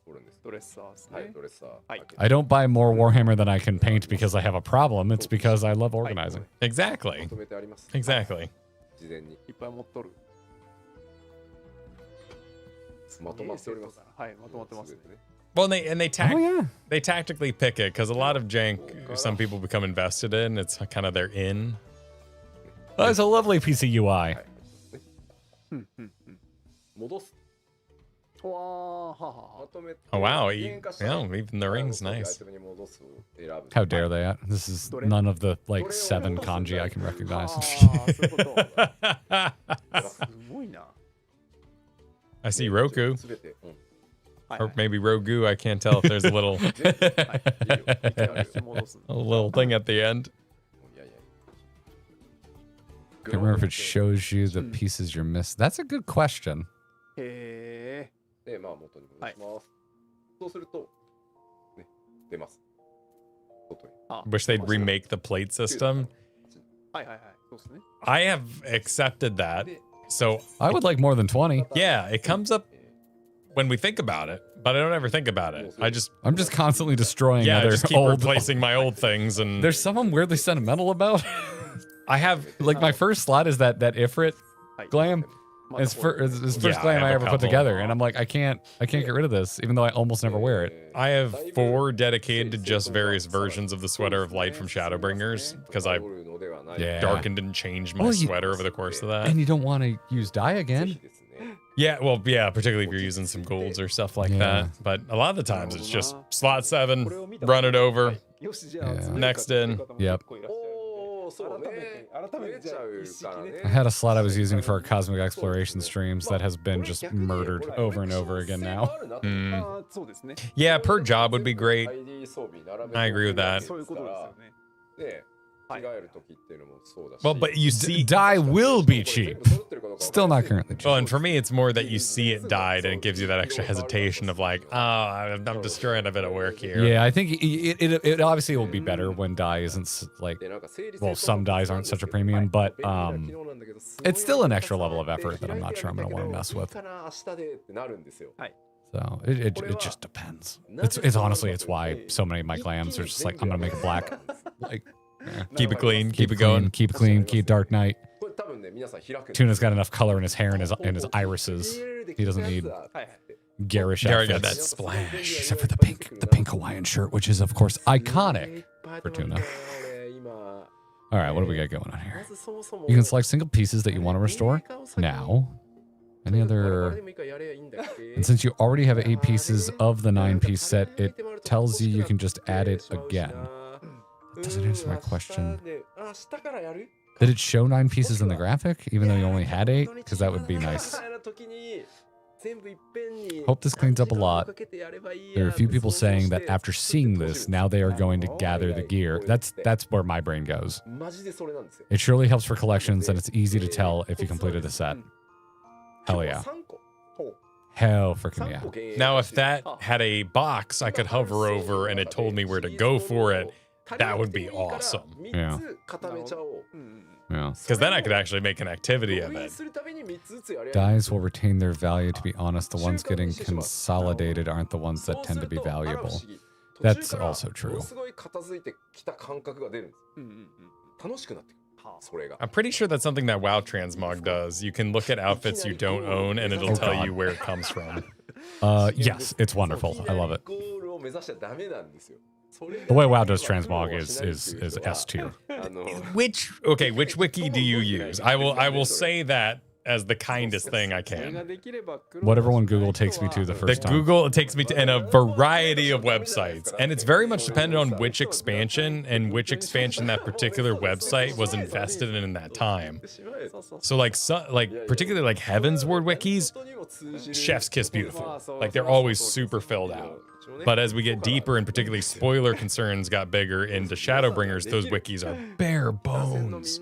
おるんです。ドレッサーですね。はい、ドレッサー。はい。 I don't buy more Warhammer than I can paint because I have a problem. It's because I love organizing. Exactly. まとめてあります。 Exactly. 事前にいっぱい持っとる。まとまっております。はい、まとまってますね。 Well, they Oh yeah. they tactically pick it because a lot of jank some people become invested in. It's kind of their in. Oh, it's a lovely piece of UI. 戻す。わーははまとめて。 Oh wow, 具現化した yeah, even the ring's アイ nice. テムに戻す選ぶ。 How dare they? This is none of the like 7 kanji I can あ recognize. ーそういうこと。すごいな。 I see Roku, すべて。うん。 or maybe Rogu. I can't tell if there's a little 戻す。 a little thing at the end. いやいや。 Can't remember if it shows you the pieces you're missing. That's a good question. へで、まあ元に戻します。そうすると、ね、出ます。外に。 Wish they'd remake the plate system. ー。はいはいはい。そうですね。 I have accepted that. So I would like more than 20. yeah, it comes up when we think about it, but I don't ever think about it. I just I'm just constantly destroying I other just keep old. replacing my old things, and There's some I'm weirdly sentimental about. I have Like my first slot is that Ifrit glam. It's first Yeah, glam I I have a ever put couple. together, and I'm like, I can't get rid of this, even though I almost never wear it. I have 4 dedicated to just various versions of the Sweater of Light from Shadowbringers because I Yeah. darkened and changed my Well, you- sweater over the course of that. And you don't want to use dye again. Yeah, well, yeah, particularly if you're using some golds or stuff like Yeah. that. But a lot of the times it's just slot 7, run it over. よし、じゃあ Yeah. 次 Next in. Yep. おー、そうね。改めて増えちゃうからね。 I had a slot I was using for our cosmic exploration streams that has been just murdered over and over again now. あーそうですね。 Yeah, per job would be great. ID 装備並べて I agree with that. そういうことですよね。で、える時っていうのもそうだし。 Well, but you see, Dye will be cheap. Still not currently cheap. well, and for me, it's more that you see it dyed and it gives you that extra hesitation of like, oh, I'm destroying a bit of work here. Yeah, I think it obviously will be better when dye isn't like, well, some dyes aren't such a premium, but it's still an extra level of effort that I'm not sure I'm gonna want to mess with. So it just depends. It's honestly it's why so many of my clams are just like, I'm gonna make it black. Like, Keep it clean, keep it clean, going. keep it clean, keep Dark Knight. Tuna's got enough color in his hair and his irises. He doesn't need garish Gary got outfits. that splash. Except for the pink Hawaiian shirt, which is of course iconic for Tuna. All right, what do we got going on here? You can select single pieces that you want to restore now. Any other? And since you already have 8 pieces of the 9-piece set, it tells you can just add it again. That doesn't answer my question. Did it show 9 pieces in the graphic, even though you only had 8? Because that would be nice. Hope this cleans up a lot. There are a few people saying that after seeing this, now they are going to gather the gear. That's where my brain goes. It surely helps for collections, and it's easy to tell if you completed a set. Hell yeah. Hell freaking yeah. Now, if that had a box I could hover over and it told me where to go for it, that would be awesome. Yeah. Yeah. Because then I could actually make an activity of it. Dyes will retain their value. To be honest, the ones getting consolidated aren't the ones that tend to be valuable. That's also true. I'm pretty sure that's something that WoW Transmog does. You can look at outfits you don't own and it'll tell you where it comes from. Yes, it's wonderful. I love it. The way WoW does transmog is S tier. Which wiki do you use? I will say that as the kindest thing I can. Whatever one Google takes me to the first time. Google takes me to in a variety of websites, and it's very much dependent on which expansion and which expansion that particular website was invested in that time. So particularly like Heaven's Word wikis, chef's kiss beautiful. Like they're always super filled out. But as we get deeper and particularly spoiler concerns got bigger into Shadowbringers, those wikis are bare bones.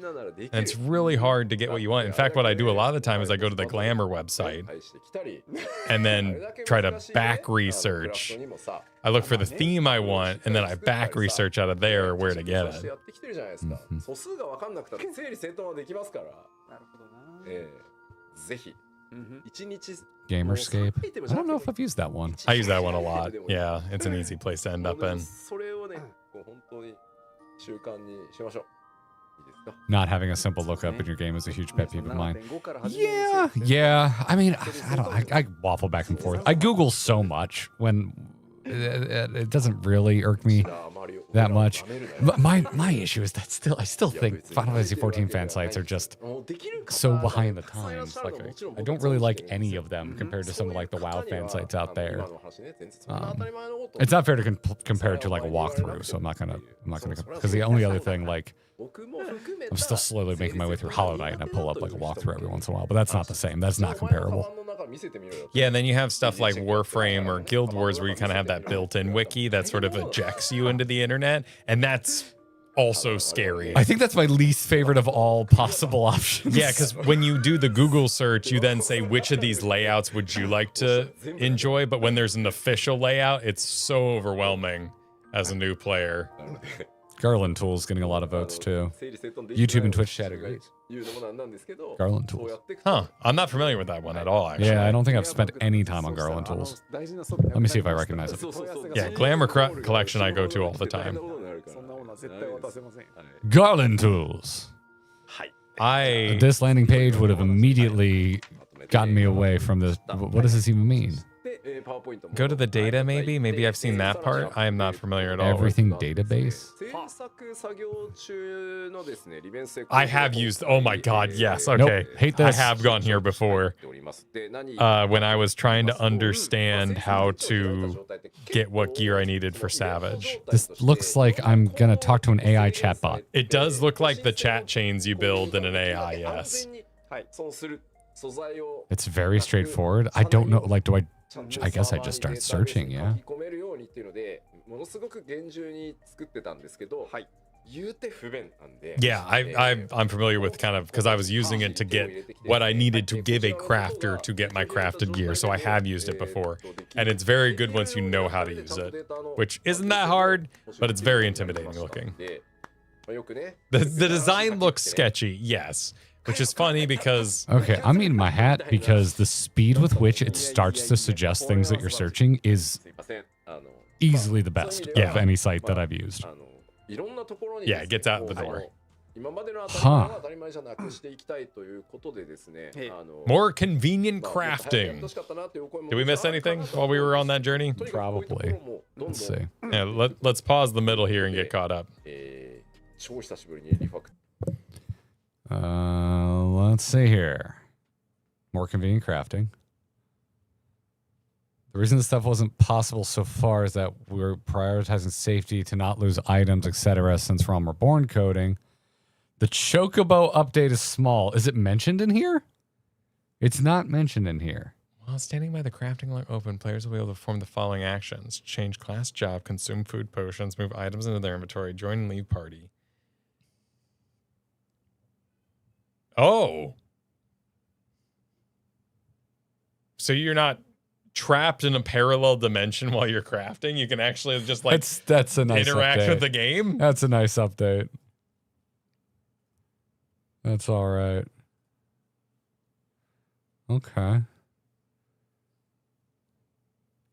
And it's really hard to get what you want. In fact, what I do a lot of the time is I go to the Glamour website and then try to back research. I look for the theme I want and then I back research out of there where to get it. Gamerscape. I don't know if I've used that one. I use that one a lot. Yeah, it's an easy place to end up in. Not having a simple lookup in your game is a huge pet peeve of mine. Yeah. I mean, I waffle back and forth. I Google so much when it doesn't really irk me that much. But my issue is that I still think Final Fantasy XIV fan sites are just so behind the times. Like I don't really like any of them compared to some of like the WoW fan sites out there. It's not fair to compare it to like a walkthrough, so I'm not gonna because the only other thing like I'm still slowly making my way through Hollow Knight and I pull up like a walkthrough every once in a while, but that's not the same. That's not comparable. Yeah, and then you have stuff like Warframe or Guild Wars where you kind of have that built-in wiki that sort of ejects you into the internet, and that's also scary. I think that's my least favorite of all possible options. Yeah, because when you do the Google search, you then say, which of these layouts would you like to enjoy? But when there's an official layout, it's so overwhelming as a new player. Garland Tools getting a lot of votes too. YouTube and Twitch chat agrees. Garland Tools. Huh. I'm not familiar with that one at all, actually. Yeah, I don't think I've spent any time on Garland Tools. Let me see if I recognize it. Yeah, Glamour Collection I go to all the time. Garland Tools. This landing page would have immediately gotten me away from this. What does this even mean? Go to the data, maybe? Maybe I've seen that part. I am not familiar at all. Everything database? I have used, oh my god, yes, okay. Nope, hate this. I have gone here before. When I was trying to understand how to get what gear I needed for Savage. This looks like I'm going to talk to an AI chatbot. It does look like the chat chains you build in an AI, yes. It's very straightforward. I don't know, like, I guess I just start searching, yeah. Yeah, I'm familiar with kind of because I was using it to get what I needed to give a crafter to get my crafted gear, so I have used it before, and it's very good once you know how to use it, which isn't that hard, but it's very intimidating looking. The design looks sketchy, yes, which is funny because Okay, I'm eating my hat because the speed with which it starts to suggest things that you're searching is easily the best of any site that I've used. yeah, it gets out the door. Huh. More convenient crafting. Did we miss anything while we were on that journey? Probably. Let's see. Yeah, let's pause the middle here and get caught up. Let's see here. More convenient crafting. The reason this stuff wasn't possible so far is that we're prioritizing safety to not lose items, etc. Since Realm Reborn coding. The Chocobo update is small. Is it mentioned in here? It's not mentioned in here. While standing by the crafting log open, players will be able to perform the following actions: change class job, consume food potions, move items into their inventory, join and leave party. Oh. So you're not trapped in a parallel dimension while you're crafting? You can actually just like that's a nice interact update. with the game? That's a nice update. That's all right. Okay.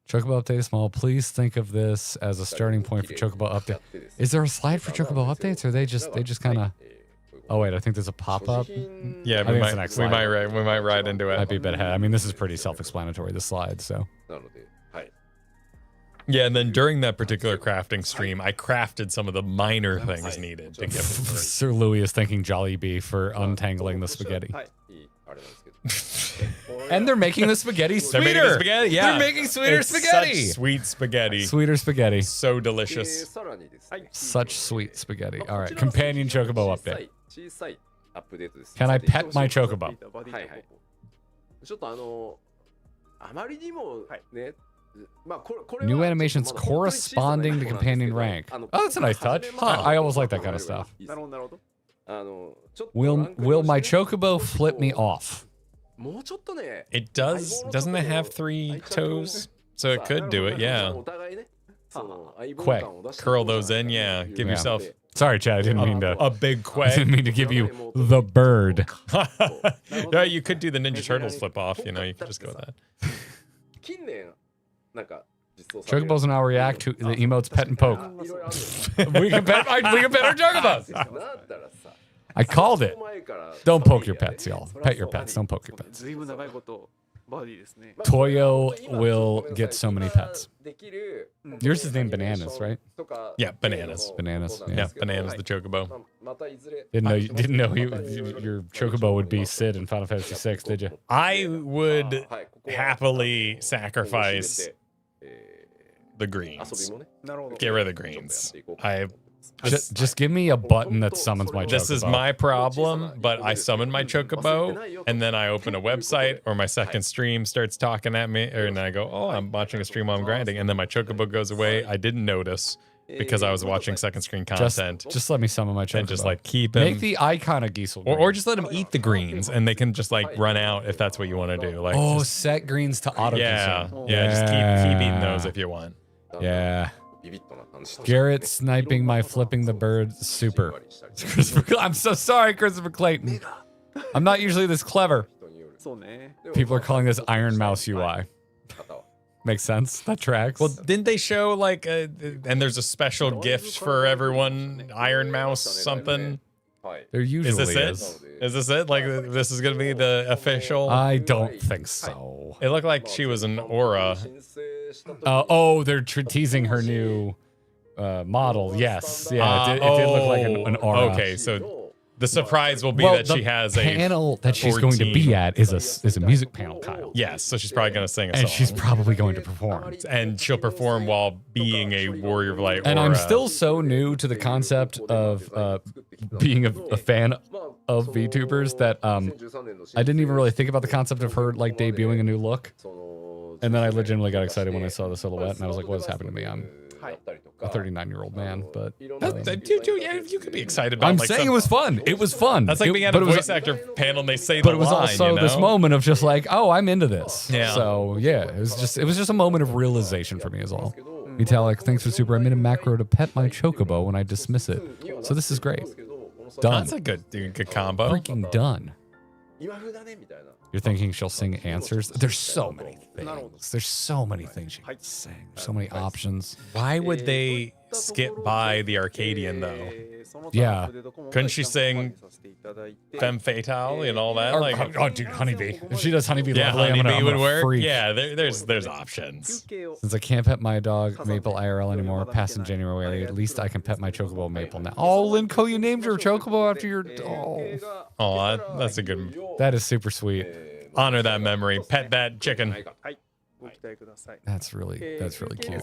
Chocobo update is small. Please think of this as a starting point for Chocobo update. Is there a slide for Chocobo updates, or are they just kind of? Oh wait, I think there's a pop-up. Yeah, we might ride into it. Might be a bit ahead. I mean, this is pretty self-explanatory, the slide. So. Yeah, and then during that particular crafting stream, I crafted some of the minor things needed to get. Sir Louis is thanking Jollibee for untangling the spaghetti. And they're making the spaghetti sweeter. They're making the spaghetti, yeah. They're making sweeter It's spaghetti. Such sweet spaghetti. Sweeter spaghetti. So delicious. Such sweet spaghetti. All right, companion Chocobo update. Can I pet my Chocobo? New animations corresponding to companion rank. Oh, that's a nice touch. Huh, I always like that kind of stuff. Will my Chocobo flip me off? It does. Doesn't it have 3 toes? So it could do it, yeah. Quay. Curl those in, yeah. Give yourself Sorry, Chad. I didn't mean to. a big I quay. didn't mean to give you the bird. No, you could do the Ninja Turtles flip off. You know, you could just go with that. Chocobos now react to the emotes pet and poke. we can pet our Chocobos. I called it. Don't poke your pets, y'all. Pet your pets. Don't poke your pets. Toyo will get so many pets. Yours is named Bananas, right? Yeah, Bananas. Bananas. Yeah, Bananas the Chocobo. Didn't know your Chocobo would be Sid in Final Fantasy VI, did you? I would happily sacrifice the greens. Get rid of the greens. Just give me a button that summons my Chocobo. This is my problem, but I summon my Chocobo, and then I open a website, or my second stream starts talking at me, and I go, oh, I'm watching a stream while I'm grinding, and then my Chocobo goes away. I didn't notice because I was watching second screen content. Just let me summon my Chocobo. And just like keep him. Make the icon of Giesel. Or just let him eat the greens, and they can just like run out if that's what you want to do. Like, just, set greens to auto consume. Yeah, just keep eating those if you want. Yeah. Garrett sniping my flipping the bird super. I'm so sorry, Christopher Clayton. I'm not usually this clever. People are calling this Iron Mouse UI. Makes sense. That tracks. Well, didn't they show like and there's a special gift for everyone, Iron Mouse something? There usually is. Is this it? Like this is gonna be the official? I don't think so. It looked like she was an aura. They're teasing her new model. Yes. Yeah, it did look like an aura. Okay, so the surprise will be that she has a panel that she's going to be at is a music panel, Kyle. Yes, so she's probably going to sing a song. And she's probably going to perform. And she'll perform while being a warrior of light. And I'm still so new to the concept of being a fan of VTubers that I didn't even really think about the concept of her like debuting a new look. And then I legitimately got excited when I saw the silhouette, and I was like, what is happening to me? a 39-year-old man, but You could be excited about. I'm like, saying some- it was fun. It was fun. That's like being at but a it was- voice actor panel and they say But the it was line, also you this know? moment of just like, oh, I'm into this. Yeah. So yeah, it was just a moment of realization for me is all. Metallic, thanks for super. I made a macro to pet my chocobo when I dismiss it. So this is great. Done. That's a good combo. Freaking done. You're thinking she'll sing answers? There's so many things. There's so many things she can sing. So many options. Why would they skip by the Arcadian though? Yeah. Couldn't she sing Femme Fatale and all that? Like, Oh, dude, Honeybee. If she does Honeybee yeah, Lovely, Honeybee I'm would gonna work. freak. Yeah, there's options. Since I can't pet my dog Maple IRL anymore, past in January, at least I can pet my chocobo Maple now. Oh, Linko, you named your chocobo after your... Oh, That's a good. that is super sweet. Honor that memory. Pet that chicken. That's really cute.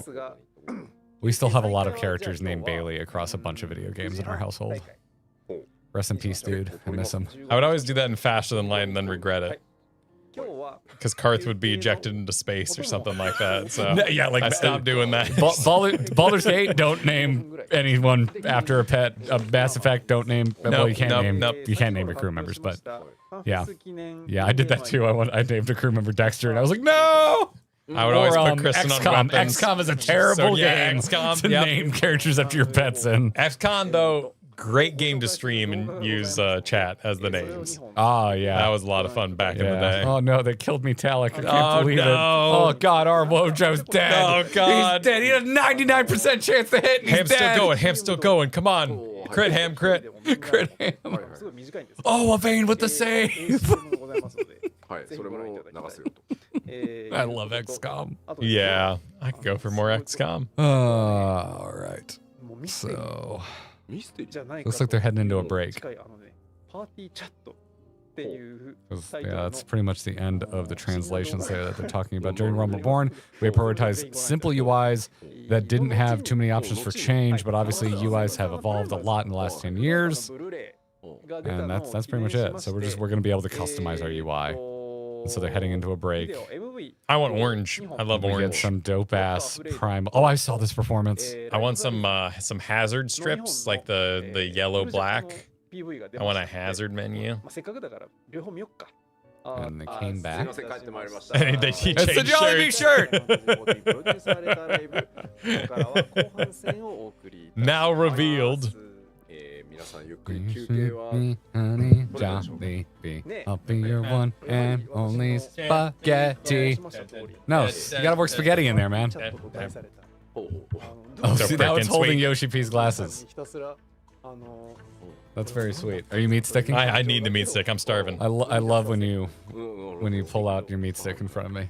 We still have a lot of characters named Bailey across a bunch of video games in our household. Rest in peace, dude. I miss him. I would always do that in Faster Than Light and then regret it. Because Karth would be ejected into space or something like that. So Yeah, like I stopped doing that. Baldur's Gate, don't name anyone after a pet. Mass Effect, don't name. Well, you can't you can't name your crew members, but yeah, I did that too. I named a crew member Dexter, and I was like, no. I would always put Kristen XCOM. on weapons. XCOM is a terrible game XCOM, to name characters after your pets in. XCOM though, great game to stream and use chat as the names. Oh yeah, That was a lot of fun back in the day. Oh no, they killed me, Talik. I can't Oh, believe it. no. Oh god, our Wojo's dead. Oh, God. he's dead. He had a 99% chance to hit. And he's Ham's dead. still going. Ham's still going. Come on. Crit, Ham, crit. Crit Ham. Oh, a vein with the save. I love XCOM. Yeah, I could go for more XCOM. All right. So looks like they're heading into a break. Yeah, that's pretty much the end of the translations there that they're talking about. During Realm Reborn, we prioritized simple UIs that didn't have too many options for change, but obviously UIs have evolved a lot in the last 10 years. And that's pretty much it. So we're going to be able to customize our UI. And so they're heading into a break. I want orange. I love We get orange. some dope ass prime. Oh, I saw this performance. I want some hazard strips like the yellow black. I want a hazard menu. And they came back. And he It's changed the Jollibee shirt. Now revealed. Jollibee, I'll be your one and only spaghetti. No, you gotta work spaghetti in there, man. Oh, see, that was frickin' holding sweet. Yoshi P's glasses. That's very sweet. Are you meat sticking? I need the meat stick. I'm starving. I love when you pull out your meat stick in front of me.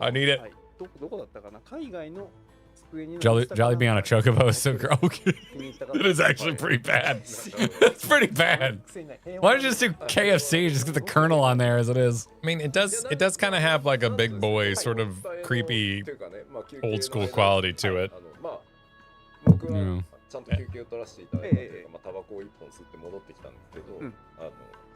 I need it. Jollibee on a chocobo is so gross. It is actually pretty bad. It's pretty bad. Why don't you just do KFC? Just get the kernel on there as it is. I mean, it does kind of have like a big boy sort of creepy old school quality to it. Yeah. ちゃんと休憩を取らせていただいたというか、まあタバコを1本吸って戻ってきたんですけど、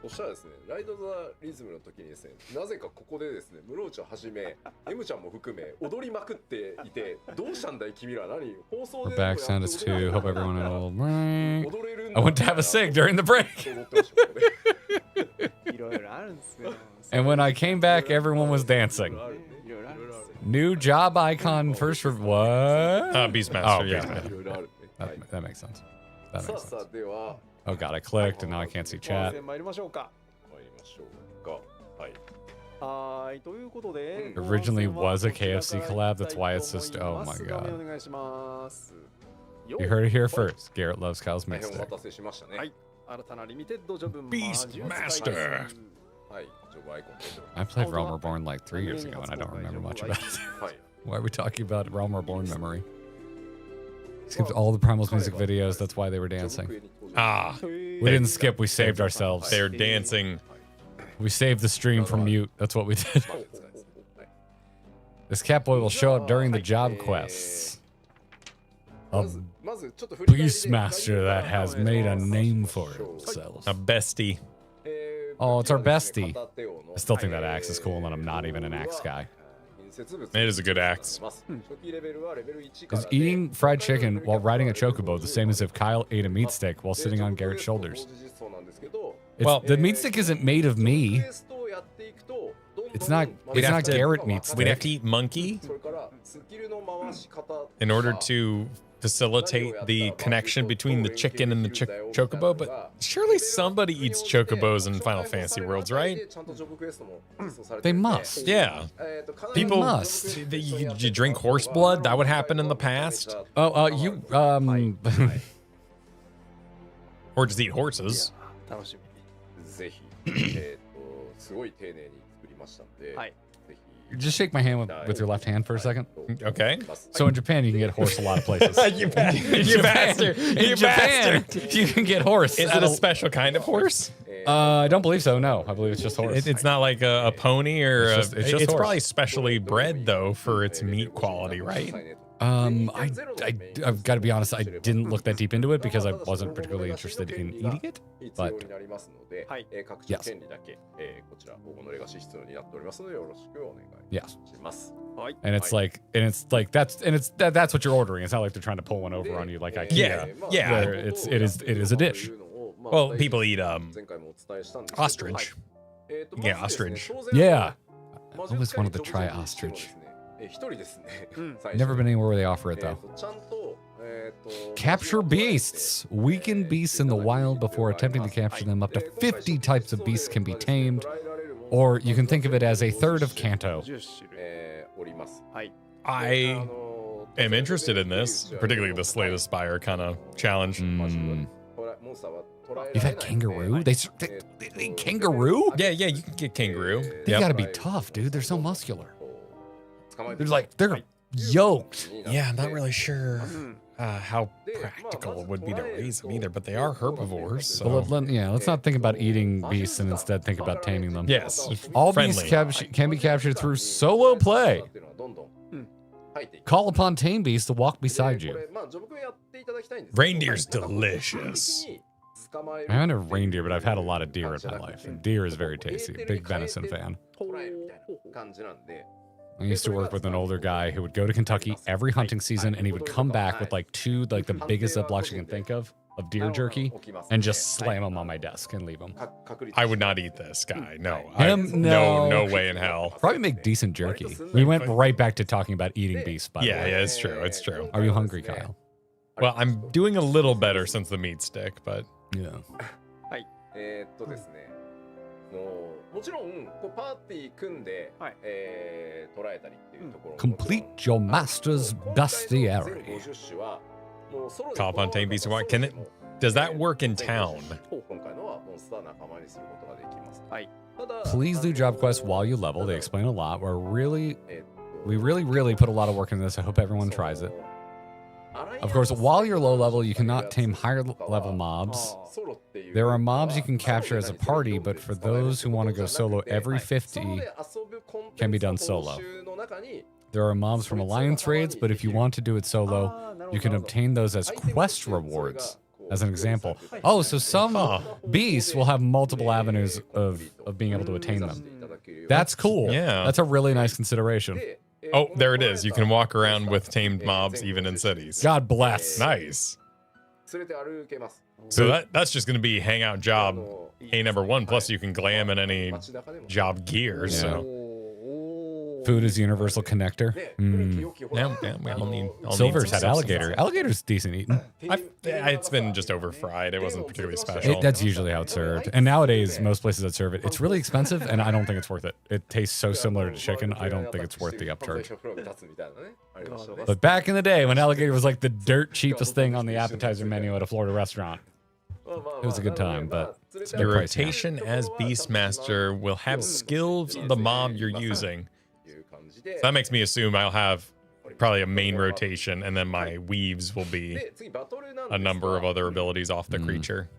そしたらですね、ライド・ザ・リズムの時にですね、なぜかここでですね、ムローチをはじめ、M ちゃんも含め踊りまくっていて、どうしたんだい君ら何放送で Back sound is too. Hope everyone had a little break. 踊れるん I went to have a cig during the break. 踊ってましたここで いろいろあるんですよ。 And when I came back, everyone was dancing. いろいろあるんですよ。 New job icon first for what? Beastmaster, Oh, yeah. Beastmaster. いろいろある。 That makes sense. That さあ makes さ sense. あでは Oh god, I clicked and now I can't see chat. 参りましょうか。参りましょうか。はい。はい、ということで。 Originally was a KFC collab, that's why it's just- oh my god. お願いします。 You heard it here first. Garrett loves Kyle's 大 meat 変お stick. 待たせしましたね。はい新たなリミテッドジョブ Beastmaster はい。ジョブアイコン出ており I played Realm Reborn like 3 years ago and I don't remember much about it. ます。はい。 Why are we talking about Realm Reborn memory? Skipped all the Primal's music videos, that's why they were dancing. Ah, We didn't skip, we saved ourselves. they're dancing. We saved the stream from mute, that's what we did. This Catboy will show up during the job quests. A まずちょっと振り返りで Beastmaster that has made a name for himself. A bestie. Oh, it's our bestie. I still think that axe is cool and I'm not even an axe guy. It is a good axe. Is eating fried chicken while riding a chocobo the same as if Kyle ate a meat stick while sitting on Garrett's shoulders? Well, the meat stick isn't made of me. It's not Garrett meat stick. We'd have to eat monkey in order to facilitate the connection between the chicken and the chocobo, but surely somebody eats chocobos in Final Fantasy worlds, right? They must. Yeah. People must. You drink horse blood? That would happen in the past. Oh, Or just eat horses. ぜひ、すごい丁寧に作りましたんで、ぜひ Just shake my hand with your left hand for a second. Okay. So in Japan, you can get horse a lot of places. you bastard. In Japan, you can get horse. Is it a special kind of horse? I don't believe so. No, I believe it's just horse. It's not like a pony or it's just horse. probably specially bred though for its meat quality, right? I've got to be honest. I didn't look that deep into it because I wasn't particularly interested in eating it. But yes. Yes. And it's like that's what you're ordering. It's not like they're trying to pull one over on you like IKEA. Yeah. Where it is a dish. Well, people eat ostrich. Yeah, ostrich. Yeah. I always wanted to try ostrich. Never been anywhere where they offer it though. Capture beasts. Weaken beasts in the wild before attempting to capture them. Up to 50 types of beasts can be tamed. Or you can think of it as a third of Kanto. I am interested in this, particularly the Slay the Spire kind of challenge. You've had kangaroo? They kangaroo? Yeah, you can get kangaroo. They gotta be tough, dude. They're so muscular. They're yoked. Yeah, I'm not really sure how practical it would be to raise them either, but they are herbivores. So. Well, let's not think about eating beasts and instead think about taming them. Yes, all friendly. beasts can be captured through solo play. Call upon tame beasts to walk beside you. Reindeer's delicious. I haven't had a reindeer, but I've had a lot of deer in my life. And deer is very tasty. Big venison fan. I used to work with an older guy who would go to Kentucky every hunting season, and he would come back with like the biggest Ziplocs you can think of deer jerky, and just slam them on my desk and leave them. I would not eat this guy. No. No way in hell. Probably make decent jerky. We went right back to talking about eating beasts, by the way. Yeah, it's true. It's true. Are you hungry, Kyle? Well, I'm doing a little better since the meat stick, but... Yeah. Complete your master's bestiary. Call upon tame beasts and wild. Does that work in town? Please do job quests while you level. They explain a lot. We really put a lot of work into this. I hope everyone tries it. Of course, while you're low level, you cannot tame higher level mobs. There are mobs you can capture as a party, but for those who want to go solo, every 50 can be done solo. There are mobs from Alliance raids, but if you want to do it solo, you can obtain those as quest rewards. As an example. Oh, so some beasts will have multiple avenues of being able to attain them. That's cool. Yeah. That's a really nice consideration. Oh, there it is. You can walk around with tamed mobs even in cities. God bless. Nice. So that's just going to be hangout job A1. Plus you can glam in any job gear. Yeah. So food is universal connector. Yeah, we all need. Silver's had alligator. Alligator's decent eating. It's been just over fried. It wasn't particularly special. That's usually how it's served. And nowadays, most places that serve it, it's really expensive, and I don't think it's worth it. It tastes so similar to chicken. I don't think it's worth the upcharge. But back in the day, when alligator was like the dirt cheapest thing on the appetizer menu at a Florida restaurant, it was a good time. But your rotation as Beastmaster will have skills of the mob you're using. So that makes me assume I'll have probably a main rotation, and then my weaves will be a number of other abilities off the creature.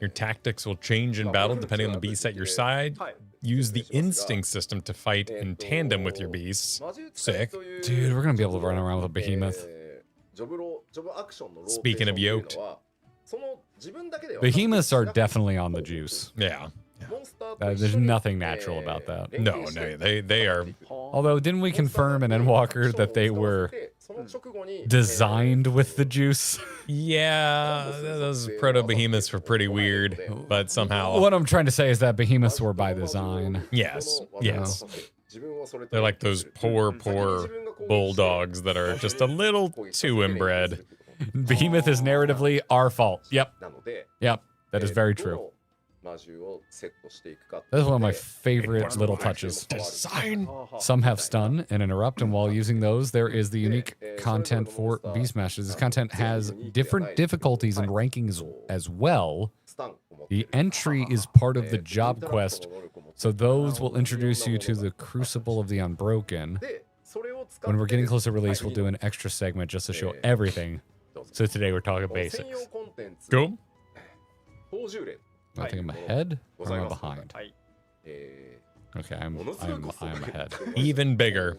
Your tactics will change in battle depending on the beast at your side. Use the instinct system to fight in tandem with your beasts. Sick. Dude, we're going to be able to run around with a behemoth. Speaking of yoked. Behemoths are definitely on the juice. Yeah. There's nothing natural about that. No, they are. Although, didn't we confirm in Endwalker that they were designed with the juice? Yeah, those proto behemoths were pretty weird, but somehow. What I'm trying to say is that behemoths were by design. Yes, yes. They're like those poor bulldogs that are just a little too inbred. Behemoth is narratively our fault. Yep. Yep. That is very true. That's one of my favorite little touches. Design. Some have stun and interrupt, and while using those, there is the unique content for Beastmaster. This content has different difficulties and rankings as well. The entry is part of the job quest, so those will introduce you to the Crucible of the Unbroken. When we're getting close to release, we'll do an extra segment just to show everything. So today we're talking basics. Cool. I think I'm ahead or am I behind? Okay, I'm ahead. Even bigger.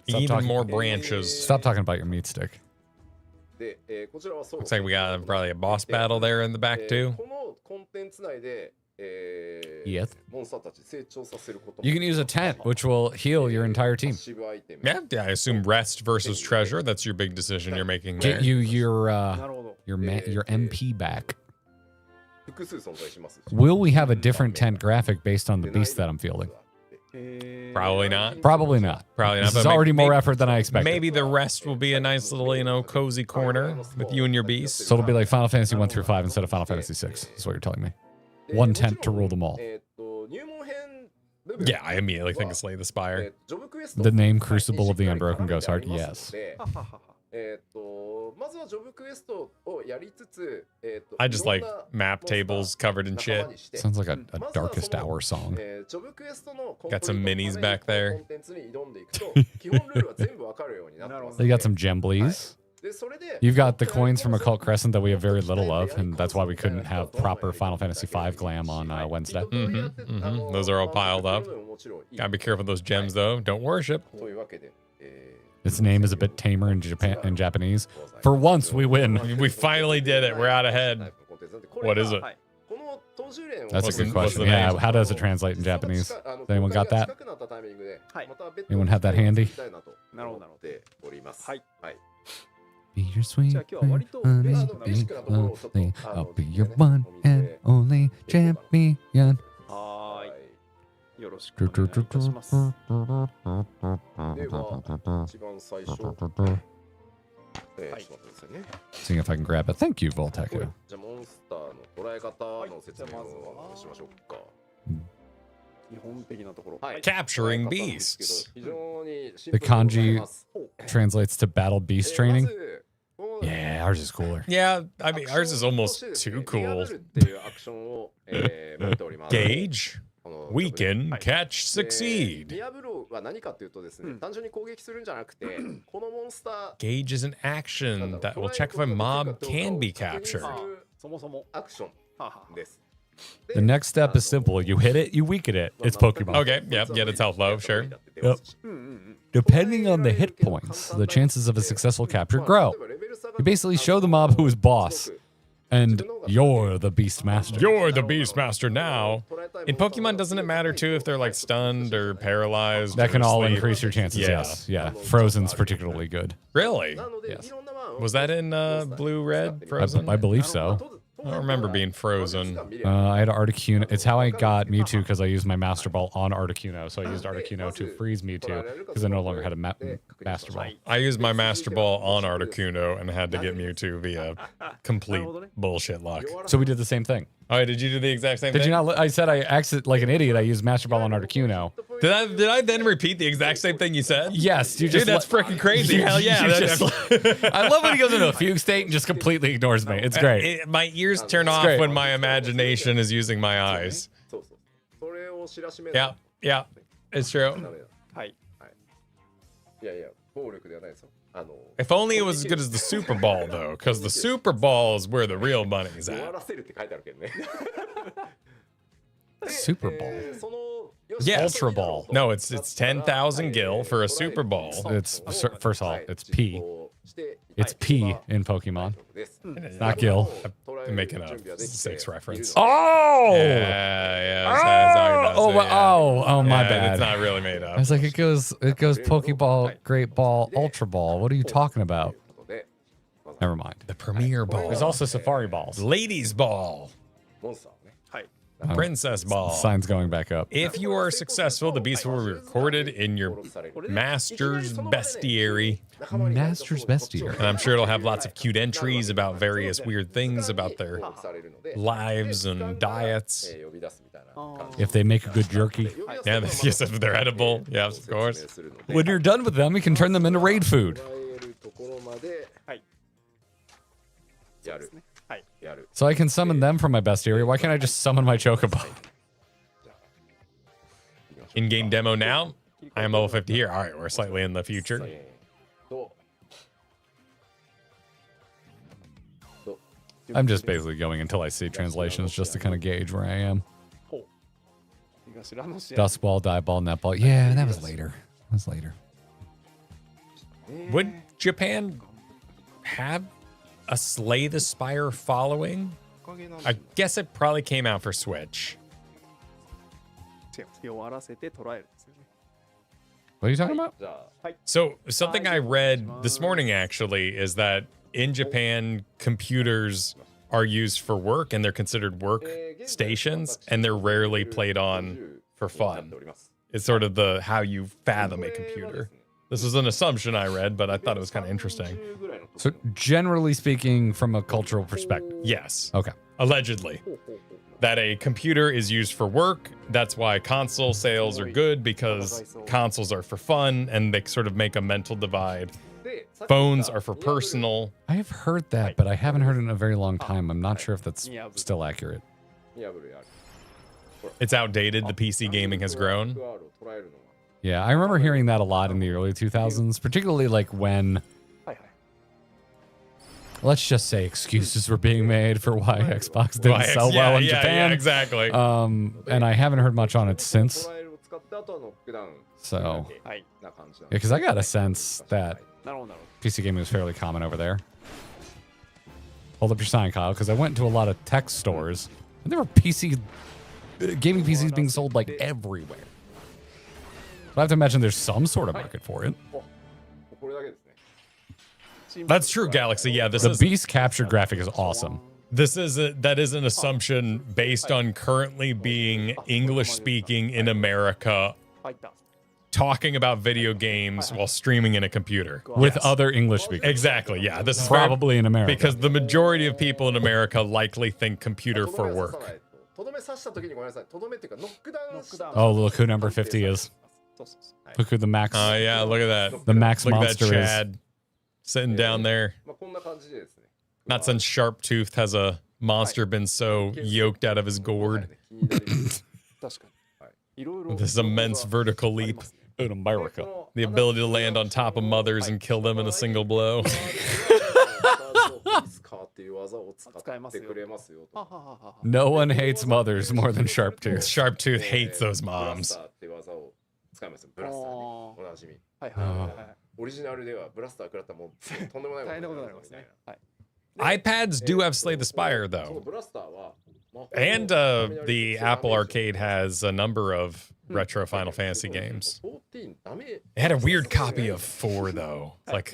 Even more branches. Stop talking about your meat stick. Looks like we got probably a boss battle there in the back too. Yes. You can use a tent, which will heal your entire team. Yeah, I assume rest versus treasure. That's your big decision you're making there. Get you your MP back. Will we have a different tent graphic based on the beast that I'm fielding? Probably not. Probably not. Probably not. This is already more effort than I expected. Maybe the rest will be a nice little, cozy corner with you and your beast. So it'll be like Final Fantasy 1 through 5 instead of Final Fantasy 6. Is what you're telling me. One tent to rule them all. Yeah, I immediately think of Slay the Spire. The name Crucible of the Unbroken goes hard. Yes. I just like map tables covered in shit. Sounds like a Darkest Hour song. Got some minis back there. They got some Gemblies. You've got the coins from Occult Crescent that we have very little of, and that's why we couldn't have proper Final Fantasy V glam on Wednesday. Those are all piled up. Gotta be careful with those gems, though. Don't worship. Its name is a bit tamer in Japanese. For once, we win. We finally did it. We're out ahead. What is it? That's a good question. Yeah, how does it translate in Japanese? Has anyone got that? Anyone have that handy? Be your sweet honey, I'll be your one and only champion. Seeing if I can grab it. Thank you, Volteco. Capturing beasts. The kanji translates to battle beast training. Yeah, ours is cooler. Yeah, I mean, ours is almost too cool. Gauge, weaken, catch, succeed. Gauge is an action that will check if a mob can be captured. The next step is simple. You hit it, you weaken it. It's Pokemon. Okay, yep, get its health low, sure. Yep. Depending on the hit points, the chances of a successful capture grow. You basically show the mob who is boss, and you're the Beastmaster. You're the Beastmaster now. In Pokemon, doesn't it matter too if they're like stunned or paralyzed? That can or asleep? increase your chances, yes. Yeah, Frozen's particularly good. Really? Yes. Was that in Blue Red Frozen? I believe so. I don't remember being frozen. I had Articuno. It's how I got Mewtwo because I used my Master Ball on Articuno. So I used Articuno to freeze Mewtwo because I no longer had a Master Ball. I used my Master Ball on Articuno and had to get Mewtwo via complete bullshit luck. So we did the same thing. Oh, did you do the exact same thing? Did you not? I said I acted like an idiot. I used Master Ball on Articuno. Did I then repeat the exact same thing you said? Yes. You Dude, just that's freaking crazy. Hell yeah. I love when he goes into a fugue state and just completely ignores me. It's great. My ears turn off when my imagination is using my eyes. Yeah, yeah, it's true. If only it was as good as the Super Ball, though, because the Super Ball is where the real money's at. Super Ball. Yeah, Ultra Ball. No, it's 10,000 gil for a Super Ball. It's first of all, it's P. It's P in Pokemon. Not Gil. I'm making a 6 reference. Oh! Yeah. My bad. It's not really made up. I was like, it goes Pokeball, Great Ball, Ultra Ball. What are you talking about? Never mind. The Premier Ball. There's also Safari Balls. Ladies Ball. The Princess Ball. Sign's going back up. If you are successful, the beast will be recorded in your Master's Bestiary. Master's Bestiary. And I'm sure it'll have lots of cute entries about various weird things about their lives and diets. If they make a good jerky. Yeah, yes, if they're edible. Yes, of course. When you're done with them, you can turn them into raid food. So I can summon them from my bestiary. Why can't I just summon my Chocobo? In-game demo now. I am level 50 here. All right, we're slightly in the future. I'm just basically going until I see translations just to kind of gauge where I am. Dusk Ball, Die Ball, Net Ball. Yeah, that was later. That was later. Would Japan have a Slay the Spire following? I guess it probably came out for Switch. What are you talking about? So something I read this morning actually is that in Japan, computers are used for work and they're considered work stations and they're rarely played on for fun. It's sort of the how you fathom a computer. This is an assumption I read, but I thought it was kind of interesting. So generally speaking, from a cultural perspective. Yes. Okay. Allegedly. That a computer is used for work. That's why console sales are good, because consoles are for fun and they sort of make a mental divide. Phones are for personal. I have heard that, but I haven't heard it in a very long time. I'm not sure if that's still accurate. It's outdated. The PC gaming has grown. Yeah, I remember hearing that a lot in the early 2000s, particularly like when, let's just say, excuses were being made for why Xbox didn't sell well in Japan. Yeah, exactly. And I haven't heard much on it since. So, yeah, because I got a sense that PC gaming was fairly common over there. Hold up your sign, Kyle, because I went into a lot of tech stores, and there were gaming PCs being sold like everywhere. But I have to imagine there's some sort of market for it. That's true, Galaxy. Yeah, the Beast captured graphic is awesome. That is an assumption based on currently being English speaking in America, talking about video games while streaming in a computer with other English speakers. Exactly. Yeah, this is probably in America because the majority of people in America likely think computer for work. Oh, look who number 50 is. Look who the max. Oh yeah, look at that. The max look monster at that Chad sitting down there. Not since Sharptooth has a monster been so yoked out of his gourd. With this immense vertical leap in America. The ability to land on top of mothers and kill them in a single blow. No one hates mothers more than Sharptooth. Sharptooth hates those moms. iPads do have Slay the Spire, though. And the Apple Arcade has a number of retro Final Fantasy games. It had a weird copy of 4, though. Like,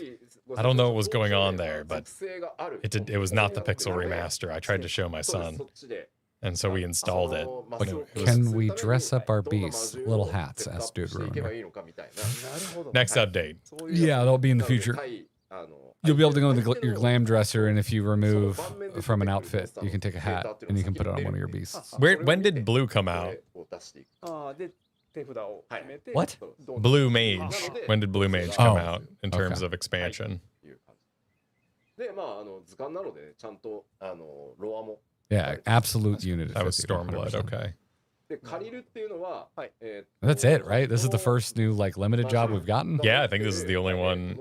I don't know what was going on there, but it was not the Pixel remaster. I tried to show my son, and so we installed it. But can we dress up our beasts? Little hats, asked Dude Ruiner. Next update. Yeah, that'll be in the future. You'll be able to go into your glam dresser, and if you remove from an outfit, you can take a hat and you can put it on one of your beasts. When did Blue come out? What? Blue Mage. When did Blue Mage come out in terms of expansion? Yeah, absolute unit. That was Stormblood, okay. That's it, right? This is the first new limited job we've gotten? Yeah, I think this is the only one.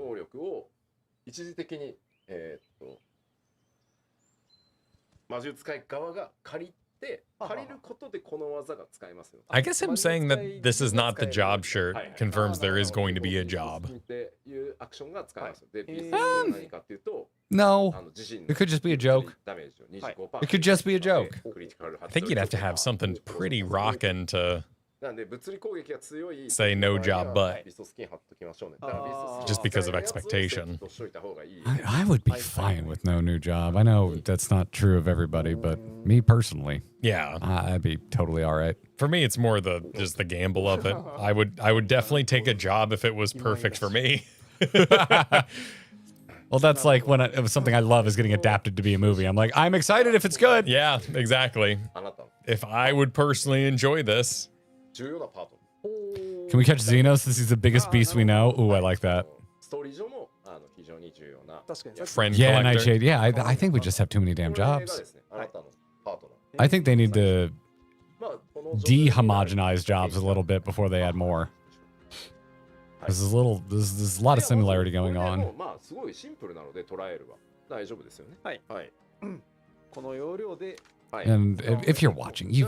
で借りることでこの技が使えますよ。 I guess him saying that this is not the job shirt confirms there is going to be a job. っていうアクションが使えますよ。で、ビーストは何かっていうと、 No, 自身の it could just be a joke. ダメージを 25% It could just be a joke. クリティカル I think you'd have to have something pretty rockin' to なんで物理攻撃が強い say no job but ビストスキン貼っときましょうね。だからビストスキン just because of expectation. としといた方がいい。 I would be fine with no new job. I know that's not true of everybody, but me personally, Yeah. I'd be totally all right. For me, it's more the just the gamble of it. I would definitely take a job if it was perfect for me. Well, that's like when it was something I love is getting adapted to be a movie. I'm like, I'm excited if it's good. Yeah, exactly. あなたの If I would personally enjoy this, 重要なパート。 Can we catch Xeno since he's the biggest beast we know? Ooh, I like that. ストーリー上も非常に重要な。確かに。 friend Yeah, collector. Nightshade. Yeah, I think we just have too many damn これが jobs. ですね、あなたのパートナー。 I think they need to まあこの de-homogenize jobs a little bit before they add more. There's a lot of similarity going これで on. もまあすごいシンプルなので捉えるは大丈夫ですよね。はい。はい。この要領で。はい。 And if you're watching, you've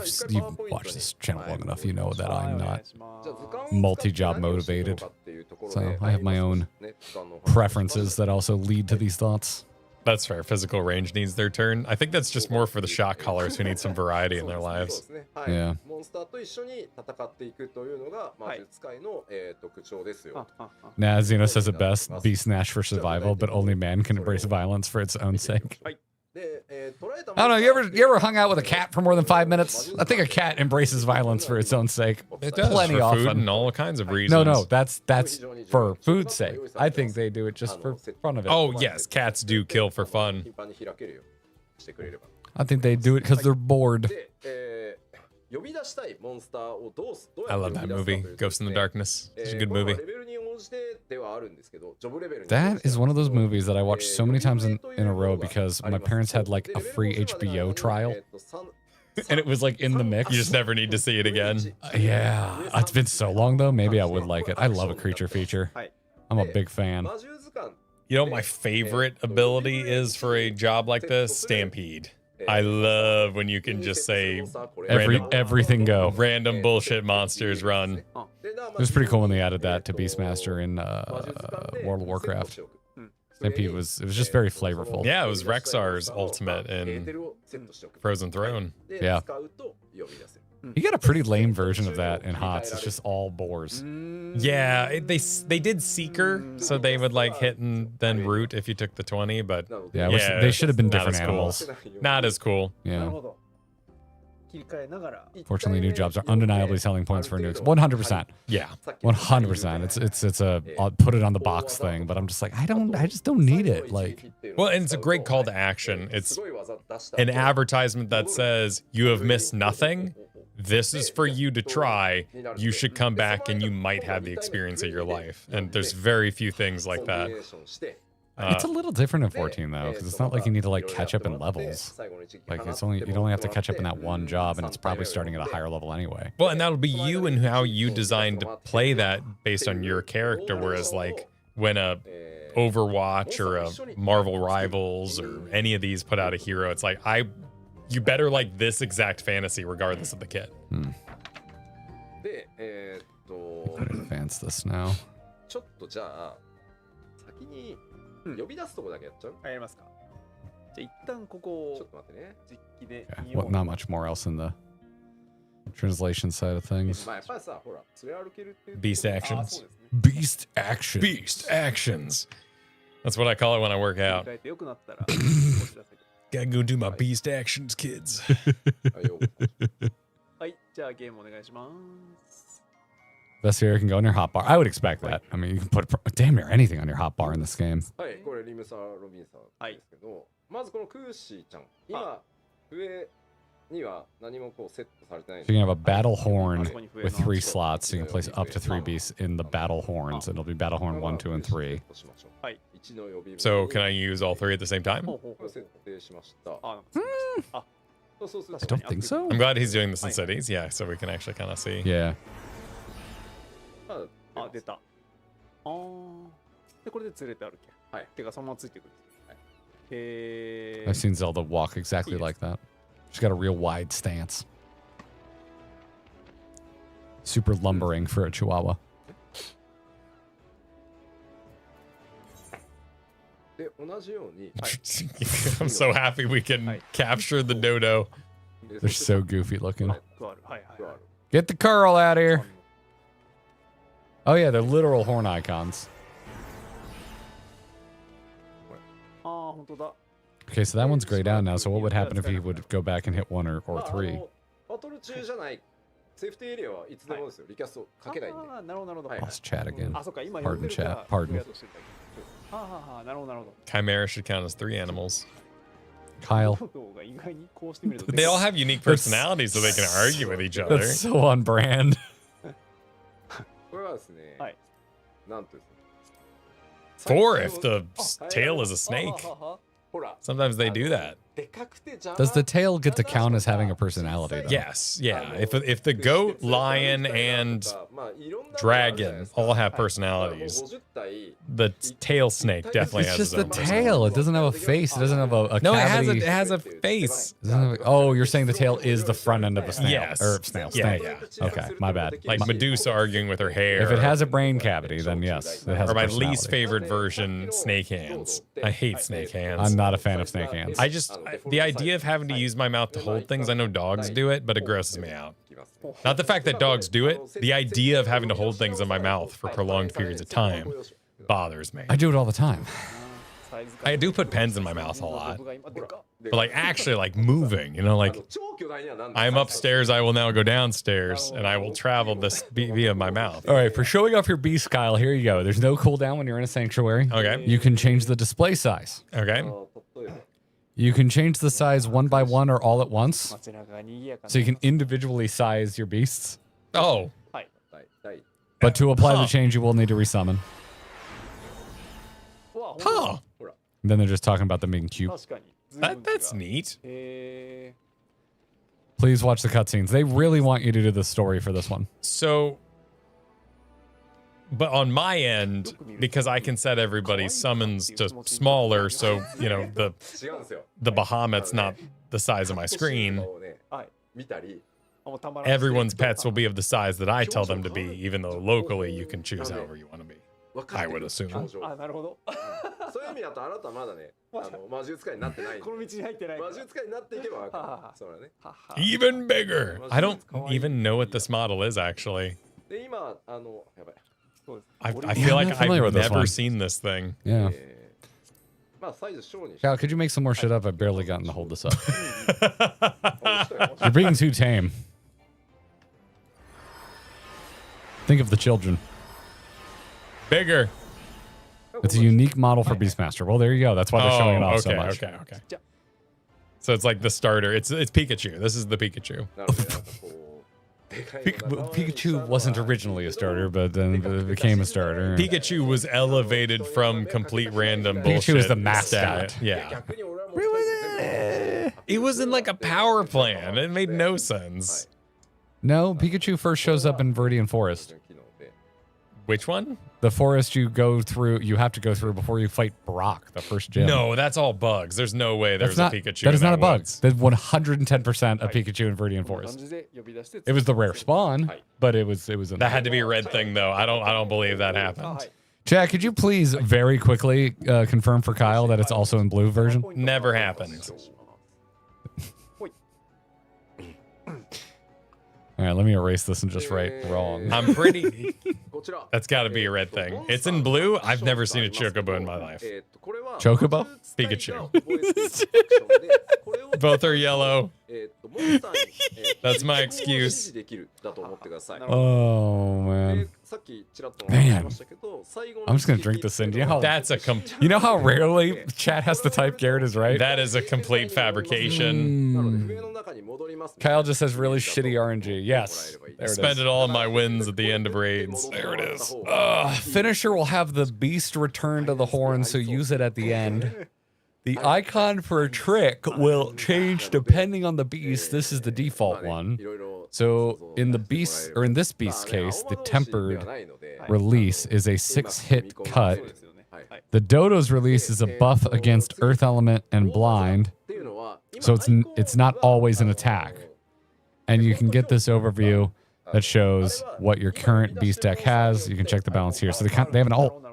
watched this channel long enough, you know that I'm not じゃあ図鑑を multi-job 何をしてるの motivated. かっていうところ So で I have my own ね図鑑のお話 preferences that also lead to these thoughts. That's fair. Physical range needs their turn. I think that's just more for the shot callers who need some variety in their そう lives. ですね。はい。 Yeah. モンスターと一緒に戦っていくというのが魔術使いの特徴ですよ。 Nah, Xeno says it best. Beast Nash for survival, but only man can embrace violence for its own sake. で、捉えた I don't know. You ever hung out with a cat for more than 5 minutes? I think a cat embraces violence for its own sake. It does Plenty for food often. and all kinds of reasons. No, that's for food's sake. I think they do it just for fun of it. Oh yes, cats do kill for fun. 頻繁に開けるようにしてくれれば。 I think they do it because they're bored. で、呼び出したいモンスターをどう I やっ love て that 呼び出すかと movie, いうと Ghost in the Darkness. It's a good これは movie. レベルに応じてではあるんですけど、ジョブレベルに That is one of those movies that I watched so many times in a row because my parents had like a free HBO trial. And it was like in the mix. You just never need to see it again. Yeah, it's been so long though. Maybe I would like it. I love a creature feature. I'm a big fan. 魔獣図鑑 You know what my favorite ability is for a job like this? Stampede. I love when you can just say Everything go. random bullshit monsters run. It was pretty cool when they added that to Beastmaster in World of Warcraft. Stampede was just very flavorful. Yeah, it was Rexar's ultimate in Frozen Throne. Yeah. You got a pretty lame version of that in HOTS. It's just all boars. Yeah, they did Seeker, so they would like hit and then root if you took the 20, but Yeah, they should have been not different as cool. animals. Not as cool. なる Yeah. ほど。切り替えながら。 Fortunately, new jobs are undeniably selling points for nukes. 100%. Yeah. 100%. It's a I'll put it on the box thing, but I'm just like I just don't need it. Like Well, and it's a great call to action. It's an advertisement that says you have missed nothing. This is for you to try. You should come back and you might have the experience of your life. And there's very few things like that. it's a little different in 14 though, because it's not like you need to like catch up in levels. Like you'd only have to catch up in that one job, and it's probably starting at a higher level anyway. Well, and that'll be you and how you designed to play that based on your character. Whereas, like, when a Overwatch or a Marvel Rivals or any of these put out a hero, it's like, you better like this exact fantasy regardless of the kit. で、Advance this now. ちょっとじゃあ先に呼び出すとこだけやっちゃう。やりますか。じゃあ一旦ここをちょっと待ってね。実機で Yeah, 見よ what, う。 not much more else in the translation side of things. まあやっぱりさ、ほら、連れ歩けるっていう。 Beast あ、そう actions. ですね。 Beast action. Beast actions. That's what I call it when I work 切り out. 替えて良くなったらお知らせください。 Gotta go do my beast actions, kids. はい、じゃあゲームお願いします。 Best hero can go on your hotbar. I would expect that. I mean, you can put damn near anything on your hotbar in this game. はい、これリムサー・ロビンさんですけど、まずこのクーシーちゃん、今上には何もこうセットされてないん So で you can have a battle horn with 3 slots. So you can place up to 3 beasts in the battle horns, and it'll be battle horn 1, 2, and 3. はい。 So, can I use all three at the same time? ほうほうほう。設定しました。あ、あ、そうそうそう I don't think so. I'm glad he's doing this in cities. Yeah, so we can actually kind of see. Yeah. あ、出た。あー。で、これで連れて歩け。はい。てか、そのままついてくる。はい。へ I've seen Zelda walk exactly like that. She's got a real wide stance. Super lumbering for a Chihuahua. で同じように、 I'm so happy we can capture the dodo. They're so goofy looking. 加わる。はいはいはい。 Get the curl out of here. Oh yeah, they're literal horn icons. ああ、本当だ。 Okay, so that one's grayed out now. So what would happen if he would go back and hit 1 or 3? バトル中じゃないセーフティーエリアはいつでもですよ。リキャストかけないんで。ああ、なるほどなるほど。 Lost chat again. あ、そっか、今 Pardon chat. Pardon. はあはあはあ、なるほどなるほど。 Chimera should count as 3 animals. Kyle. 動が意外にこうしてみると But they all have unique personalities, so they can argue with each other. That's so on brand. これはですね、はい。なんとですね。 4 if the tail is a snake. ほら、 Sometimes they do that. でかくて邪魔 Does the tail get to count as having a personality though? Yes, yeah. If the goat, lion, and まあいろんな dragon all have personalities, 50体 the tail snake definitely It's has just his the own tail. It doesn't have a face. It doesn't have a No, cavity. it has a face. Doesn't have a- oh, you're saying the tail is the front end of a snail. Yes. Or snail. Yeah, Snake. yeah. Okay, my bad. Like Medusa arguing with her hair. If it has a brain cavity, then yes, it has or a my personality. least favorite version, snake hands. I hate snake hands. I'm not a fan of snake hands. The idea of having to use my mouth to hold things, I know dogs do it, but it grosses me out. Not the fact that dogs do it, the idea of having to hold things in my mouth for prolonged periods of time bothers me. I do it all the time. I do put pens in my mouth a lot. But like actually like moving, you know, like 超巨大にはなん I'm upstairs, I will now go downstairs, and I will travel this via my mouth. All right, for showing off your beast, Kyle, here you go. There's no cooldown when you're in a sanctuary. Okay. You can change the display size. Okay. You can change the size 1 by 1 or all at once. 街中が賑やかな So you can individually size your beasts. Oh, はい。 But to apply Huh. the change, you will need to resummon. うわ、ほんと huh. Then they're just talking about them being cute. 確かに。 That's neat. へ Please watch the cutscenes. They really want you to do the story for this one. So, but on my end, because I can set everybody's summons to smaller, so you know 違うんですよ。 the Bahamut's not the size of my screen. をねーはい。見たり、あ、もうたまらない Everyone's pets will be of the size that I tell them to be, even though locally you can choose however you want to be. 分かって I る would assume. 表情あ、なるほど。そういう意味だとあなたはまだね、魔術使いになってないんで。この道に入ってないから。魔術使いになっていけば分かはる。そうだね。はは Even bigger. I don't even know what this model is actually. で、今、やばい。そうです。 I Yeah, feel I'm like not familiar I've with this never one. seen this thing. Yeah. まあ、サイズ小にして。 Kyle, could you make some more shit up? I've barely gotten to hold this up. あしたよ You're being too tame. Think of the children. Bigger. It's a unique model for Beastmaster. Well, there you go. That's why they're showing it off so okay, much. okay. So it's like the starter. It's Pikachu. This is the Pikachu. なので、なんかこう、でかいのが Pikachu wasn't originally a starter, but then it became a starter. Pikachu was elevated from complete random bullshit. Pikachu was the mascot. stat. Yeah. 逆に俺はもう全部 It was in like a power plan. It made no sense. No, Pikachu first shows up in Viridian Forest. 機能で。 Which one? The forest you have to go through before you fight Brock, the first gym. No, that's all bugs. There's no way there's That's not, a Pikachu. that is in not a bug. woods. That's 110% a Pikachu in Viridian こんな感 Forest. じで呼び出して。 It was the rare spawn, but it was in That there. had to be a red thing though. I don't believe that あ、 happened. はい。 Jack, could you please very quickly confirm for Kyle that it's also in blue version? Never happened. All right, let me erase this and just write wrong. I'm pretty. こちら。 That's got to be a red thing. It's in blue. I've never seen a chocobo in my life. これは Chocobo? 魔術使いが Pikachu. 覚えているアクションでこれを Both are yellow. モンスターに That's my 指示 excuse. できるだと思ってください。 Oh, で man. さっきちらっとお話し Man. しましたけど、最後の I'm just going to drink this in. Do you know how, That's a you know how rarely chat has to type Garrett is right? that is a complete fabrication. なので笛の中に戻ります。 Kyle just has really shitty RNG. Yes. There it Spend is. it all on my wins at the end of raids. There it is. Finisher will have the beast return to the horn, so use it at the end. The icon for a trick will change depending on the beast. This is the default one. So in the beast, or in this beast's case, the tempered release is a 6-hit cut. The Dodo's release is a buff against Earth Element and Blind. So it's not always an attack. And you can get this overview that shows what your current beast deck has. You can check the balance here. So they have an ult.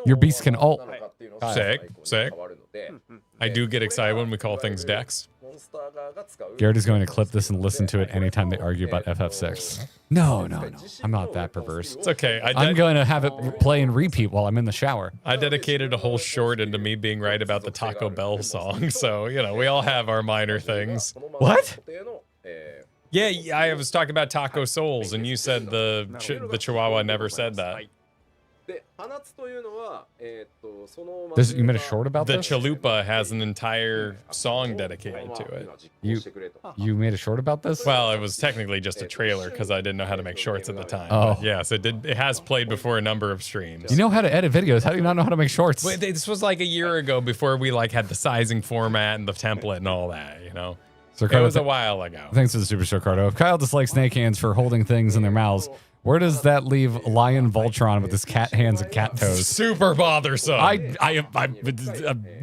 Your beast can ult. Sick, sick. I do get excited when we call things decks. Garrett is going to clip this and listen to it anytime they argue about FF6. No. I'm not that perverse. It's okay. I'm going to have it play and repeat while I'm in the shower. I dedicated a whole short into me being right about the Taco Bell song. So, you know, we all have our minor things. What? Yeah, I was talking about Taco Souls, and you said the Chihuahua never said that. You made a short about The this? Chalupa has an entire song dedicated to it. You made a short about this? Well, it was technically just a trailer because I didn't know how to make shorts at the time. Oh. But yes, it did. It has played before a number of streams. You know how to edit videos. How do you not know how to make shorts? But this was like a year ago before we like had the sizing format and the template and all that, you know? So It was a while ago. Thanks for the super show, Cardo. If Kyle dislikes snake hands for holding things in their mouths, where does that leave Lion Voltron with his cat hands and cat toes? Super bothersome. I'm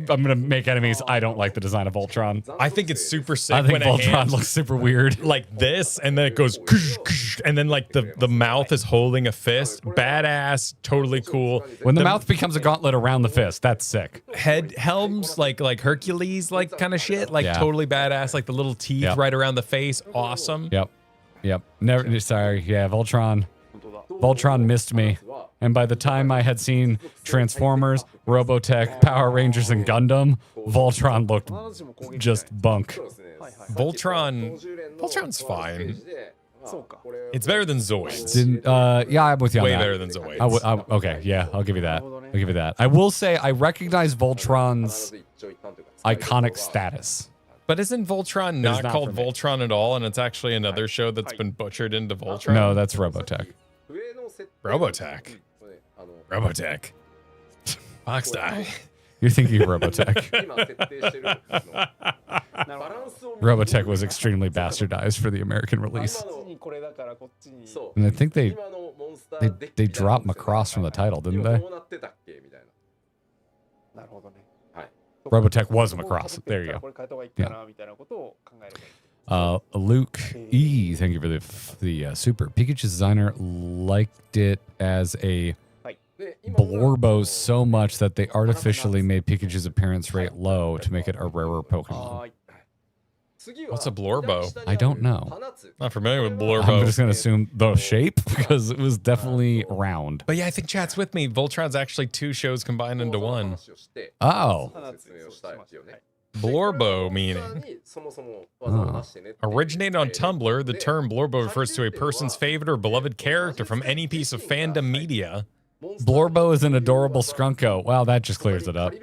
gonna make enemies. I don't like the design of Voltron. I think it's super sick. I think when a Voltron hand looks super weird. like this, and then it goes, and then like the mouth is holding a fist. Badass, totally cool. When the mouth becomes a gauntlet around the fist, that's sick. Head helms like Hercules like kind of shit, like Yeah. totally badass. Like the little teeth Yep. right around the face, awesome. Yep. Never. Sorry. Yeah. Voltron missed me. And by the time I had seen Transformers, Robotech, Power Rangers, and Gundam, Voltron looked just bunk. Voltron's fine. It's better than Zoids. Yeah, I'm with you on Way that. better than Zoids. Okay, yeah, I'll give you that. I will say I recognize Voltron's iconic status. But isn't Voltron not not called for me. Voltron at all? And it's actually another show that's been butchered into Voltron? No, that's Robotech. Robotech. Fox die. You're thinking of Robotech. Robotech was extremely bastardized for the American release. And I think they dropped Macross from the title, didn't they? Robotech was Macross. There you go. Yeah. Luke E, thank you for the super. Pikachu's designer liked it as a Blorbo so much that they artificially made Pikachu's appearance rate low to make it a rarer Pokemon. What's a Blorbo? I don't know. Not familiar with Blorbo. I'm just going to assume the shape because it was definitely round. But yeah, I think chat's with me. Voltron's actually two shows combined into one. Oh. Blorbo meaning. Originated on Tumblr, the term Blorbo refers to a person's favorite or beloved character from any piece of fandom media. Blorbo is an adorable Skrunko. Wow, that just clears it up.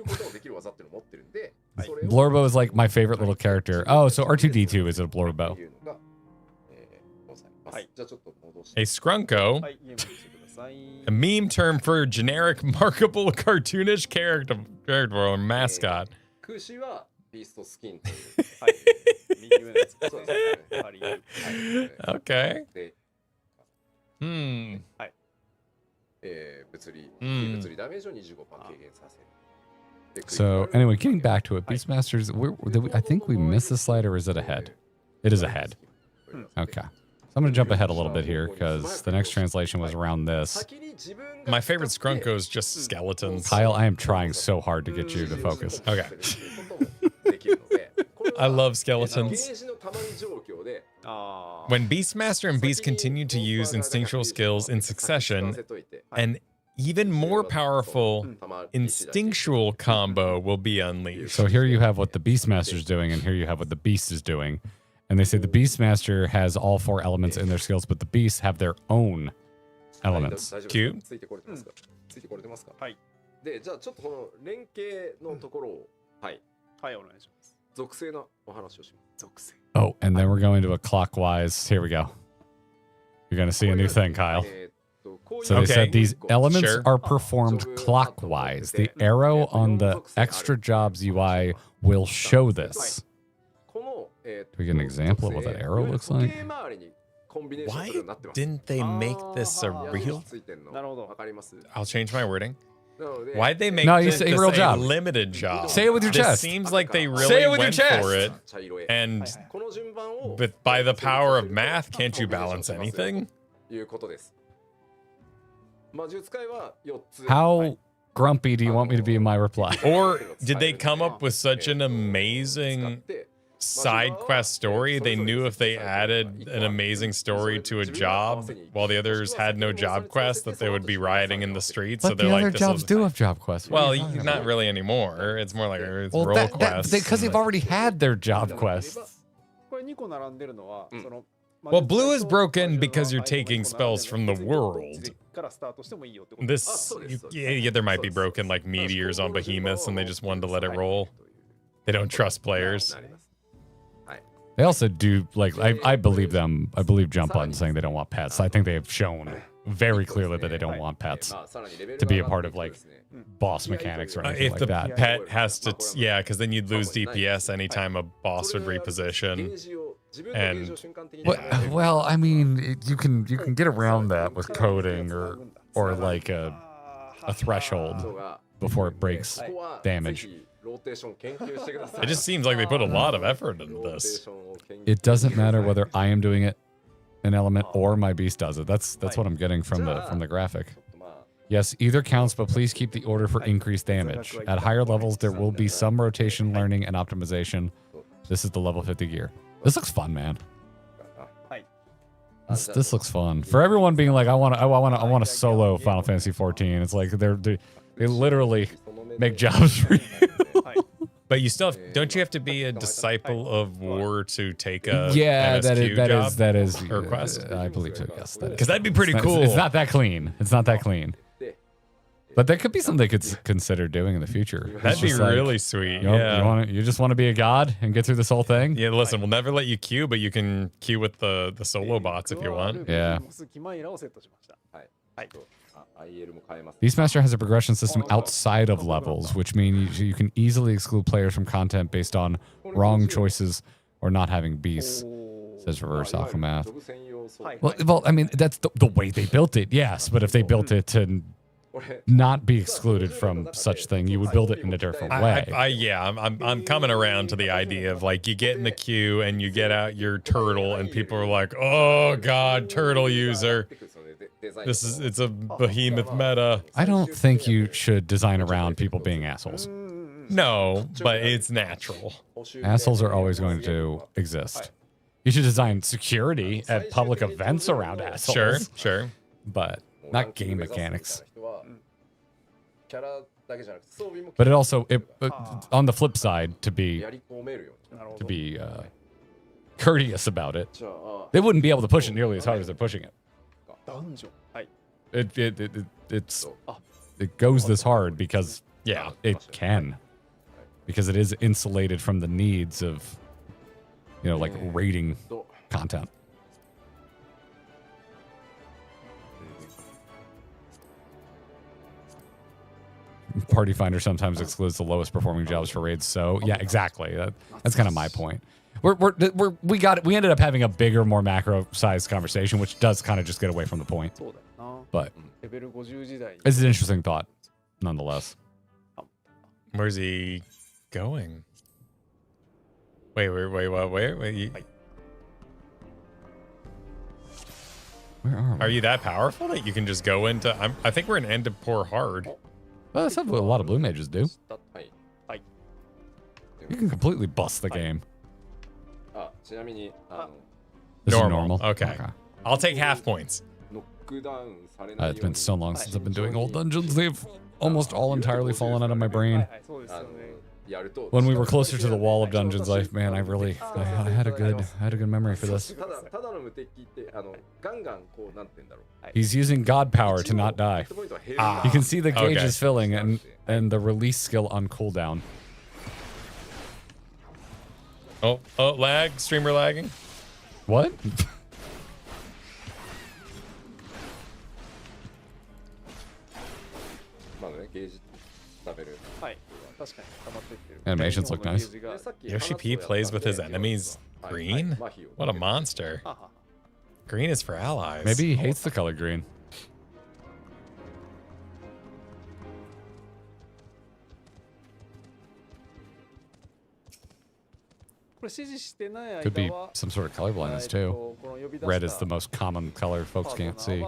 Blorbo is like my favorite little character. Oh, so R2-D2 is a Blorbo. A Skrunko, a meme term for a generic, markable, cartoonish character or mascot. Okay. So anyway, getting back to it, Beastmasters, I think we missed the slide, or is it ahead? It is ahead. Okay. So I'm going to jump ahead a little bit here because the next translation was around this. My favorite Skrunko is just skeletons. Kyle, I am trying so hard to get you to focus. Okay. I love skeletons. When Beastmaster and Beast continue to use instinctual skills in succession, an even more powerful instinctual combo will be unleashed. So here you have what the Beastmaster's doing, and here you have what the Beast is doing. And they say the Beastmaster has all four elements in their skills, but the Beasts have their own elements. Cute. Oh, and then we're going to a clockwise. Here we go. You're going to see a new thing, Kyle. So they said these elements are performed clockwise. The arrow on the extra jobs UI will show this. Do we get an example of what that arrow looks like? Why didn't they make this a real? I'll change my wording. Why'd they make No, you this say real a job. limited job? Say it with your this chest. Seems like they really Say it with your went chest. for it. And but by the power of math, can't you balance anything? How grumpy do you want me to be in my reply? Or did they come up with such an amazing side quest story? They knew if they added an amazing story to a job while the others had no job quest that they would be rioting in the streets. But So they're the other like, jobs do have job quests. Well, not really anymore. It's more like it's role quests. Because they've already had their job quests. Well, blue is broken because you're taking spells from the world. This, yeah, there might be broken like meteors on behemoths, and they just wanted to let it roll. They don't trust players. They also do, like, I believe them. I believe Jump On saying they don't want pets. I think they have shown very clearly that they don't want pets to be a part of, like, boss mechanics or anything If like the that. pet has to, yeah, because then you'd lose DPS anytime a boss would reposition. And Well, I mean, you can get around that with coding or like a threshold before it breaks damage. it just seems like they put a lot of effort into this. It doesn't matter whether I am doing it, an element, or my beast does it. That's what I'm getting from the graphic. Yes, either counts, but please keep the order for increased damage. At higher levels, there will be some rotation, learning, and optimization. This is the level 50 gear. This looks fun, man. This looks fun. For everyone being like, I want to solo Final Fantasy 14. It's like they literally make jobs for you. But you still don't you have to be a disciple of war to take a Yeah, MSQ that is or quest? I believe so. Yes, Because that'd be pretty cool. It's not that clean. It's not that clean. But that could be something they could consider doing in the future. That'd be really sweet. You just want to be a god and get through this whole thing? Yeah, listen, we'll never let you queue, but you can queue with the solo bots if you want. Yeah. Beastmaster has a progression system outside of levels, which means you can easily exclude players from content based on wrong choices or not having beasts, says Reverse Alchemath. Well, I mean, that's the way they built it, yes, but if they built it to not be excluded from such thing, you would build it in a different way. I'm coming around to the idea of like you get in the queue and you get out your turtle and people are like, oh god, turtle user. It's a behemoth meta. I don't think you should design around people being assholes. No, but it's natural. Assholes are always going to exist. You should design security at public events around assholes. Sure. But not game mechanics. But it also, on the flip side, to be courteous about it, they wouldn't be able to push it nearly as hard as they're pushing it. It goes this hard because it can, because it is insulated from the needs of, like raiding content. Party Finder sometimes excludes the lowest performing jobs for raids. So yeah, exactly. That's kind of my point. We ended up having a bigger, more macro sized conversation, which does kind of just get away from the point. But it's an interesting thought, nonetheless. Where's he going? Wait, what? Where are we? Are you that powerful that you can just go into? I think we're in End of Poor Hard. Well, that's what a lot of blue mages do. You can completely bust the game. This is normal. Okay. I'll take half points. It's been so long since I've been doing old dungeons. They've almost all entirely fallen out of my brain. When we were closer to the wall of dungeons, I had a good memory for this. He's using god power to not die. You can see the gauge is filling and the release skill on cooldown. Oh, lag, streamer lagging. What? Animations look nice. Yoshi P plays with his enemies green? What a monster. Green is for allies. Maybe he hates the color green. Could be some sort of color blindness too. Red is the most common color folks can't see.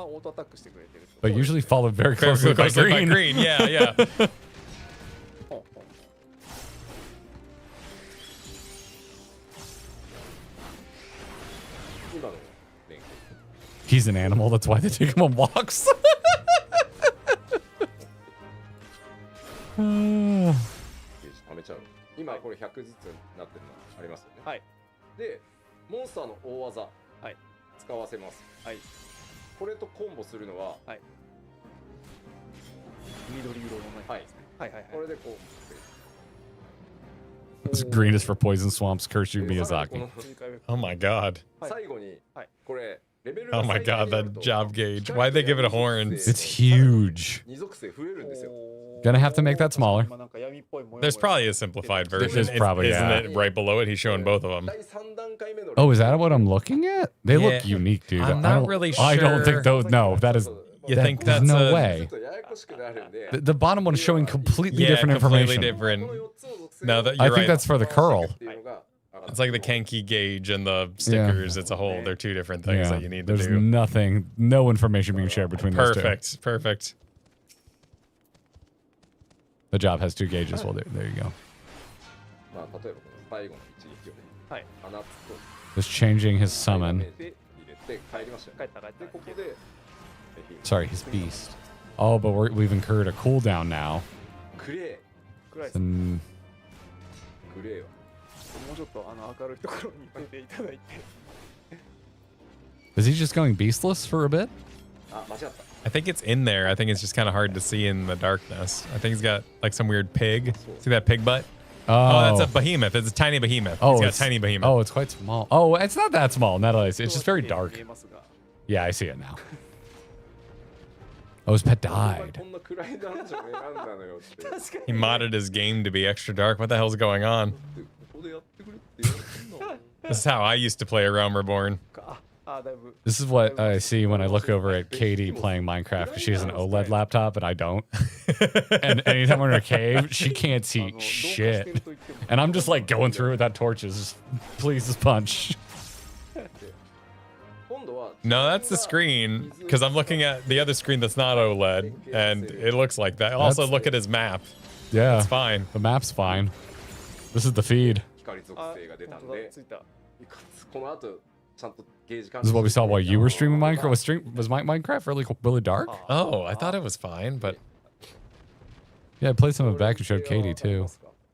But usually followed very closely by green. Green, yeah, yeah. He's an animal, that's why they take him on walks. はめちゃう。今これ100ずつになってるのありますよね。はい。で、モンスターの大技、はい、使わせます。はい。これとコンボするのは、はい。緑色のナイフですね。はいはいはい。これでこう。This green is for poison swamps. Curse you, Miyazaki. Oh my god. 最後に、これ。Oh my god, that job gauge. Why'd they give it horns? It's huge. Gonna have to make that smaller. There's probably a simplified version. There's probably, Isn't it right below it? He's showing both of them. Oh, is that what I'm looking at? They look unique, dude. I'm not really sure. I don't think those. No, that is. You think that's no way? The bottom one is showing completely different information. Different. No, that, I think that's for the curl. It's like the Kenki gauge and the stickers. It's a whole. They're two different things that you need to do. There's nothing, no information being shared between those two. Perfect. Perfect. The job has two gauges. Well, there you go. Just changing his summon. Sorry, his beast. Oh, but we've incurred a cooldown now. And is he just going beastless for a bit? I think it's in there. I think it's just kind of hard to see in the darkness. I think he's got like some weird pig. See that pig butt? Oh, that's a behemoth. It's a tiny behemoth. Oh, he's got a tiny behemoth. Oh, it's quite small. Oh, it's not that small. It's just very dark. Yeah, I see it now. Oh, his pet died. He modded his game to be extra dark. What the hell's going on? This is how I used to play A Realm Reborn. This is what I see when I look over at Katie playing Minecraft because she has an OLED laptop and I don't. And anytime we're in a cave, she can't see shit. And I'm just like going through without torches. Please, just punch. No, that's the screen, because I'm looking at the other screen that's not OLED, and it looks like that. Also, look at his map. Yeah. It's fine. The map's fine. This is the feed. This is what we saw while you were streaming Minecraft. Was Minecraft really dark? Oh, I thought it was fine, but... Yeah, I played some of it back and showed Katie, too.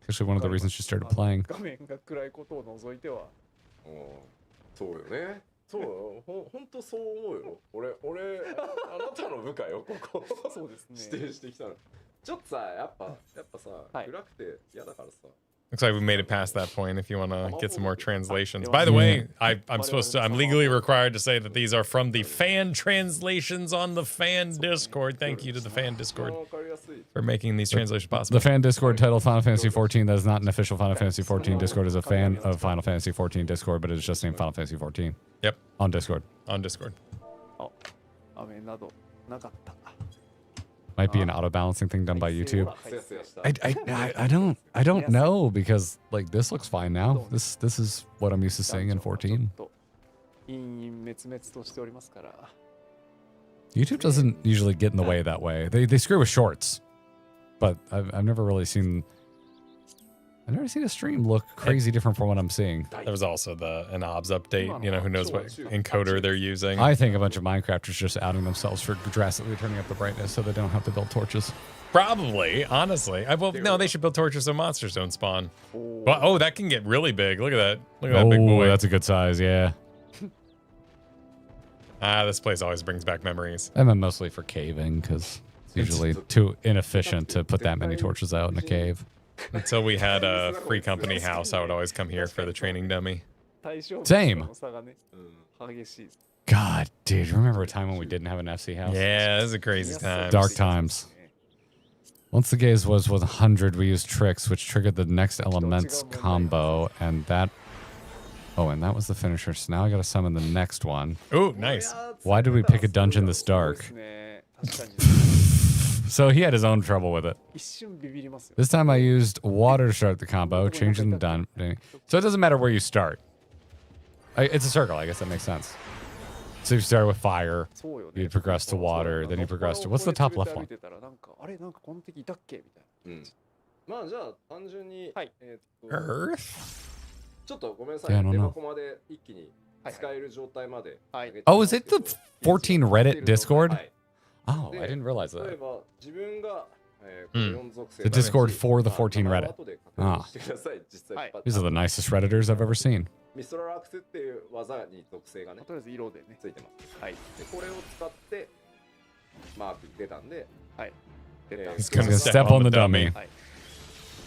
Actually, one of the reasons she started playing. そう本当そう思うよ。俺あなたの部下よここ。そうですね。指定してきたの。ちょっとさやっぱさ暗くて嫌だからさ。Looks like we made it past that point if you want to get some more translations. By the way, I'm legally required to say that these are from the fan translations on the fan Discord. Thank you to the fan Discord for making these translations possible. The fan Discord titled Final Fantasy XIV, that is not an official Final Fantasy XIV Discord, is a fan of Final Fantasy XIV Discord, but it is just named Final Fantasy XIV. Yep. On Discord. On Discord. Might be an auto balancing thing done by YouTube. I don't know because like this looks fine now. This is what I'm used to seeing in 14. YouTube doesn't usually get in the way that way. They screw with shorts, but I've never really seen. I've never seen a stream look crazy different from what I'm seeing. There was also an OBS update. You know, who knows what encoder they're using. I think a bunch of Minecrafters just outing themselves for drastically turning up the brightness so they don't have to build torches. Probably, honestly. Well, no, they should build torches so monsters don't spawn. Well, oh, that can get really big. Look at that. Look at that big boy. That's a good size, yeah. This place always brings back memories. And then mostly for caving, because it's usually too inefficient to put that many torches out in a cave. Until we had a free company house, I would always come here for the training dummy. Same. God, dude, remember a time when we didn't have an FC house? Yeah, it was a crazy time. Dark times. Once the gaze was 100, we used tricks, which triggered the next elements combo, and that... Oh, and that was the finisher, so now I gotta summon the next one. Ooh, nice. Why did we pick a dungeon this dark? So he had his own trouble with it. 一瞬ビビりますよ。 This time I used water to start the combo, changing the done. So it doesn't matter where you start. It's a circle. I guess that makes sense. So you start with fire, そうよね。 you progress to water, then you progress to what's the top left 歩 one? いてたらなんかあれなんかこの敵いたっけみたいな。うんまあじゃあ単純に、はいEarth? ちょっとごめんなさ Yeah, I い don't デ know. バコまで一気に使える状態まで上げてみ Oh, ま is す it けど the 14 Reddit Discord? はい Oh, で I didn't realize 例え that. ば自分が、うん4属性 The Discord for the 14 まあ Reddit. 後で確認してください実際、はい These are the nicest Redditors I've ever seen. ミストララクスっていう技に属性がねとりあえず色でね。ついてますはい。でこれを使ってマーク出たんで、はい。出た。 He's I'm gonna gonna step on the dummy. はい。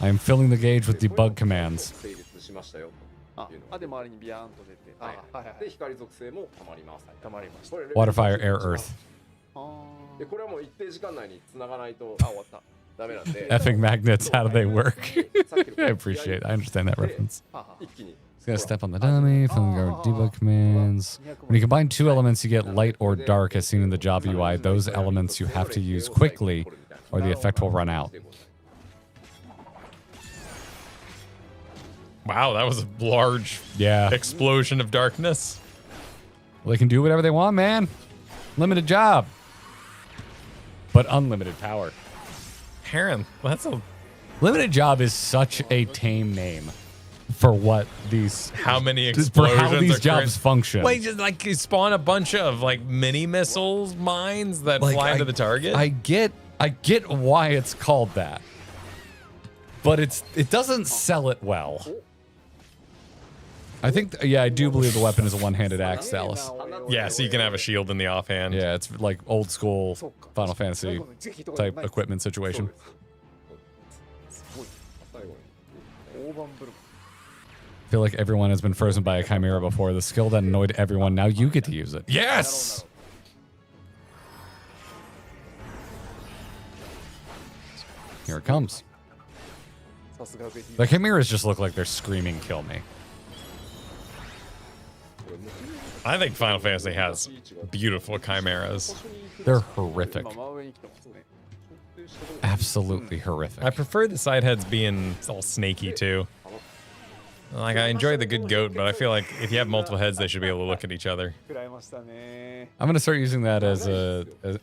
I am filling the gauge with でこれ debug を commands. 成立しましたよあというの、あで周りにビヤーンと出て。はいはいはい。で光属性もたまりますたまりました。これレベル Water, fire, air, 11 earth. あでこれはもう一定時間内に繋がないとあ終わった。ダメなんで Effing magnets, how do they work? さっきの I appreciate it. I understand that reference. はは一気に He's gonna step on the dummy, filling the guard with debug commands. When you combine two elements, you get light or dark as seen in the job UI. Those elements you have to use quickly or the effect will run out. Wow, that was a large Yeah. explosion of darkness. Well, they can do whatever they want, man. Limited job. But unlimited power. Heron, that's a Limited job is such a tame name for what these how many for explosions how these are jobs current- function. Wait, just like you spawn a bunch of like mini missiles mines that Like, fly into the target. I get why it's called that. But it doesn't sell it well. I think yeah, I do believe the weapon is a one-handed axe, Alice. yeah, so you can have a shield in the offhand. Yeah, it's like old school Final Fantasy type equipment situation. 最後に大盤振る舞い。 I feel like everyone has been frozen by a chimera before. The skill that annoyed everyone, now you get to use it. Yes! Here it comes. さすがベティ The chimeras just look like they're screaming, kill me. I think Final Fantasy has beautiful chimeras. They're horrific. 今真上に来てますね。 Absolutely horrific. I prefer the side heads being all snaky too. Like I enjoy the good goat, but I feel like if you have multiple heads, they should be able to look at each other. 食らいましたね。 I'm gonna start using that as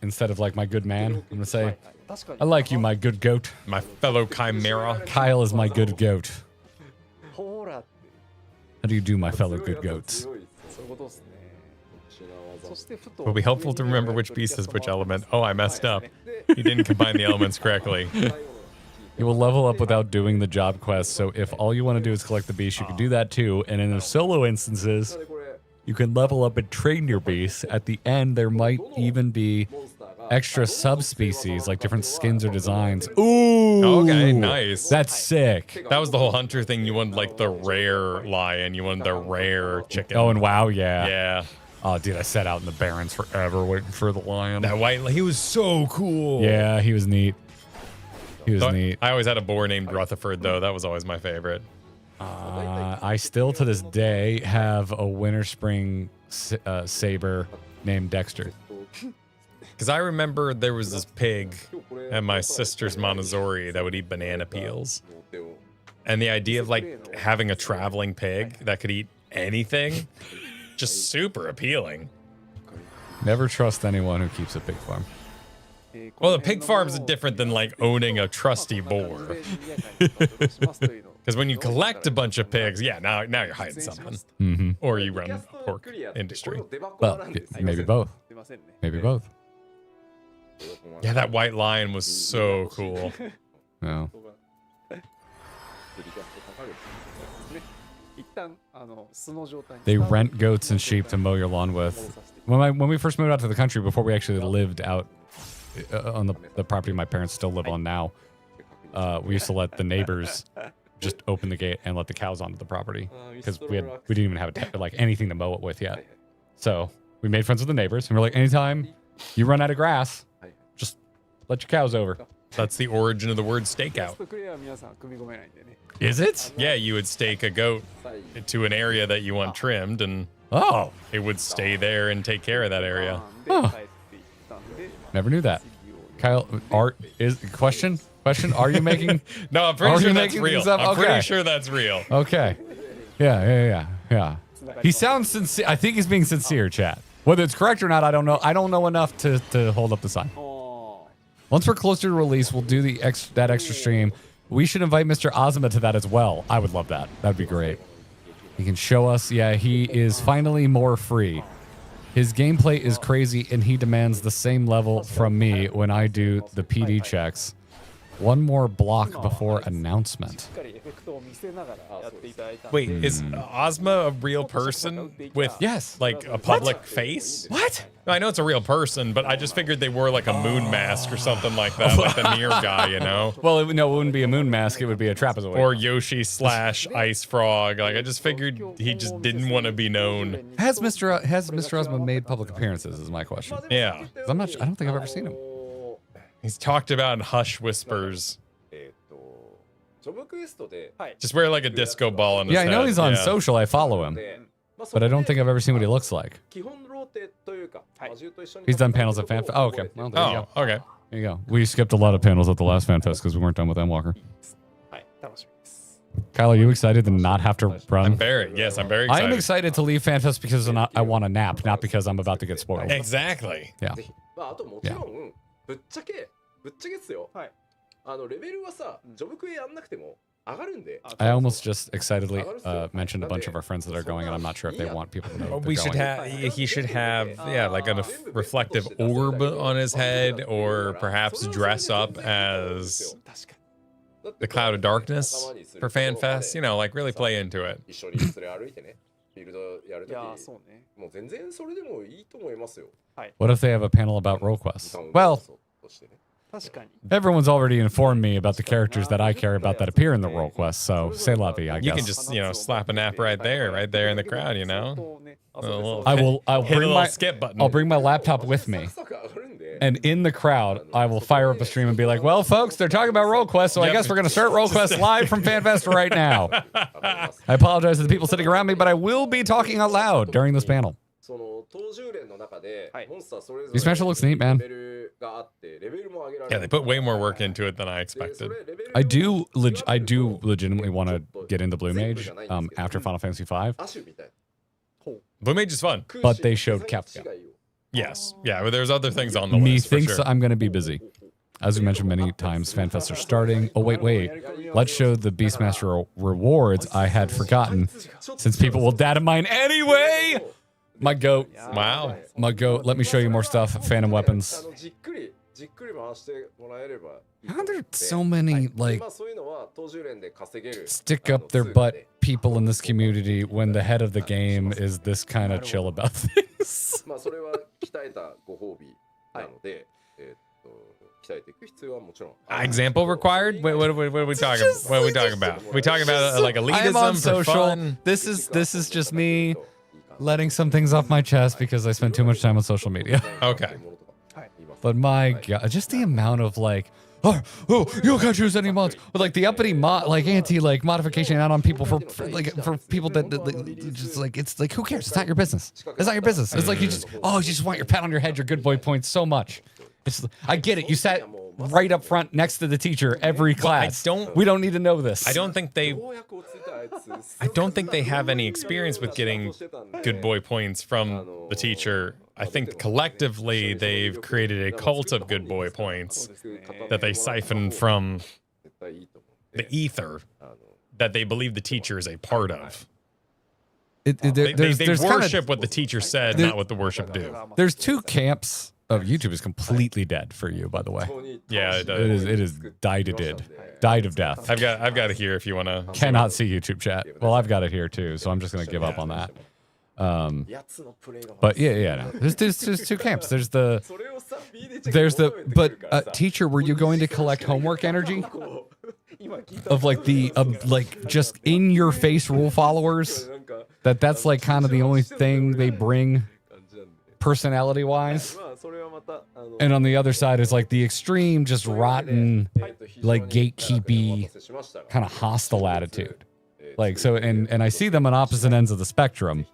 instead of like my good man. I'm gonna say, 確かに。 I like you, my good goat. My fellow chimera. Kyle is my good goat. ほらって How do you do, my fellow good goats? 強いっすそういうことですね。そしてふと It will be helpful to remember which piece is which element. Oh, I messed up. You didn't combine the elements correctly. You will level up without doing the job quest, so if all you want to do is collect the beast, you can do that too. And in the solo instances, でこれ you can level up and train your beast. At the end, there might even be モンスターが extra subspecies, like different skins or designs. Ooh! Okay, nice. That's sick. That was the whole hunter thing. You wanted like the rare lion. You wanted the rare chicken. Oh, and WoW, yeah. yeah. Oh, dude, I sat out in the Barrens forever waiting for the lion. That white, he was so cool. Yeah, he was neat. He was So neat. I always had a boar named Rutherford, though. That was always my favorite. I still, to this day, have a winter spring saber named Dexter. Because I remember there was this pig at my sister's Montessori that would eat banana peels. And the idea of like having a traveling pig that could eat anything, just super appealing. Never trust anyone who keeps a pig farm. Well, the pig farm's different than like owning a trusty boar. Because when you collect a bunch of pigs, yeah, now you're hiding something. Mm-hmm. Or you run a pork industry. Well, maybe both. Maybe both. Yeah, that white lion was so cool. No. 一旦素の状態に They rent goats and sheep to mow your lawn with. When we first moved out to the country, before we actually lived out on the property my parents still live on now, we used to let the neighbors just open the gate and let the cows onto the property because we didn't even have like anything to mow it with yet. So we made friends with the neighbors and we're like, anytime you run out of grass, just let your cows over. That's the origin of the word stakeout. クリアは皆さん組み込めないんでね Is it? Yeah, you would stake a goat to an area that you want trimmed, and Oh, it would stay there and take care of that area. で帰っていったんで never knew that. Kyle, question? Are you making? No, I'm pretty Are sure you that's making real. these up? I'm Okay. pretty sure that's real. Okay. Yeah. He sounds sincere. I think he's being sincere, chat. Whether it's correct or not, I don't know. I don't know enough to hold up the sign. Once we're closer to release, we'll do that extra stream. We should invite Mr. Ozma to that as well. I would love that. That'd be great. He can show us. Yeah, he is finally more free. His gameplay is crazy, and he demands the same level from me when I do the PD checks. One more block before announcement. Wait, is Ozma a real person with like a public face? What? I know it's a real person, but I just figured they wore like a moon mask or something like that, like the Nier guy, you know? Well, it wouldn't be a moon mask. It would be a trapezoid. Or Yoshi / Ice Frog. Like I just figured he just didn't want to be known. Has Mr. Ozma made public appearances? Is my question. Yeah, I don't think I've ever seen him. he's talked about in hush whispers. Just wear like a disco ball on his Yeah, I know head. he's on Yeah. social. I follow him, but I don't think I've ever seen what he looks like. He's done panels at FanFest. Oh, okay. Well, there you go. Oh, okay. There you go. We skipped a lot of panels at the last FanFest because we weren't done with Endwalker. Kyle, are you excited to not have to run? I'm very excited. I am excited to leave FanFest because I want a nap, not because I'm about to get spoiled. Exactly. Yeah. あともちろんぶっちゃけですよ。レベルはさ、ジョブクエやんなくても上がるんで。I almost just excitedly mentioned a bunch of our friends that are going, and I'm not sure if they want people to know. We should have. He should have. Yeah, like a reflective orb on his head, or perhaps dress up as the Cloud of Darkness for FanFest. You know, like really play into it. 一緒に連れ歩いてね。フィールドやるとき、もう全然それでもいいと思いますよ。 What if they have a panel about role quests? Well, everyone's already informed me about the characters that I care about that appear in the role quest, so c'est la vie, I guess. You can just, slap a nap right there in the crowd, you know? I'll hit bring a little my skip button. I'll bring my laptop with me. And in the crowd, I will fire up a stream and be like, well, folks, they're talking about role quests, so I guess we're going to start role quests live from FanFest right now. I apologize to the people sitting around me, but I will be talking out loud during this panel. Beastmaster looks neat, man. Yeah, they put way more work into it than I expected. I do legitimately want to get into Blue Mage after Final Fantasy V. Blue Mage is fun. But they showed Kefka. Yes. Yeah, but there's other things on the list. Methinks for sure. I'm going to be busy. As we mentioned many times, FanFests are starting. Oh, wait. Let's show the Beastmaster rewards I had forgotten, since people will data mine anyway. My goat. Wow. My goat. Let me show you more stuff. Phantom weapons. How are there so many, like, stick up their butt people in this community when the head of the game is this kind of chill about things? Example required? What are we talking? What are we talking about? We talking about like elitism I'm on for social. fun? This is just me letting some things off my chest because I spend too much time on social media. Okay. But my God, just the amount of like, oh, you can't choose any mods. But like the uppity modification out on people for people that just like, it's like, who cares? It's not your business. It's not your business. It's like you just want your pat on your head, your good boy points so much. I get it. You sat right up front next to the teacher every class. We don't need to know this. I don't think they have any experience with getting good boy points from the teacher. I think collectively they've created a cult of good boy points that they siphon from the ether that they believe the teacher is a part of. They worship what the teacher said, not what the worship do. There's two camps. Oh, YouTube is completely dead for you, by the way. Yeah, it does. It is died of death. I've got it here if you want to. Cannot see YouTube chat. Well, I've got it here too, so I'm just gonna give up on that. But no. There's two camps. But teacher, were you going to collect homework energy of like just in your face rule followers? That's like kind of the only thing they bring personality wise. And on the other side is like the extreme, just rotten, like gatekeepy, kind of hostile attitude. Like so, and I see them on opposite ends of the spectrum.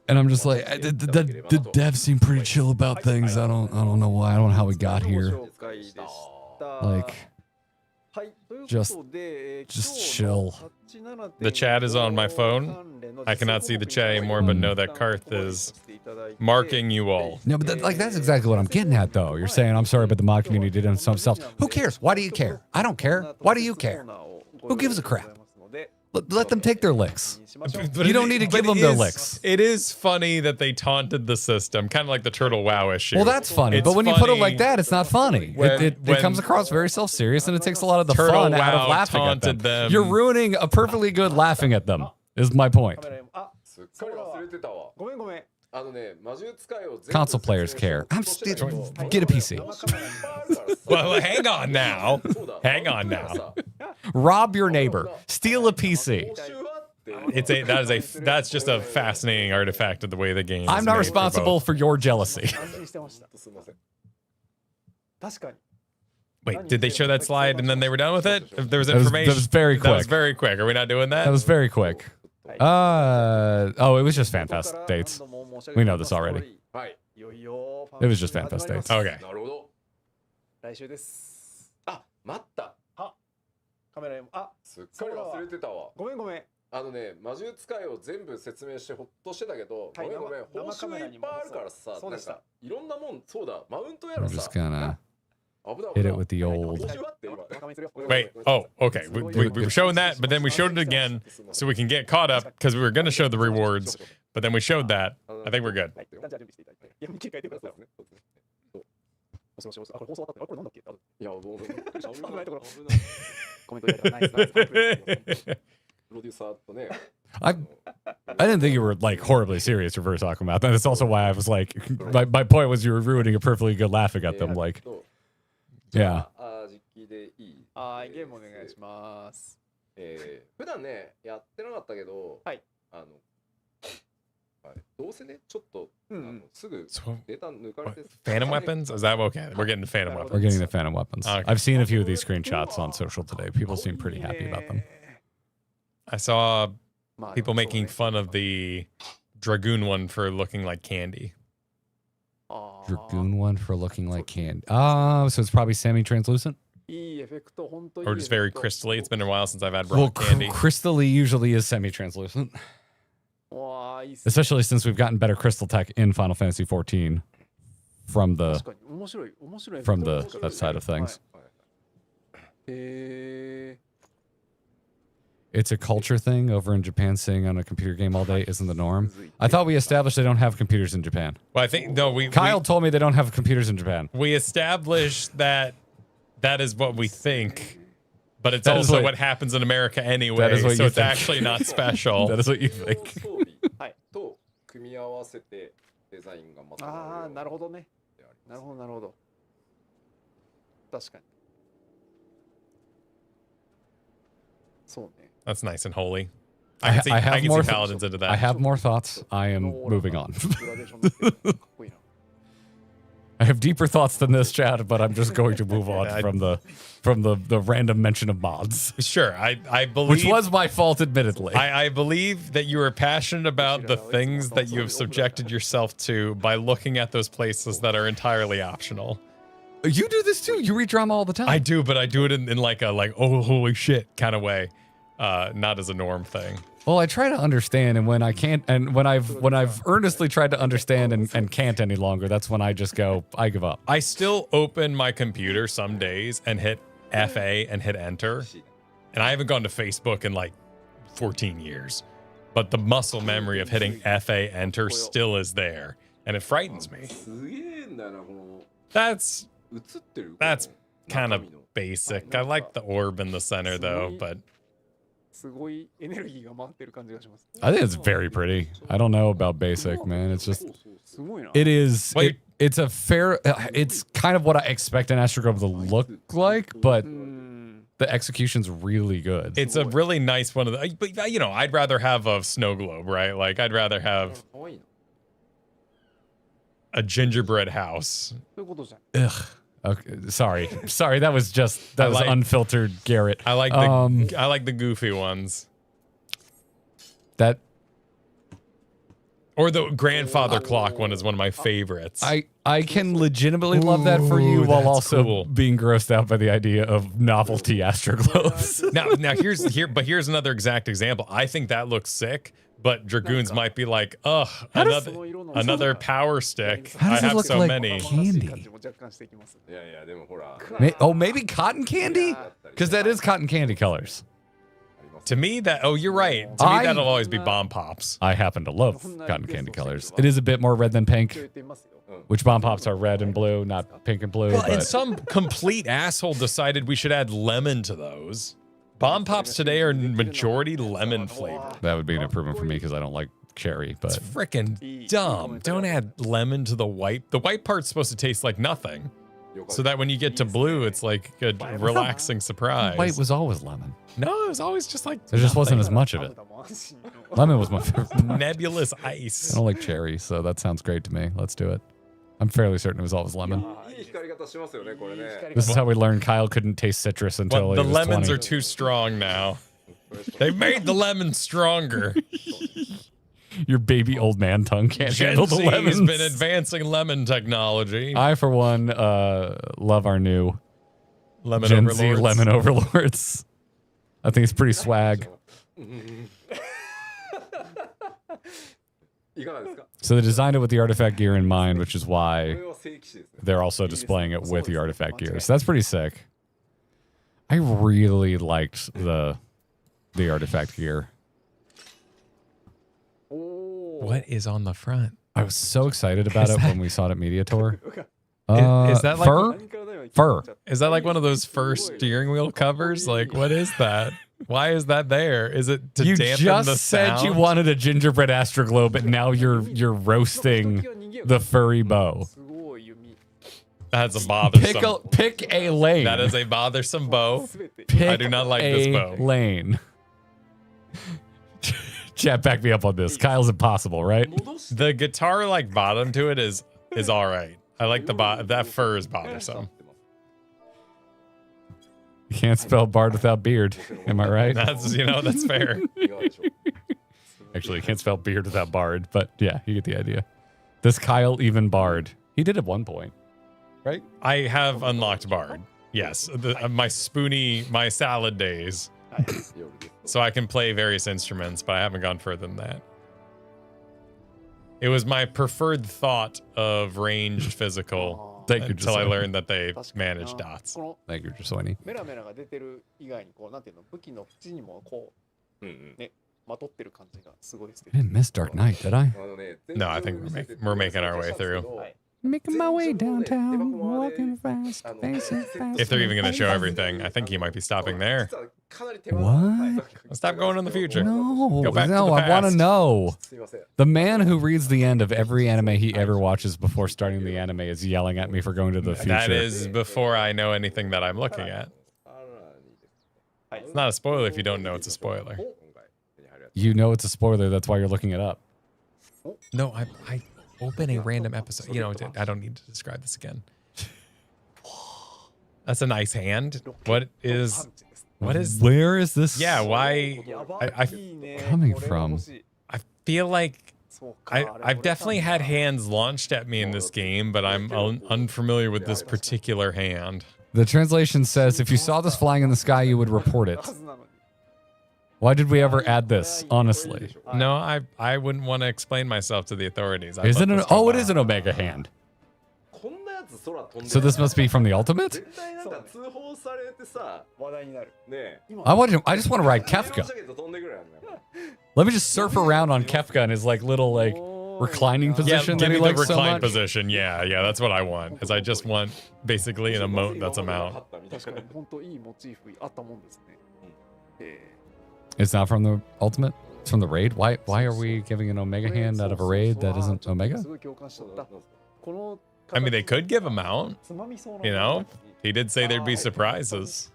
And I'm just like, the devs seem pretty chill about things. I don't know why. I don't know how we got here. Like, just chill. The chat is on my phone. I cannot see the chat anymore, but know that Karth is marking you all. No, but that's exactly what I'm getting at, though. You're saying, I'm sorry, but the mod community did it themselves. Who cares? Why do you care? I don't care. Why do you care? Who gives a crap? Let them take their licks. You don't need to give them their licks. It is funny that they taunted the system, kind of like the Turtle WoW issue. Well, that's funny. But when you put it like that, it's not funny. It comes across very self-serious, and it takes a lot of the fun out of laughing at them. You're ruining a perfectly good laughing at them, is my point. Console players care. Get a PC. Well, hang on now. Hang on now. Rob your neighbor. Steal a PC. That's just a fascinating artifact of the way the game is I'm not made responsible for your jealousy. Wait, did they show that slide and then they were done with it? If there was information. That was very quick. That was very quick. Are we not doing that? That was very quick. Oh, it was just FanFest dates. We know this already. It was just FanFest dates. Okay. 魔術使いを全部説明してほっとしてたけど、ごめんごめん、報酬がいっぱいあるからさ、なんかいろんなもん、そうだ、マウントやら I'm さ。 just gonna hit it with the old. Wait. Oh, okay. We were showing that, but then we showed it again so we can get caught up because we were going to show the rewards, but then we showed that. I think we're good. いや、もうプロデューサーとね。 I didn't think you were like horribly serious reverse talking about that. That's also why I was like, my point was you were ruining a perfectly good laughing at them. Like, yeah. ゲームお願いします。普段ねやってなかったけど、どうせねちょっとすぐデータ抜かれて。Phantom weapons? Is that okay? We're getting the phantom weapons. We're getting the phantom weapons. Okay. I've seen a few of these screenshots on social today. People seem pretty happy about them. I saw people making fun of the Dragoon one for looking like candy. Dragoon one for looking like candy. Oh, so it's probably semi-translucent? Or just very crystally. It's been a while since I've had raw candy. Crystally usually is semi-translucent. Especially since we've gotten better crystal tech in Final Fantasy XIV from that side of things. It's a culture thing over in Japan. Sitting on a computer game all day isn't the norm. I thought we established they don't have computers in Japan. Well, I think Kyle told me they don't have computers in Japan. We established that is what we think, but it's also what happens in America anyway. So it's actually not special. That is what you think. と組み合わせてデザインがまた。ああ、なるほどね。なるほどなるほど。確かに。そうね。That's nice and holy. I can see paladins into that. I have more thoughts. I am moving on. I have deeper thoughts than this, chat, but I'm just going to move on from the random mention of mods. Sure, I believe, which was my fault, admittedly. I believe that you are passionate about the things that you have subjected yourself to by looking at those places that are entirely optional. You do this too. You read drama all the time. I do, but I do it in like a oh holy shit kind of way, not as a norm thing. Well, I try to understand, and when I can't, and when I've earnestly tried to understand and can't any longer, that's when I just go, I give up. I still open my computer some days and hit FA and hit enter, and I haven't gone to Facebook in like 14 years, but the muscle memory of hitting FA enter still is there, and it frightens me. That's kind of basic. I like the orb in the center though, but. I think it's very pretty. I don't know about basic, man. It's just, it is, it's a fair, it's kind of what I expect an Astrogrove to look like, but the execution's really good. It's a really nice one of the, but you know, I'd rather have a snow globe, right? Like I'd rather have a gingerbread house. Ugh. Okay, sorry, that was just was unfiltered Garrett. I like the goofy ones. That Or the grandfather clock one is one of my favorites. I can legitimately love that for you while that's also cool. being grossed out by the idea of novelty Astroglobes. now here's another exact example. I think that looks sick, but Dragoons might be like, ugh, another power stick. How I does it have look so like many. candy? Yeah. Oh, maybe cotton candy? Because that is cotton candy colors. To me, you're right. To me, that'll always be bomb pops. I happen to love cotton candy colors. It is a bit more red than pink, which bomb pops are red and blue, not pink and blue. Well, and but some complete asshole decided we should add lemon to those. Bomb pops today are majority lemon flavor. that would be an improvement for me because I don't like cherry. But It's freaking dumb. Don't add lemon to the white. The white part's supposed to taste like nothing. So that when you get to blue, it's like a relaxing surprise. white was always lemon. No, it was always just like There just wasn't as much of it. Lemon was my favorite. nebulous I ice. don't like cherry, so that sounds great to me. Let's do it. I'm fairly certain it was always lemon. This is how we learned Kyle couldn't taste citrus until Well, he the was lemons 20. are too strong now. They've made the lemons stronger. Your baby old man tongue can't Gen handle the Z lemons. has been advancing lemon technology. I, for one, love our new Lemon Gen overlords. Z lemon overlords. I think it's pretty swag. So they designed it with the artifact gear in mind, which is why they're also displaying it with the artifact gear. So that's pretty sick. I really liked the artifact gear. What is on the front? I was so excited about it when we saw it at Media Tour. Is that like fur? Fur. Is that like one of those first steering wheel covers? Like, what is that? Why is that there? Is it to You dampen just the said sound? you wanted a gingerbread Astroglobe, and now you're roasting the furry bow. That's a bothersome. Pick a lane. That is a bothersome bow. Pick I do not like this bow. lane. Chat, back me up on this. Kyle's impossible, right? The guitar like bottom to it is all right. I like that fur is bothersome. You can't spell bard without beard. Am I right? That's fair. Actually, you can't spell beard without bard, but yeah, you get the idea. Does Kyle even bard? He did at one point, right? I have unlocked Bard. Yes, my salad days. So I can play various instruments, but I haven't gone further than that. It was my preferred thought of ranged physical until I learned that they manage dots. Thank you, Josoini. メラメラが出てる以外にこうなんていうの武器の縁にもこうねまとってる感じがすごい素敵。 I didn't miss Dark Knight, did I? No, I think we're making our way through. Making my way downtown, walking fast, facing fast. If they're even going to show everything, I think he might be stopping there. What? Stop going in the future. No, Go back to no, the I want to past. know. The man who reads the end of every anime he ever watches before starting the anime is yelling at me for going to the future. That is before I know anything that I'm looking at. It's not a spoiler if you don't know it's a spoiler. You know it's a spoiler, that's why you're looking it up. No, I open a random episode. I don't need to describe this again. That's a nice hand. What is? Where is this? Yeah, why? I coming from? I feel like I've definitely had hands launched at me in this game, but I'm unfamiliar with this particular hand. The translation says, if you saw this flying in the sky, you would report it. Why did we ever add this, honestly? No, I wouldn't want to explain myself to the authorities. Is it an? Oh, it is an Omega hand. So this must be from the Ultimate? I just want to ride Kefka. Let me just surf around on Kefka in his little reclining position. Yeah, give that me he the likes so recline much. position. Yeah, that's what I want. Is I just want basically an emote that's a mount. 確かに本当いいモチーフあったもんですね。 It's not from the Ultimate? It's from the raid? Why are we giving an Omega hand out of a raid that isn't Omega? すごい共感しちゃった。この I mean, they could give a mount. He did say there'd be surprises.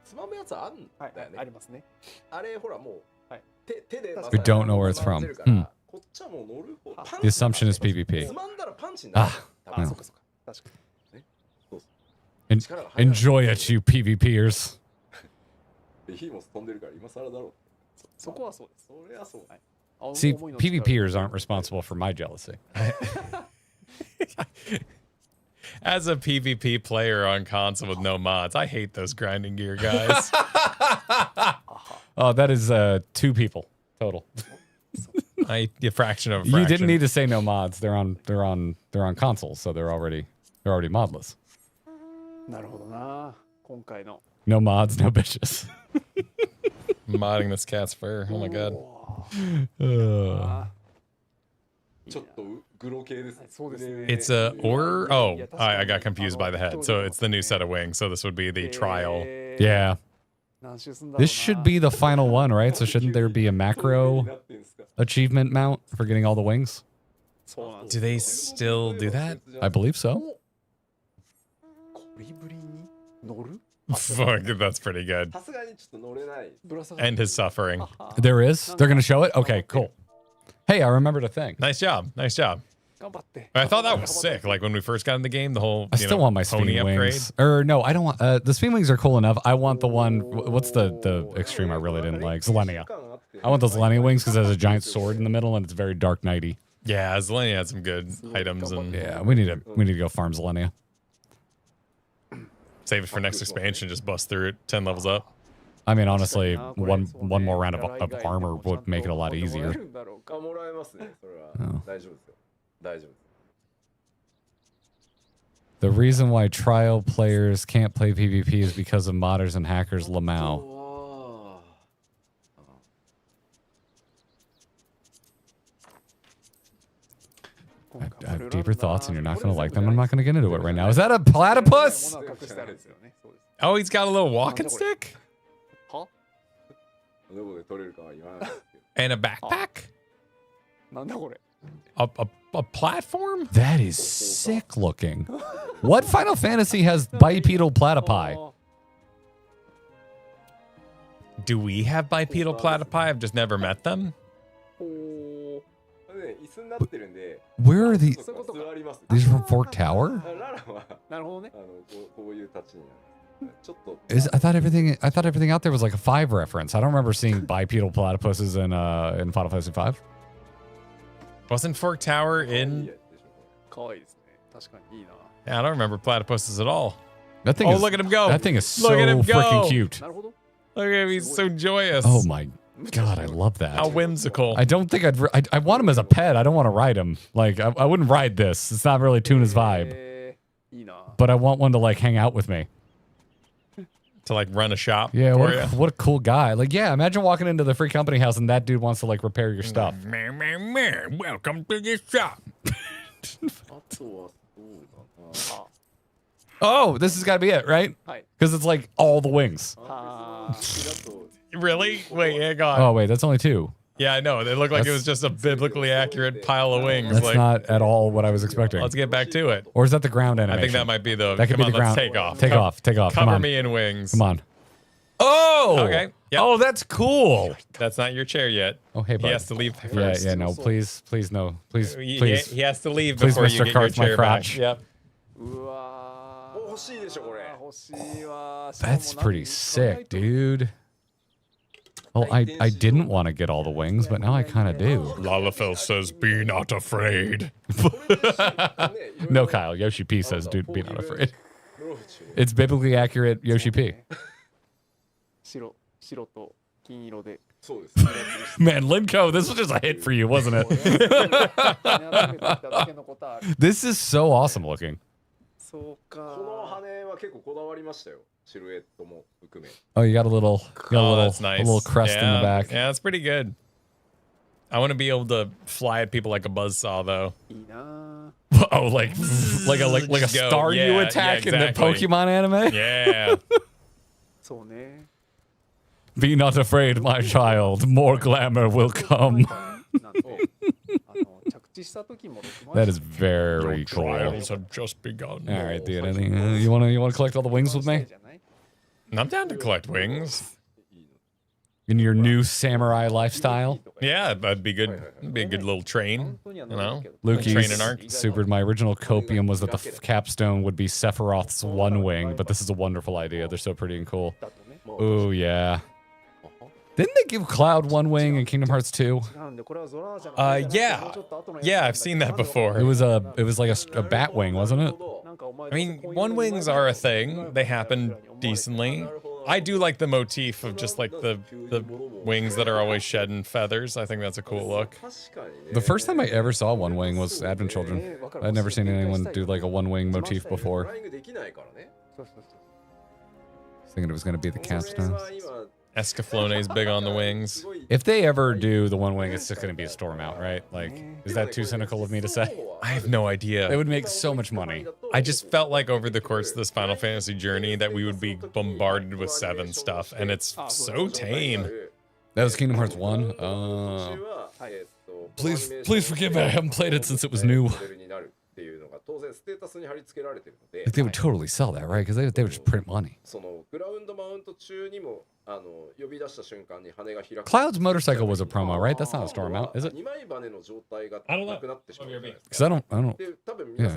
つまむやつあんだよね。ありますね。あれほらもう手で We don't know where it's from. こっちはもう乗る方。 The assumption is PvP. つまんだらパンチになる。 Ah, そうかそうか。確かに。ね。そうそう Enjoy it, you PvPers. ベヒーモス飛んでるから今更だろう。そこはそうです。それはそう。See, PvPers aren't responsible for my jealousy. As a PvP player on console with no mods, I hate those grinding gear guys. Oh, that is 2 people total. A fraction of a You fraction. didn't need to say no mods. They're on consoles, so they're already modless. なるほどな。今回の。 No mods, no bitches. Modding this cat's fur. Oh my god. ちょっとグロ系ですね。そうですね。 It's a or oh, I got confused by the head. So it's the new set of wings. So this would be the trial. Yeah. This should be the final one, right? So shouldn't there be a macro achievement mount for getting all the wings? Do they still do that? I believe so. Fuck, that's pretty good. さすがにちょっと乗れない。 End his suffering. There is? They're going to show it? Okay, cool. Hey, I remembered a thing. Nice job. Nice job. I thought that was sick. Like when we first got in the game, the whole I still want my pony speed upgrade. wings. Or no, I don't want the speed wings are cool enough. I want the one what's the extreme I really didn't like? Zelenia. I want those Zelenia wings because it has a giant sword in the middle and it's very Dark Knighty. Yeah, Zelenia had some good items and Yeah, we need to go farm Zelenia. save it for next expansion. Just bust through it 10 levels up. I mean, honestly, one more round of armor would make it a lot easier. あ、もらえますね。それは大丈夫ですよ。大丈夫です。 The reason why trial players can't play PvP is because of modders and hackers Lamau. I have deeper thoughts and you're not going to like them. I'm not going to get into it right now. Is that a platypus? Oh, he's got a little walking stick どこで取れるかは言わないですけど。 and a backpack. なんだこれ。 A platform? That is sick looking. What Final Fantasy has bipedal platypi? Do we have bipedal platypi? I've just never met them. これね、椅子になってるんで、 Where are the... 座ります。 These are from Fork Tower? ララはなるほどね。こういう立ちになる。ちょっと I thought everything out there was like a 5 reference. I don't remember seeing bipedal platypuses in Final Fantasy V. Wasn't Fork Tower in? 可愛いですね。確かにいいな。 Yeah, I don't remember platypuses at all. That thing Oh, is, look at him go. That thing is so Look at him go. freaking cute. なるほど。 Look at him, he's so joyous. Oh my god, I love that. How whimsical. I don't think I want him as a pet. I don't want to ride him. Like I wouldn't ride this. It's not really Tuna's vibe. いいな。 But I want one to like hang out with me. To like run a shop Yeah, for what a cool guy. Like, yeah, imagine walking into the free company house and that dude wants to like repair your stuff. Welcome to the shop. あとはそうだな。 Oh, this has got to be it, right? はい。 Because it's like all the wings. はあ。 Really? Wait, hang on. Oh, wait, that's only 2. Yeah, I know. They look like it was just a biblically accurate pile of wings. That's Like, not at all what I was expecting. let's get back to it. Or is that the ground I animation? think that might be the. That could come be on, the ground. let's take off. Take off. Take off. Come Cover on. me in wings. Come on. Oh. Okay. Yep. Oh, that's cool. That's not your chair yet. Oh, hey, bud. He has to leave Yeah, first. yeah, no, please, no, please, He please. has to leave Please, before you Mr. get your Carth, my chair crotch. back. Yep. うわー。欲しいでしょこれ。欲しいわ。 That's pretty sick, dude. Well, I didn't want to get all the wings, but now I kind of do. Lalafell says, "Be not afraid." No, Kyle. Yoshi P says, dude, be not afraid. It's biblically accurate Yoshi P. 白と金色で。そうです。 Man, Linko, this was just a hit for you, wasn't it? This is so awesome looking. そうか。この羽は結構こだわりましたよ。シルエットも含め。 Oh, you got a little, Oh, that's nice. a little crest in Yeah. the back. Yeah, that's pretty good. I want to be able to fly at people like a buzzsaw, though. いいな。 Oh, like a Just go. Staryu Yeah, attack yeah, in the exactly. Pokemon anime. Yeah. そうね。 Be not afraid, my child. More glamour will come. なんで着地した時も。 That is very cool. Trials have just begun. All right, dude. You wanna collect all the wings with me? I'm down to collect wings. In your new samurai lifestyle? Yeah, that'd be good. It'd be a good little train. You know, Lukey's training arc. supered. My original copium was that the capstone would be Sephiroth's one wing, but this is a wonderful idea. They're so pretty and cool. Oh, yeah. Didn't they give Cloud one wing in Kingdom Hearts 2? Yeah, I've seen that before. It was like a bat wing, wasn't it? I mean, one wings are a thing. They happen decently. I do like the motif of just like the wings that are always shedding feathers. I think that's a cool look. The first time I ever saw one wing was Advent Children. I'd never seen anyone do like a one wing motif before. Thinking it was going to be the capstone. Escaflowne's big on the wings. If they ever do the one wing, it's just going to be a storm out, right? Like, is that too cynical of me to say? I have no idea. They would make so much money. I just felt like over the course of this Final Fantasy journey that we would be bombarded with 7 stuff, and it's so tame. That was Kingdom Hearts 1. Please forgive me. I haven't played it since it was new. Like they would totally sell that, right? Because they would just print money. Cloud's motorcycle was a promo, right? That's not a storm out, is it? I don't know. Because I don't. Yeah. I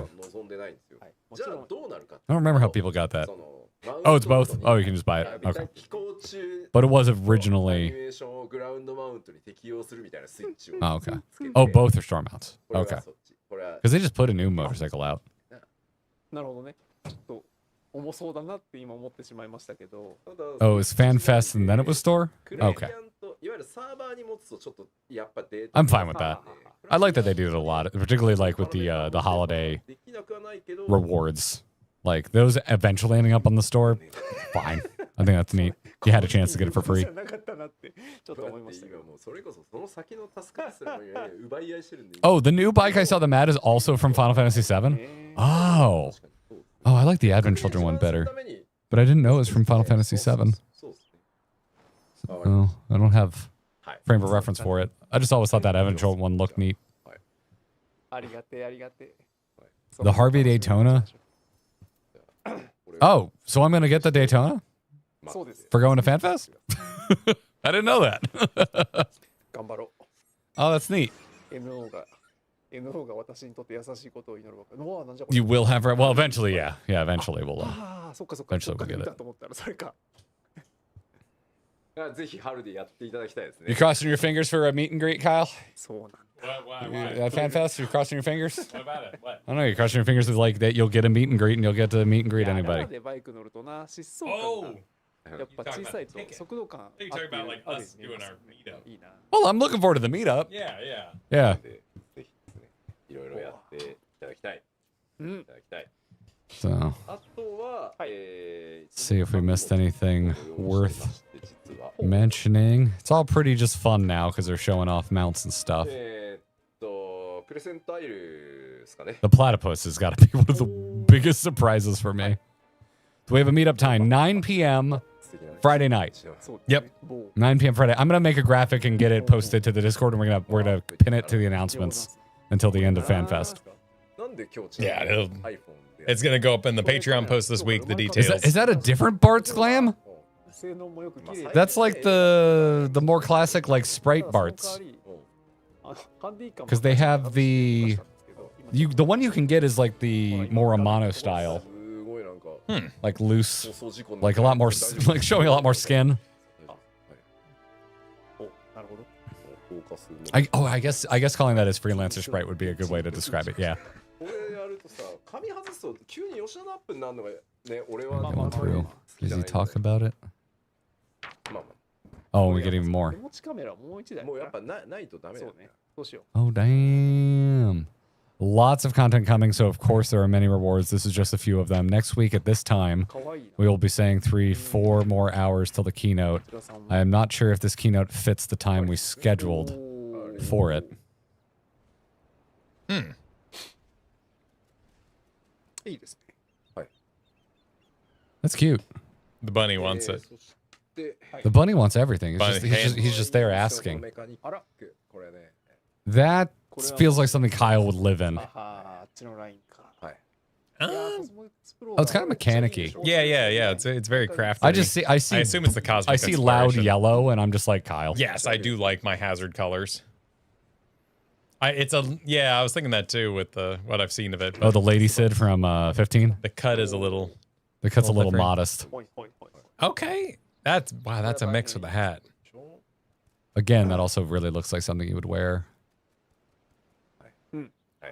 don't remember how people got that. Oh, it's both. Oh, you can just buy it. Okay. But it was originally. Oh, okay. Oh, both are storm outs. Okay. Because they just put a new motorcycle out. なるほどね。ちょっと重そうだなって今思ってしまいましたけど。 Oh, it was FanFest and then it was store? Okay. I'm fine with that. I like that they do it a lot, particularly like with the holiday rewards. Like those eventually ending up on the store. Fine. I think that's neat. You had a chance to get it for free. Oh, the new bike I saw them at is also from Final Fantasy VII? Oh. Oh, I like the Advent Children one better. But I didn't know it was from Final Fantasy VII. Oh, I don't have frame of reference for it. I just always thought that Advent Children one looked neat. The Harvey Daytona? Oh, so I'm going to get the Daytona? For going to FanFest? I didn't know that. Oh, that's neat. You will have, well, eventually, yeah. Yeah, eventually we'll get it. You crossing your fingers for a meet and greet, Kyle? At FanFest, you're crossing your fingers? What about it? What? I don't know, you're crossing your fingers with like that you'll get a meet and greet and you'll get to meet and greet anybody. Oh! You're talking about like us doing our meetup. Well, I'm looking forward to the meetup. Yeah, yeah. Yeah. So, see if we missed anything worth mentioning. It's all pretty just fun now because they're showing off mounts and stuff. The platypus has got to be one of the biggest surprises for me. So we have a meetup time, 9 p.m. Friday night. Yep, 9 p.m. Friday. I'm gonna make a graphic and get it posted to the Discord, and we're gonna pin it to the announcements until the end of FanFest. Yeah, it's gonna go up in the Patreon post this week. The details. Is that a different Bart's Glam? That's like the more classic like Sprite Barts. Because they have the one you can get is like the more Amano style. Like loose, like a lot more, like showing a lot more skin. I guess calling that as freelancer sprite would be a good way to describe it. Yeah. Going through. Does he talk about it? Oh, we get even more. Oh, damn. Lots of content coming, so of course there are many rewards. This is just a few of them. Next week at this time, we will be saying 3-4 more hours till the keynote. I am not sure if this keynote fits the time we scheduled for it. That's cute. The bunny wants it. The bunny wants everything. He's just there asking. That feels like something Kyle would live in. Oh, it's kind of mechanic-y. Yeah. It's very crafty. I assume it's the cosmic. I see loud yellow, and I'm just like Kyle. Yes, I do like my hazard colors. I was thinking that too with what I've seen of it. Oh, the Lady Sid from 15. The cut is a little. The cut's a little modest. Okay, that's a mix with the hat. Again, that also really looks like something you would wear.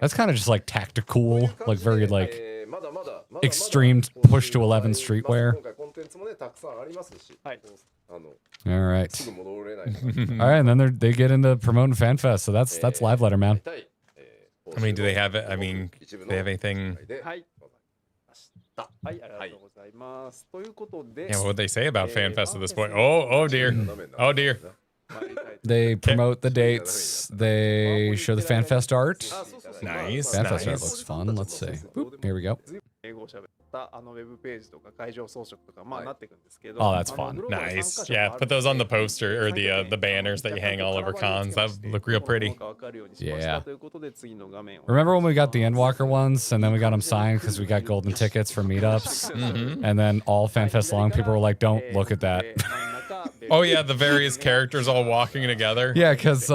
That's kind of just like tactical, like very like extreme push to 11 streetwear. All right. All right, and then they get into promoting FanFest, so that's live letter, man. I mean, do they have it? I mean, do they have anything? Yeah, what would they say about FanFest at this point? Oh dear. Oh dear. They promote the dates. They show the FanFest art. Nice. FanFest Nice. art looks fun. Let's see. Boop, here we go. Oh, that's fun. Nice. Yeah, put those on the poster or the banners that you hang all over cons. That look real pretty. Yeah. Remember when we got the Endwalker ones and then we got them signed because we got golden tickets for meetups? And then all FanFest long people were like, don't look at that. Oh yeah, the various characters all walking together. Yeah, because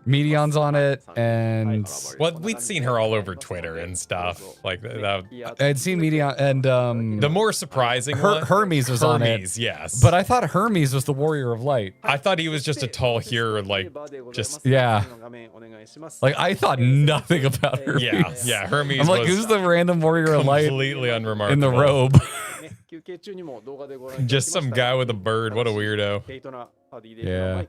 Medion's on it, and well, we'd seen her all over Twitter and stuff like that. I'd seen Medion, and the more surprising one, Hermes was on it. Hermes, yes. But I thought Hermes was the Warrior of Light. I thought he was just a tall hero, like just yeah. Like I thought nothing about Hermes. Yeah. Hermes. I'm like, who's the random Warrior of Light? Completely unremarkable in the robe. Just some guy with a bird. What a weirdo. Yeah.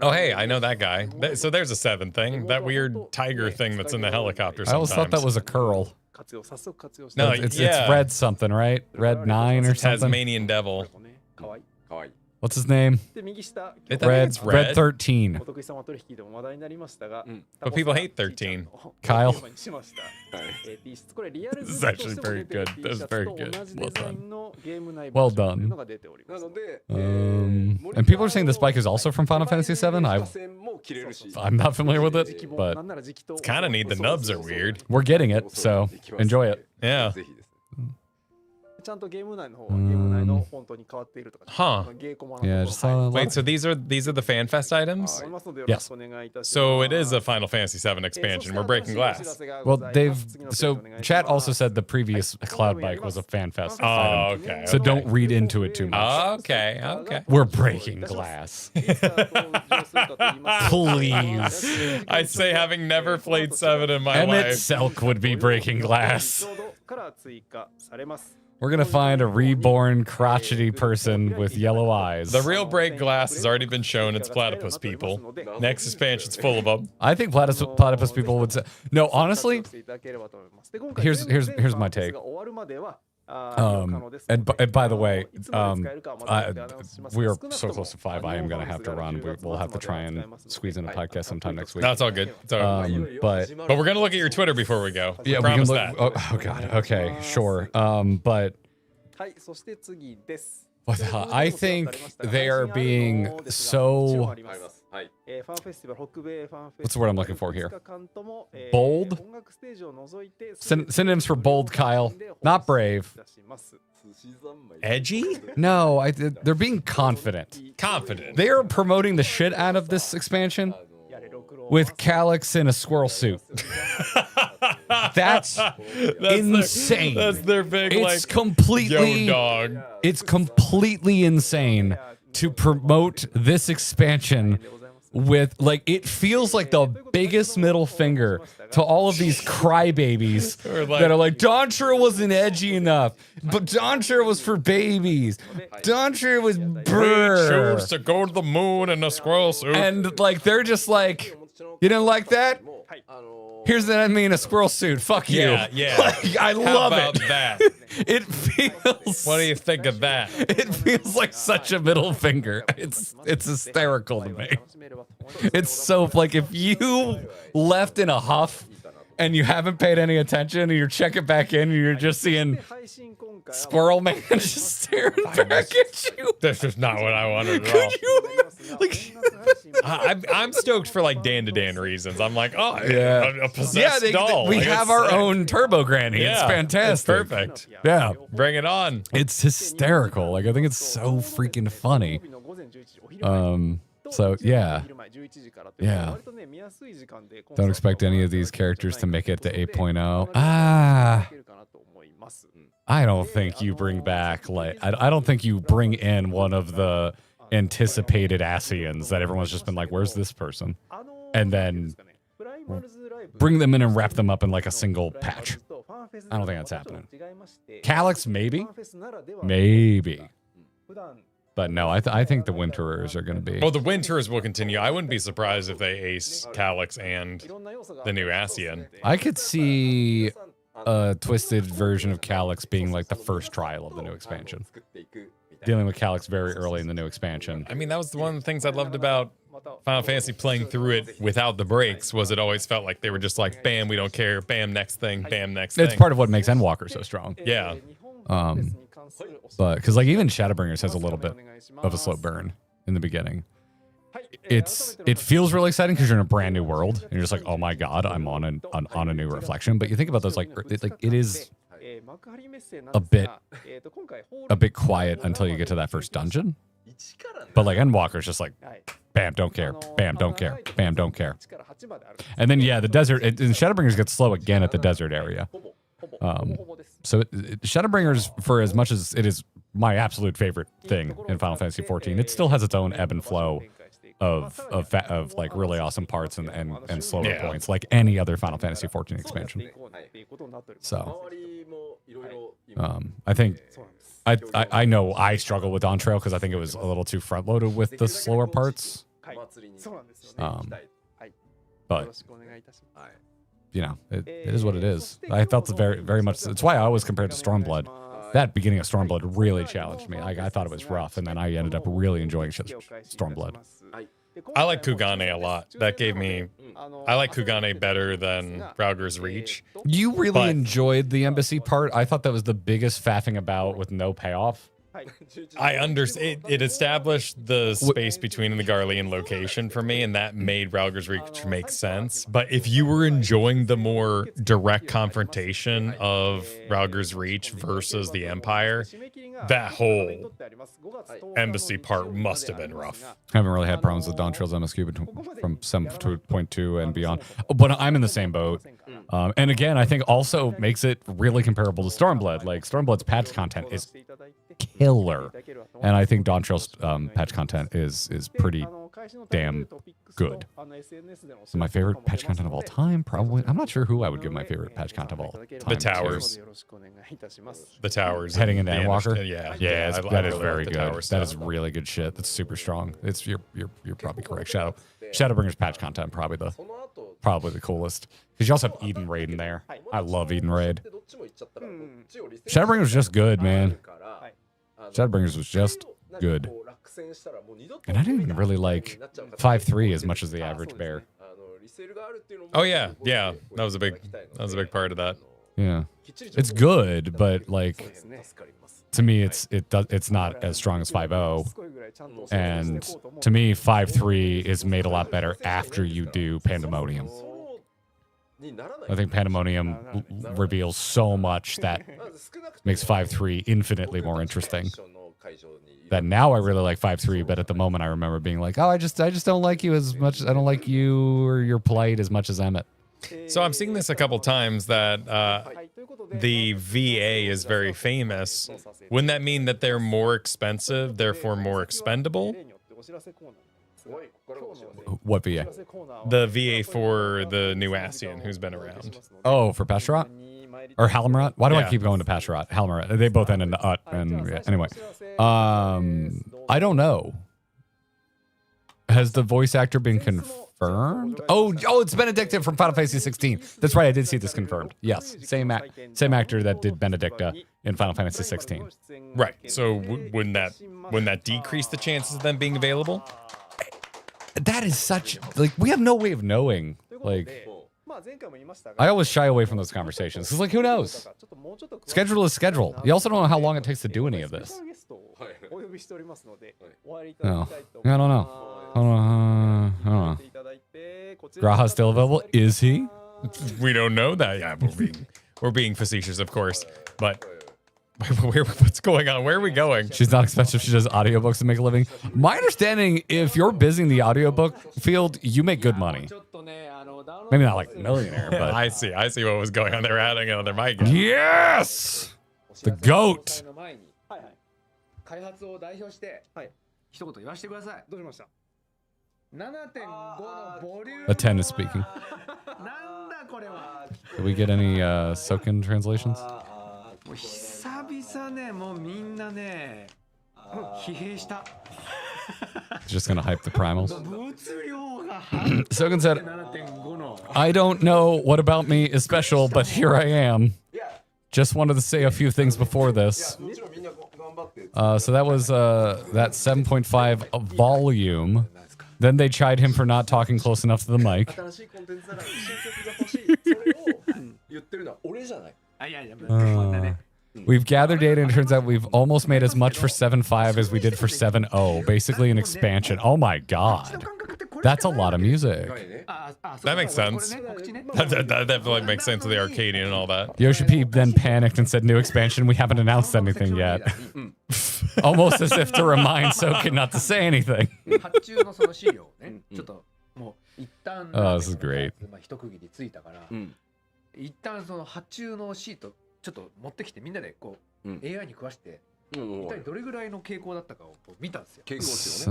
Oh, hey, I know that guy. So there's a 7 thing. That weird tiger thing that's in the helicopter sometimes. I always thought that was a curl. No, it's red something, right? Red 9 or something? Tasmanian devil. What's his name? Red 13. But people hate 13. Kyle. This is actually very good. That was very good. Well done. Well done. And people are saying this bike is also from Final Fantasy VII. I'm not familiar with it, but it's kind of neat. The nubs are weird. We're getting it, so enjoy it. Yeah. Huh. Yeah, just wait, so these are the FanFest items? Yes. So it is a Final Fantasy VII expansion. We're breaking glass. Well, so chat also said the previous Cloud bike was a FanFest item. Okay. So don't read into it too much. Okay. We're breaking glass. Please. I'd say having never played 7 in my Emmett life. Selk would be breaking glass. We're going to find a reborn crotchety person with yellow eyes. The real break glass has already been shown. It's platypus people. Next expansion's full of them. I think platypus people would say no. Honestly, here's my take. And by the way, we are so close to 5. I am gonna have to run. We'll have to try and squeeze in a podcast sometime next week. That's all good. But we're gonna look at your Twitter before we go. Yeah, we can look. Oh God. Okay, sure. But I think they are being so. What's the word I'm looking for here? Bold? Synonyms for bold, Kyle. Not brave. Edgy? No, they're being confident. Confident. They are promoting the shit out of this expansion with Calyx in a squirrel suit. That's insane. That's their big, it's completely, yo, dog. It's completely insane to promote this expansion with, like, it feels like the biggest middle finger to all of these crybabies that are like, Dontra wasn't edgy enough, but Dontra was for babies. Dontra was brr. Chose to go to the moon in a squirrel suit. And, like, they're just like, you didn't like that? Here's the enemy in a squirrel suit. Fuck you. Yeah. Like, I love about it. That? It feels. What do you think of that? It feels like such a middle finger. It's hysterical to me. It's so, like, if you left in a huff and you haven't paid any attention and you're checking back in and you're just seeing Squirrel Man just staring back at you. This is not what I wanted at all. I'm stoked for like Dan reasons. I'm like, oh yeah, a possessed doll. We have our own Turbo Granny. Yeah, it's fantastic. It's perfect. Yeah, bring it on. It's hysterical. Like, I think it's so freaking funny. So yeah. Don't expect any of these characters to make it to 8.0. I don't think you bring back, like, I don't think you bring in one of the anticipated Asians that everyone's just been like, where's this person? And then bring them in and wrap them up in like a single patch. I don't think that's happening. Calyx, maybe. But no, I think the Winterers are going to be. Well, the Winterers will continue. I wouldn't be surprised if they ace Calyx and the new Asian. I could see a twisted version of Calyx being like the first trial of the new expansion. Dealing with Calyx very early in the new expansion. I mean, that was one of the things I loved about Final Fantasy playing through it without the breaks, was it always felt like they were just like, bam, we don't care, bam, next thing, bam, next thing. It's part of what makes Endwalker so strong. Yeah. But because like even Shadowbringers has a little bit of a slow burn in the beginning. It feels really exciting because you're in a brand new world and you're just like, oh my god, I'm on a new reflection. But you think about those like it is a bit quiet until you get to that first dungeon. But like Endwalker's just like, bam, don't care, bam, don't care, bam, don't care. And then yeah, the desert and Shadowbringers gets slow again at the desert area. So Shadowbringers, for as much as it is my absolute favorite thing in Final Fantasy XIV, it still has its own ebb and flow of like really awesome parts and slower points, like any other Final Fantasy XIV expansion. So I think I know I struggle with On Trail because I think it was a little too front loaded with the slower parts. But you know, it is what it is. I felt it very much. It's why I always compared to Stormblood. That beginning of Stormblood really challenged me. I thought it was rough, and then I ended up really enjoying Stormblood. I like Kugane a lot. That gave me... I like Kugane better than Rauger's Reach. You really enjoyed the embassy part? I thought that was the biggest faffing about with no payoff. I understand. It established the space between the Garlean location for me, and that made Rauger's Reach make sense. But if you were enjoying the more direct confrontation of Rauger's Reach versus the Empire, that whole embassy part must have been rough. I haven't really had problems with Dawn Trail's MSQ from 7.2 and beyond. But I'm in the same boat. And again, I think also makes it really comparable to Stormblood. Like, Stormblood's patch content is killer. And I think Dawn Trail's patch content is pretty damn good. So my favorite patch content of all time, probably, I'm not sure who I would give my favorite patch content of all time. The Towers. The Towers. Heading into Endwalker? Yeah, that is very good. That is really good shit. That's super strong. It's you're probably correct. Shadowbringer's patch content probably the coolest. Because you also have Eden Raid in there. I love Eden Raid. Shadowbringers was just good, man. Shadowbringers was just good. And I didn't even really like 5.3 as much as the average bear. Oh yeah, that was a big part of that. Yeah, it's good, but like to me, it's not as strong as 5.0. And to me, 5.3 is made a lot better after you do Pandemonium. I think Pandemonium reveals so much that makes 5.3 infinitely more interesting. That now I really like 5.3, but at the moment I remember being like, oh, I just don't like you as much. I don't like you or your plight as much as Emmett. So I'm seeing this a couple times that the VA is very famous. Wouldn't that mean that they're more expensive, therefore more expendable? What VA? The VA for the new Asian who's been around. Oh, for Pasharat? Or Halmarat? Why do I keep going to Pasharat? Halmarat. They both end in the ut. And yeah, anyway, I don't know. Has the voice actor been confirmed? Oh, it's Benedicta from Final Fantasy 16. That's right. I did see this confirmed. Yes, same actor that did Benedicta in Final Fantasy 16. Right. So wouldn't that decrease the chances of them being available? That is such like we have no way of knowing. Like, I always shy away from those conversations. It's like, who knows? Schedule is schedule. You also don't know how long it takes to do any of this. No, I don't know. Graha's still available? Is he? We don't know that. Yeah, we're being facetious, of course. But what's going on? Where are we going? She's not expensive. She does audiobooks to make a living. My understanding, if you're busy in the audiobook field, you make good money. Maybe not like millionaire, but I see what was going on. They're adding another mic. Yes, the goat. 一言言わせてください。どうしました？ 7.5 のボリューム。 A 10 is speaking. なんだこれは。 Did we get any Soken translations? もう久々ね、もうみんなね、疲弊した。 Just gonna hype the primals. 物量が Soken said, 7.5 の。 I don't know what about me is special, but here I am. Just wanted to say a few things before this. So that was that 7.5 volume. Then they chide him for not talking close enough to the mic. 新しいコンテンツなら新曲が欲しい。それを言ってるのは俺じゃない。あ、いやいや、こんなね。 We've gathered data and it turns out we've almost made as much for 7.5 as we did for 7.0. Basically an expansion. Oh my god. That's a lot of music. That makes sense. That definitely makes sense with the Arcadian and all that. Yoshi P then panicked and said, new expansion, we haven't announced anything yet. Almost as if to remind Soken not to say anything. 発注のその資料ね、ちょっともう一旦 Oh, this is great. まあ一区切りついたから、一旦その発注のシートちょっと持ってきてみんなでこう AI に食わして一体どれぐらいの傾向だったかを見たんですよ。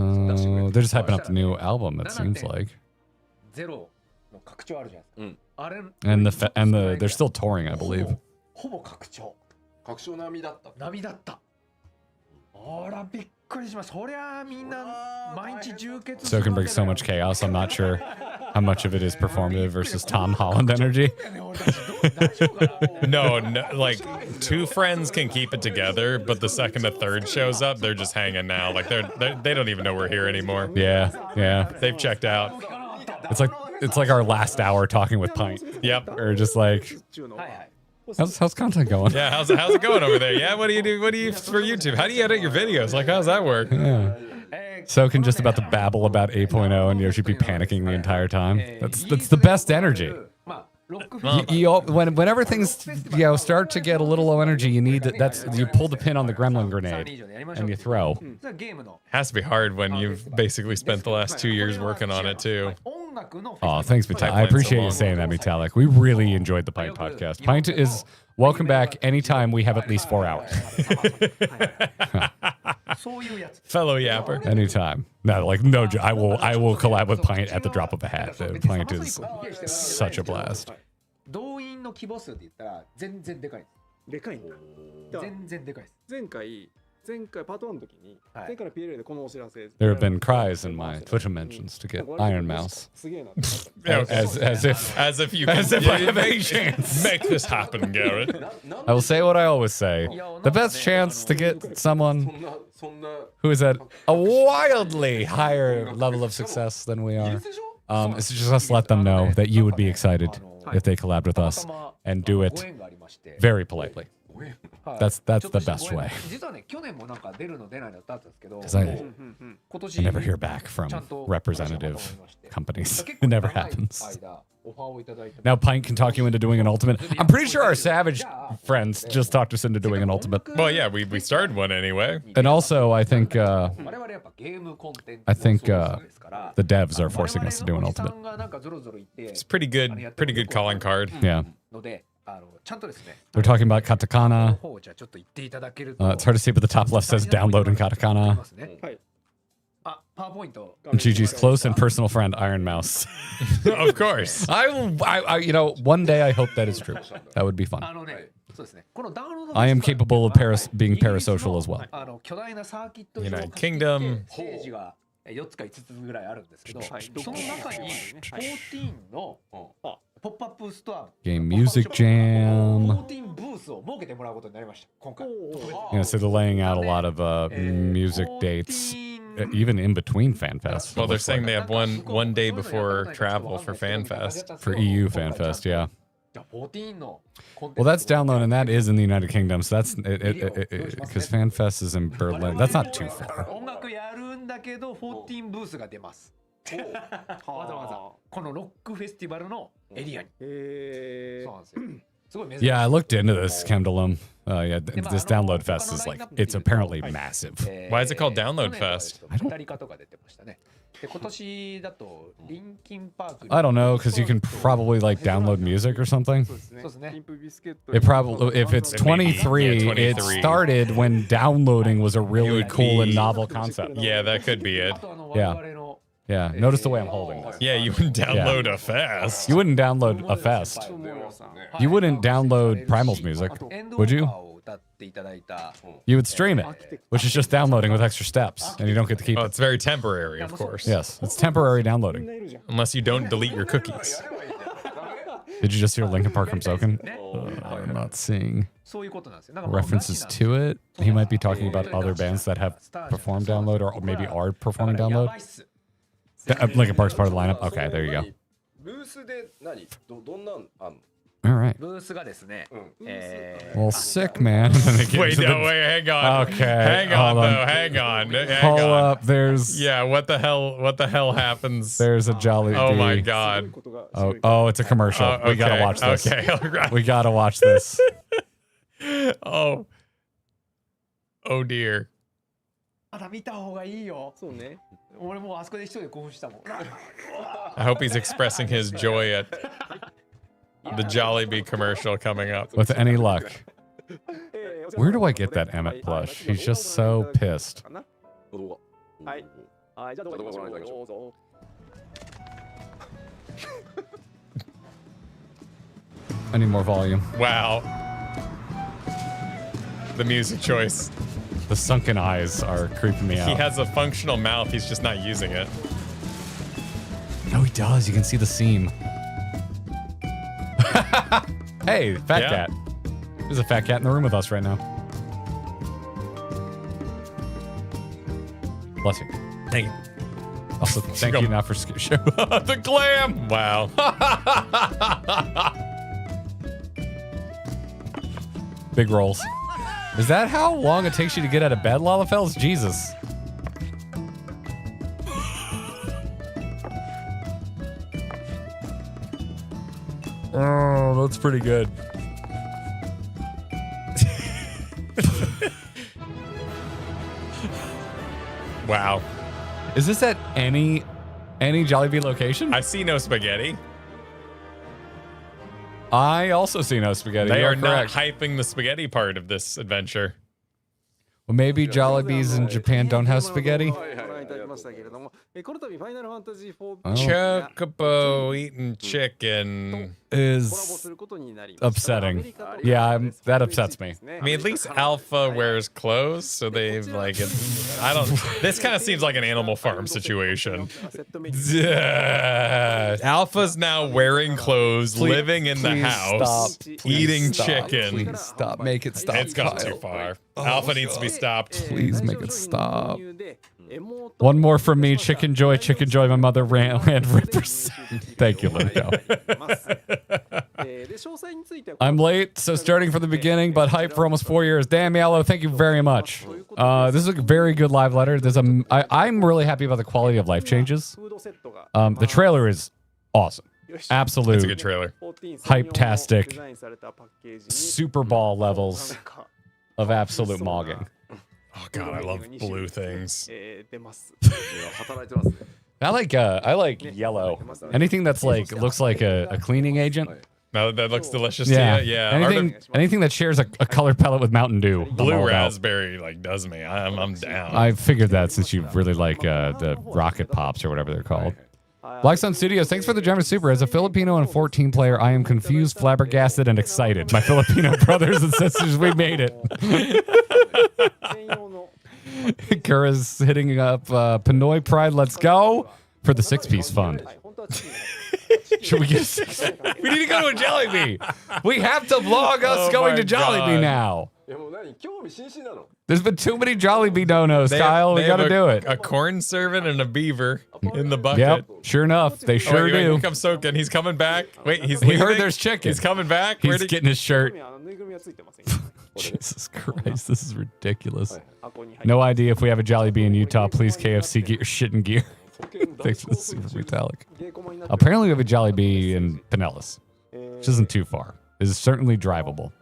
So they're just hyping up the new album, it seems like. ゼロの拡張あるじゃないですか。あれ And they're still touring, I believe. ほぼ拡張。確証並みだった。並みだった。あらびっくりします。そりゃみんな毎日充血。 Soken brings so much chaos. I'm not sure how much of it is performative versus Tom Holland energy. No, like two friends can keep it together, but the second a third shows up, they're just hanging now. Like they don't even know we're here anymore. Yeah. They've checked out. It's like our last hour talking with Pint. Yep. Or just like, how's content going? Yeah, how's it going over there? Yeah, what do you do? What do you for YouTube? How do you edit your videos? Like, how's that work? Yeah. Soken just about to babble about 8.0 and Yoshi be panicking the entire time. That's the best energy. Whenever things start to get a little low energy, you need you pull the pin on the gremlin grenade and you throw. Has to be hard when you've basically spent the last 2 years working on it too. Oh, thanks, Metallic. I appreciate you saying that, Metallic. We really enjoyed the Pint podcast. Pint is welcome back anytime we have at least 4 hours. Fellow yapper. Anytime. No, I will collab with Pint at the drop of a hat. Pint is such a blast. 動員の規模数で言ったら全然でかいです。でかいんだ。全然でかいです。前回パート1の時に、前回の PLA でこのお知らせ。 There have been cries in my Twitter mentions to get Iron Mouse. すげえな。 As if I have a chance. Make this happen, Garrett. I will say what I always say. The best chance to get someone who is at a wildly higher level of success than we are is to just let them know that you would be excited if they collabed with us and do it very politely. That's the best way. 実はね、去年もなんか出るの出ないのだったんですけど、 Because I never hear back from representative companies. It never happens. Now Pint can talk you into doing an ultimate. I'm pretty sure our Savage friends just talked us into doing an ultimate. Well, yeah, we started one anyway. And also, I think the devs are forcing us to do an ultimate. It's pretty good calling card. Yeah. They're talking about katakana. It's hard to see, but the top left says download in katakana. And Gigi's close and personal friend, Iron Mouse. Of course. One day I hope that is true. That would be fun. I am capable of being parasocial as well. United Kingdom. 4つか5つぐらいあるんですけど、その中に14のポップアップストア Game Music Jam. 14ブースを設けてもらうことになりました。今回。So they're laying out a lot of music dates, even in between FanFest. Well, they're saying they have one day before travel for FanFest. For EU FanFest, yeah. Well, that's download, and that is in the United Kingdom, so that's because FanFest is in Berlin. That's not too far. 音楽やるんだけど14ブースが出ます。わざわざこのロックフェスティバルのエリアに。そうなんですよ。すごい珍しい。Yeah, I looked into this, Kendallum. Yeah, this Download Fest is it's apparently massive. Why is it called Download Fest? イタリカとか出てましたね。I don't know, because you can probably like download music or something. It probably, if it's 23, Yeah, it 23. started when downloading was a really cool and novel concept. Yeah, that could be it. Yeah. Yeah. Notice the way I'm holding this. Yeah, you would download a fest. You wouldn't download a fest. You wouldn't download Primal's music, would you? You would stream it, which is just downloading with extra steps, and you don't get to keep Oh, it. it's very temporary, of course. Yes, it's temporary downloading. Unless you don't delete your cookies. Did you just hear Linkin Park from Soken? I'm not seeing references to it. He might be talking about other bands that have performed download or maybe are performing download. Linkin Park's part of the lineup? Okay, there you go. ブースで何どんなんあんの All right. ブースがですね、 Well, sick, man. Wait, no, wait, hang on. Okay, Hang on, hold on. though. Hang on. Hang Hold on. up. There's Yeah, what the hell happens? there's a Jolly Oh Bee. my god. Oh, it's a commercial. We gotta watch this. Okay, all right. We gotta watch this. Oh. Oh dear. あら見た方がいいよ。そうね。俺もうあそこで一人で興奮したもん。 I hope he's expressing his joy at the Jollibee commercial coming up. With any luck. Where do I get that Emmett plush? He's just so pissed. はい。はい、じゃあどうぞどうぞ。 I need more volume. Wow. The music choice. The sunken eyes are creeping me out. He has a functional mouth, he's just not using it. No, he does. You can see the seam. Hey, fat Yeah. cat. There's a fat cat in the room with us right now. Bless you. Thank you. Also, thank you not for show. The glam! Wow. Big rolls. Is that how long it takes you to get out of bed, Lalafels? Jesus. Oh, that's pretty good. Wow. Is this at any Jollibee location? I see no spaghetti. I also see no spaghetti. They You are not correct. hyping the spaghetti part of this adventure. Well, maybe Jollibees in Japan don't have spaghetti. ご覧いただきましたけれども、この度ファイナルファンタジー14 Chocobo eating chicken. Is upsetting. Yeah, that upsets me. I mean, at least Alpha wears clothes, so they've like. I don't. This kind of seems like an Animal Farm situation. Alpha's now wearing clothes, living in the house, eating chicken. Please stop. Make it stop. It's gone too far. Alpha needs to be stopped. Please make it stop. One more from me. Chicken Joy, my mother land rippers. Thank you, Lindo. I'm late, so starting from the beginning, but hype for almost 4 years. Damn, Yellow, thank you very much. This is a very good live letter. I'm really happy about the quality of life changes. The trailer is awesome. Absolute. It's a good trailer. Hype-tastic. Super Ball levels of absolute mogging. Oh god, I love blue things. I like yellow. Anything that's like looks like a cleaning agent. Now that looks delicious to you. Yeah. Anything that shares a color palette with Mountain Dew. I'm all Blue about. raspberry like does me. I'm down. I figured that since you really like the Rocket Pops or whatever they're called. Black Sun Studios, thanks for the generous super. As a Filipino and 14 player, I am confused, flabbergasted, and excited. My Filipino brothers and sisters, we made it. Kura's hitting up Pinoy Pride, let's go, for the 6-piece fund. Should we get a 6? We need to go to a Jollibee. We have to vlog us going to Jollibee now. There's been too many Jollibee donos, Kyle. We got to do it. A corn servant and a beaver in the bucket. Yep, sure enough. They sure wait, do. Here comes Soken. He's coming back. Wait, he's He heard leaving? there's chicken. He's coming back. He's getting his shirt. Jesus Christ, this is ridiculous. No idea if we have a Jollibee in Utah. Please, KFC, get your shit in gear. Thanks for the super metallic. Apparently, we have a Jollibee in Pinellas, which isn't too far. It is certainly drivable.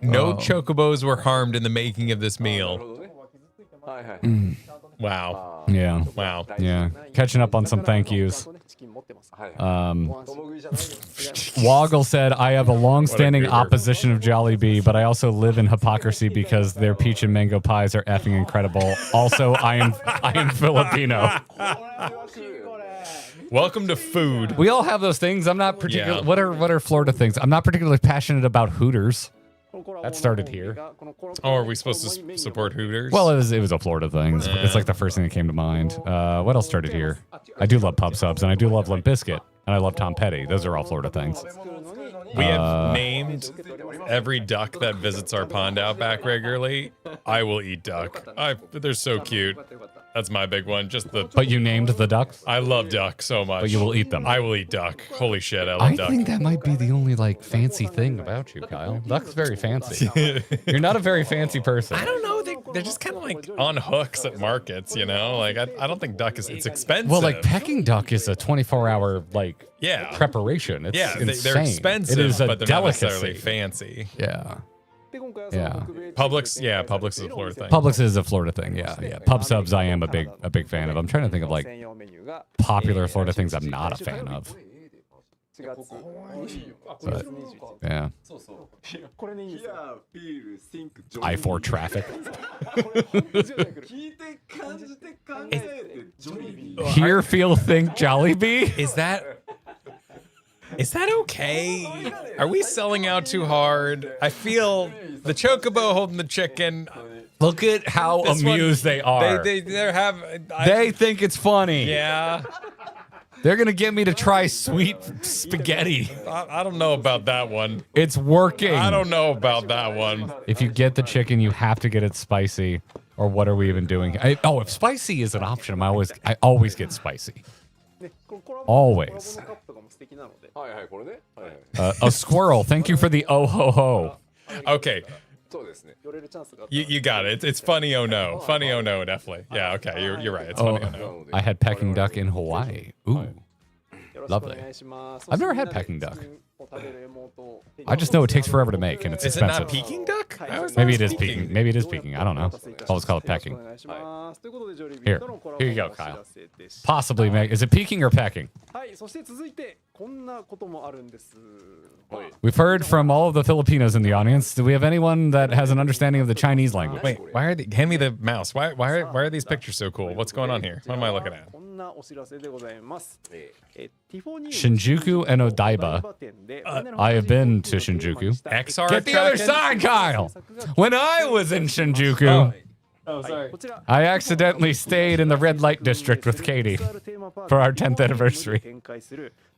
No chocobos were harmed in the making of this meal. Wow. Yeah. Wow. Yeah. Catching up on some thank yous. Woggle said, I have a long-standing goober. opposition of Jollibee, but I also live in hypocrisy because their peach and mango pies are effing incredible. Also, I am Filipino. Welcome to food. We all have those things. I'm not particularly. Yeah. What are Florida things? I'm not particularly passionate about Hooters. That started here. Oh, are we supposed to support Hooters? Well, it was a Florida thing. It's like the first thing that came to mind. What else started here? I do love Pub Subs, and I do love Limp Bizkit, and I love Tom Petty. Those are all Florida things. We have named every duck that visits our pond out back regularly. I will eat duck. They're so cute. That's my big one. But you named the ducks? I love duck so much. But you will eat them. I will eat duck. Holy shit, I love I duck. think that might be the only like fancy thing about you, Kyle. Duck's very fancy. You're not a very fancy person. I don't know. They're just kind of like on hooks at markets, you know? Like, I don't think duck it's expensive. Well, like pecking duck is a 24-hour like preparation. It's insane. They're expensive, it is a but they're delicacy. not necessarily fancy. Yeah. Yeah. Publix is a Florida thing. Publix is a Florida thing. Yeah, yeah. Pub Subs, I am a big fan of. I'm trying to think of like popular Florida things I'm not a fan of. But, yeah. I-4 traffic. Hear, feel, think, Jollibee? Is that okay? Are we selling out too hard? I feel the chocobo holding the chicken. Look at how amused they are. They think it's funny. Yeah. They're going to get me to try sweet spaghetti. I don't know about that one. It's working. I don't know about that one. If you get the chicken, you have to get it spicy. Or what are we even doing? If spicy is an option, I always get spicy. Always. A squirrel. Thank you for the oh ho ho. Okay. You got it. It's funny oh no. Funny oh no, definitely. Yeah, okay. You're right. It's funny oh no. I had Peking duck in Hawaii. Ooh. Lovely. I've never had Peking duck. I just know it takes forever to make and it's expensive. Is it not Peking duck? Maybe it is Peking. Maybe it is Peking. I don't know. Always call it Peking. Here you go, Kyle. Possibly make. Is it Peking or Peking? We've heard from all of the Filipinos in the audience. Do we have anyone that has an understanding of the Chinese language? Wait, hand me the mouse. Why are these pictures so cool? What's going on here? What am I looking at? Shinjuku and Odaiba. I have been to Shinjuku. XR Get the other side, Kyle. When I was in Shinjuku, I accidentally stayed in the red light district with Katie for our 10th anniversary.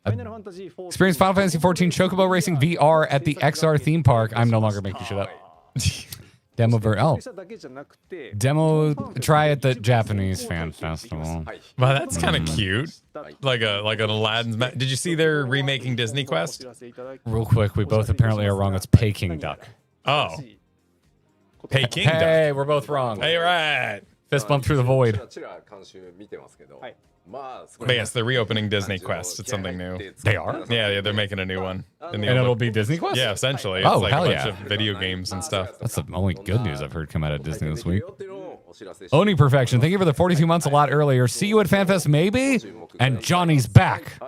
Experienced Final Fantasy XIV Chocobo Racing VR at the XR theme park. I'm no longer making shit up. Demo try at the Japanese fan festival. Wow, that's kind of cute. Like an Aladdin's. Did you see they're remaking Disney Quest? Real quick, we both apparently are wrong. It's Peking duck. Oh. Peking duck. Hey, we're both wrong. Hey, right. Fist bump through the void. But yes, they're reopening Disney Quest. It's something new. They are? Yeah, they're making a new one. And it'll be Disney Quest? Yeah, essentially. Oh, it's like hell a bunch yeah. of video games and stuff. That's the only good news I've heard come out of Disney this week. Owning Perfection, thank you for the 42 months a lot earlier. See you at FanFest, maybe? And Johnny's back.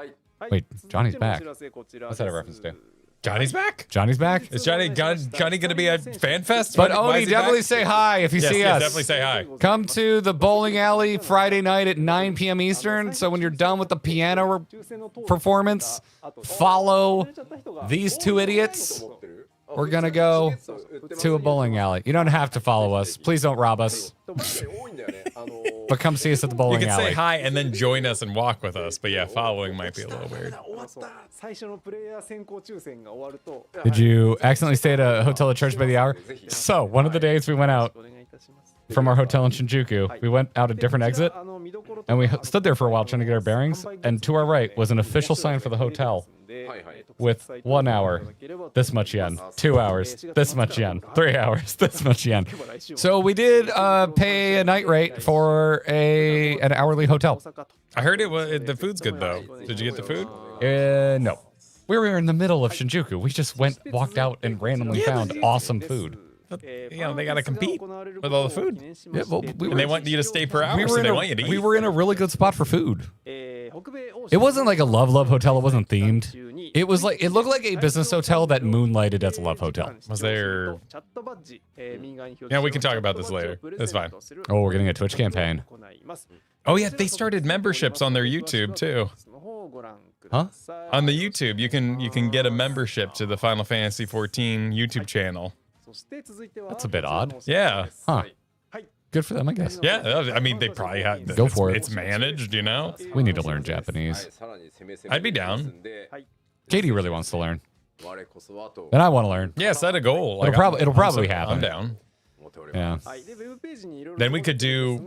Wait, Johnny's back. What's that a reference to? Johnny's back? Johnny's back? Is Johnny going to be at FanFest? But Oni, definitely say hi if you see us. Definitely say hi. Come to the bowling alley Friday night at 9 p.m. Eastern. So when you're done with the piano performance, follow these two idiots. We're going to go to a bowling alley. You don't have to follow us. Please don't rob us. But come see us at the bowling alley. You can say hi and then join us and walk with us. But yeah, following might be a little weird. Did you accidentally stay at a hotel at church by the hour? So one of the days we went out from our hotel in Shinjuku, we went out a different exit and we stood there for a while trying to get our bearings. And to our right was an official sign for the hotel with 1 hour, this much yen, 2 hours, this much yen, 3 hours, this much yen. So we did pay a night rate for an hourly hotel. I heard the food's good though. Did you get the food? No. We were in the middle of Shinjuku. We just walked out and randomly found awesome food. You know, they got to compete with all the food. Yeah, well, And they want you to stay per hour, we so were, they in want you to a, eat. we were in a really good spot for food. It wasn't like a love hotel. It wasn't themed. It was like, it looked like a business hotel that moonlighted as a love hotel. Was there... Yeah, we can talk about this later. That's fine. Oh, we're getting a Twitch campaign. Oh, yeah, they started memberships on their YouTube, too. Huh? On the YouTube, you can get a membership to the Final Fantasy XIV YouTube channel. That's a bit odd. Yeah. Huh. Good for them, I guess. Yeah, I mean, they probably had... Go for it. It's managed, you know? We need to learn Japanese. I'd be down. Katie really wants to learn. And I want to learn. Yeah, set a goal. It'll probably happen. I'm down. Yeah. Then we could do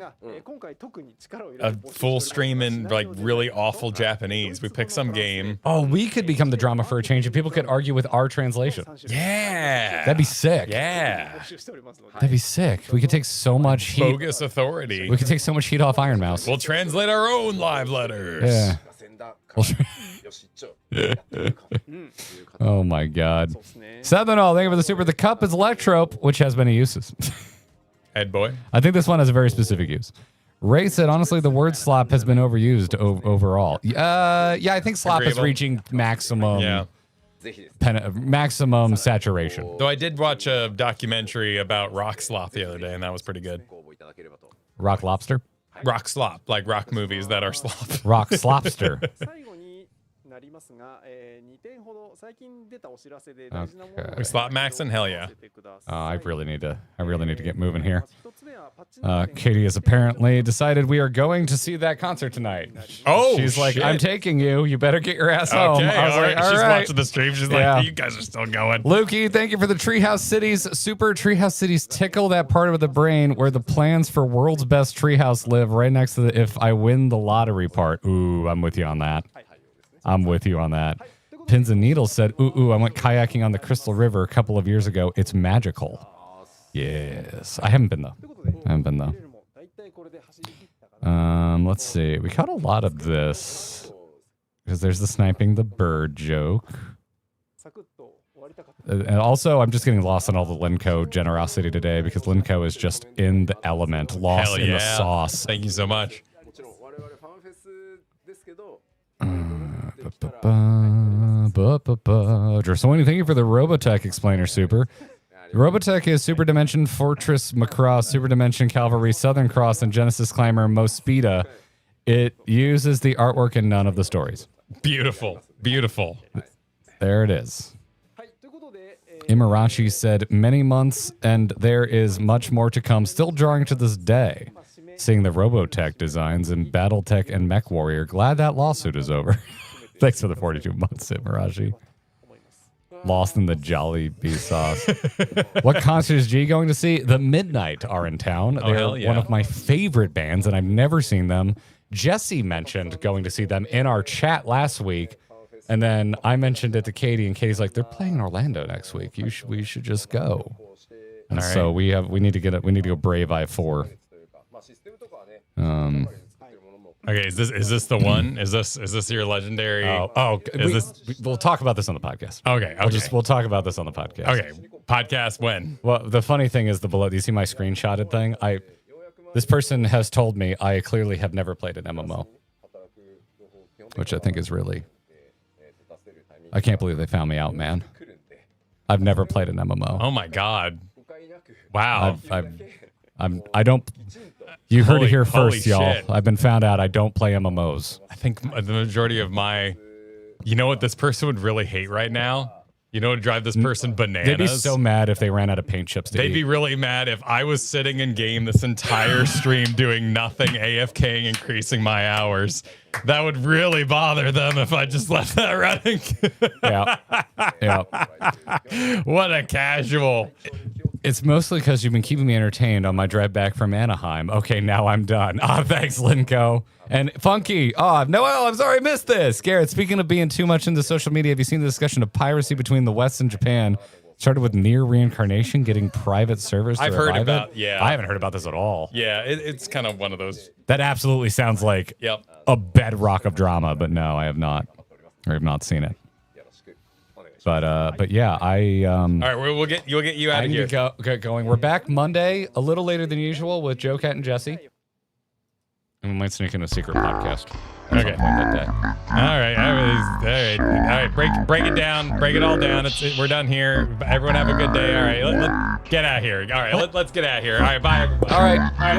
a full stream in like really awful Japanese. We pick some game. Oh, we could become the drama for a change and people could argue with our translation. Yeah. That'd be sick. Yeah. That'd be sick. We could take so much heat. Bogus authority. We could take so much heat off Iron Mouse. We'll translate our own live letters. Yeah. Oh my God. Seminole, thank you for the super. The cup is electrope, which has many uses. Head boy. I think this one has a very specific use. Ray said, honestly, the word slop has been overused overall. Yeah, I think slop is reaching maximum maximum saturation. Though I did watch a documentary about rock slop the other day, and that was pretty good. Rock lobster? Rock slop, like rock movies that are slop. Rock slopster. We slot maxing? Hell yeah. I really need to get moving here. Katie has apparently decided we are going to see that concert tonight. Oh, she's like, shit. I'm taking you. You better get your ass home. Okay, I was like, all She's right. watching the stream. She's Yeah. like, you guys are still going. Lukey, thank you for the Treehouse Cities. Super Treehouse Cities tickle that part of the brain where the plans for world's best treehouse live, right next to the if I win the lottery part. Ooh, I'm with you on that. I'm with you on that. Pins and Needles said, ooh, I went kayaking on the Crystal River a couple of years ago. It's magical. Yes. I haven't been, though. Let's see. We caught a lot of this. Because there's the sniping the bird joke. And also, I'm just getting lost on all the Linko generosity today because Linko is just in the element, lost in the sauce. Thank you so much. Dressoni, thank you for the Robotech Explainer Super. Robotech is Super Dimension Fortress Macross, Super Dimension Cavalry Southern Cross, and Genesis Climber Mospeda. It uses the artwork in none of the stories. Beautiful. Beautiful. There it is. Imarashi said, many months, and there is much more to come. Still drawing to this day. Seeing the Robotech designs in Battletech and Mech Warrior. Glad that lawsuit is over. Thanks for the 42 months, Imarashi. Lost in the Jolly Bee sauce. What concert is G going to see? The Midnight are in town. They're one of my favorite bands, and I've never seen them. Jesse mentioned going to see them in our chat last week, and then I mentioned it to Katie, and Katie's like, "They're playing in Orlando next week. We should just go." And so we need to go Brave Eye 4. Okay, is this the one? Is this your legendary? We'll talk about this on the podcast. Okay. We'll talk about this on the podcast. Okay, podcast when? Well, the funny thing is do you see my screenshotted thing? This person has told me I clearly have never played an MMO, which I think is really. I can't believe they found me out, man. I've never played an MMO. Oh my God! Wow. I don't. You heard it here first, y'all. Shit. I've been found out I don't play MMOs. I think the majority of you know what this person would really hate right now? You know what would drive this person bananas? They'd be so mad if they ran out of paint chips to They'd eat. be really mad if I was sitting in game this entire stream doing nothing, AFKing, increasing my hours. That would really bother them if I just left that running. Yeah. What a casual. It's mostly because you've been keeping me entertained on my drive back from Anaheim. Okay, now I'm done. Thanks, Linko. And Funky. Noel, I'm sorry I missed this. Garrett, speaking of being too much into social media, have you seen the discussion of piracy between the West and Japan? Started with near reincarnation, getting private servers to I've heard revive about, it? yeah. I haven't heard about this at all. Yeah, it's kind of one of those. That absolutely sounds like a bedrock of drama, but no, I have not. Or have not seen it. But yeah, All right, you'll get you out I of need here. to get going. We're back Monday, a little later than usual, with Joe, Cat, and Jesse. And we might sneak in a secret podcast. at some point that day. All right. Break it down. Break it all down. We're done here. Everyone have a good day. All right, get out of here. All right, let's get out of here. All right, bye everybody. All right.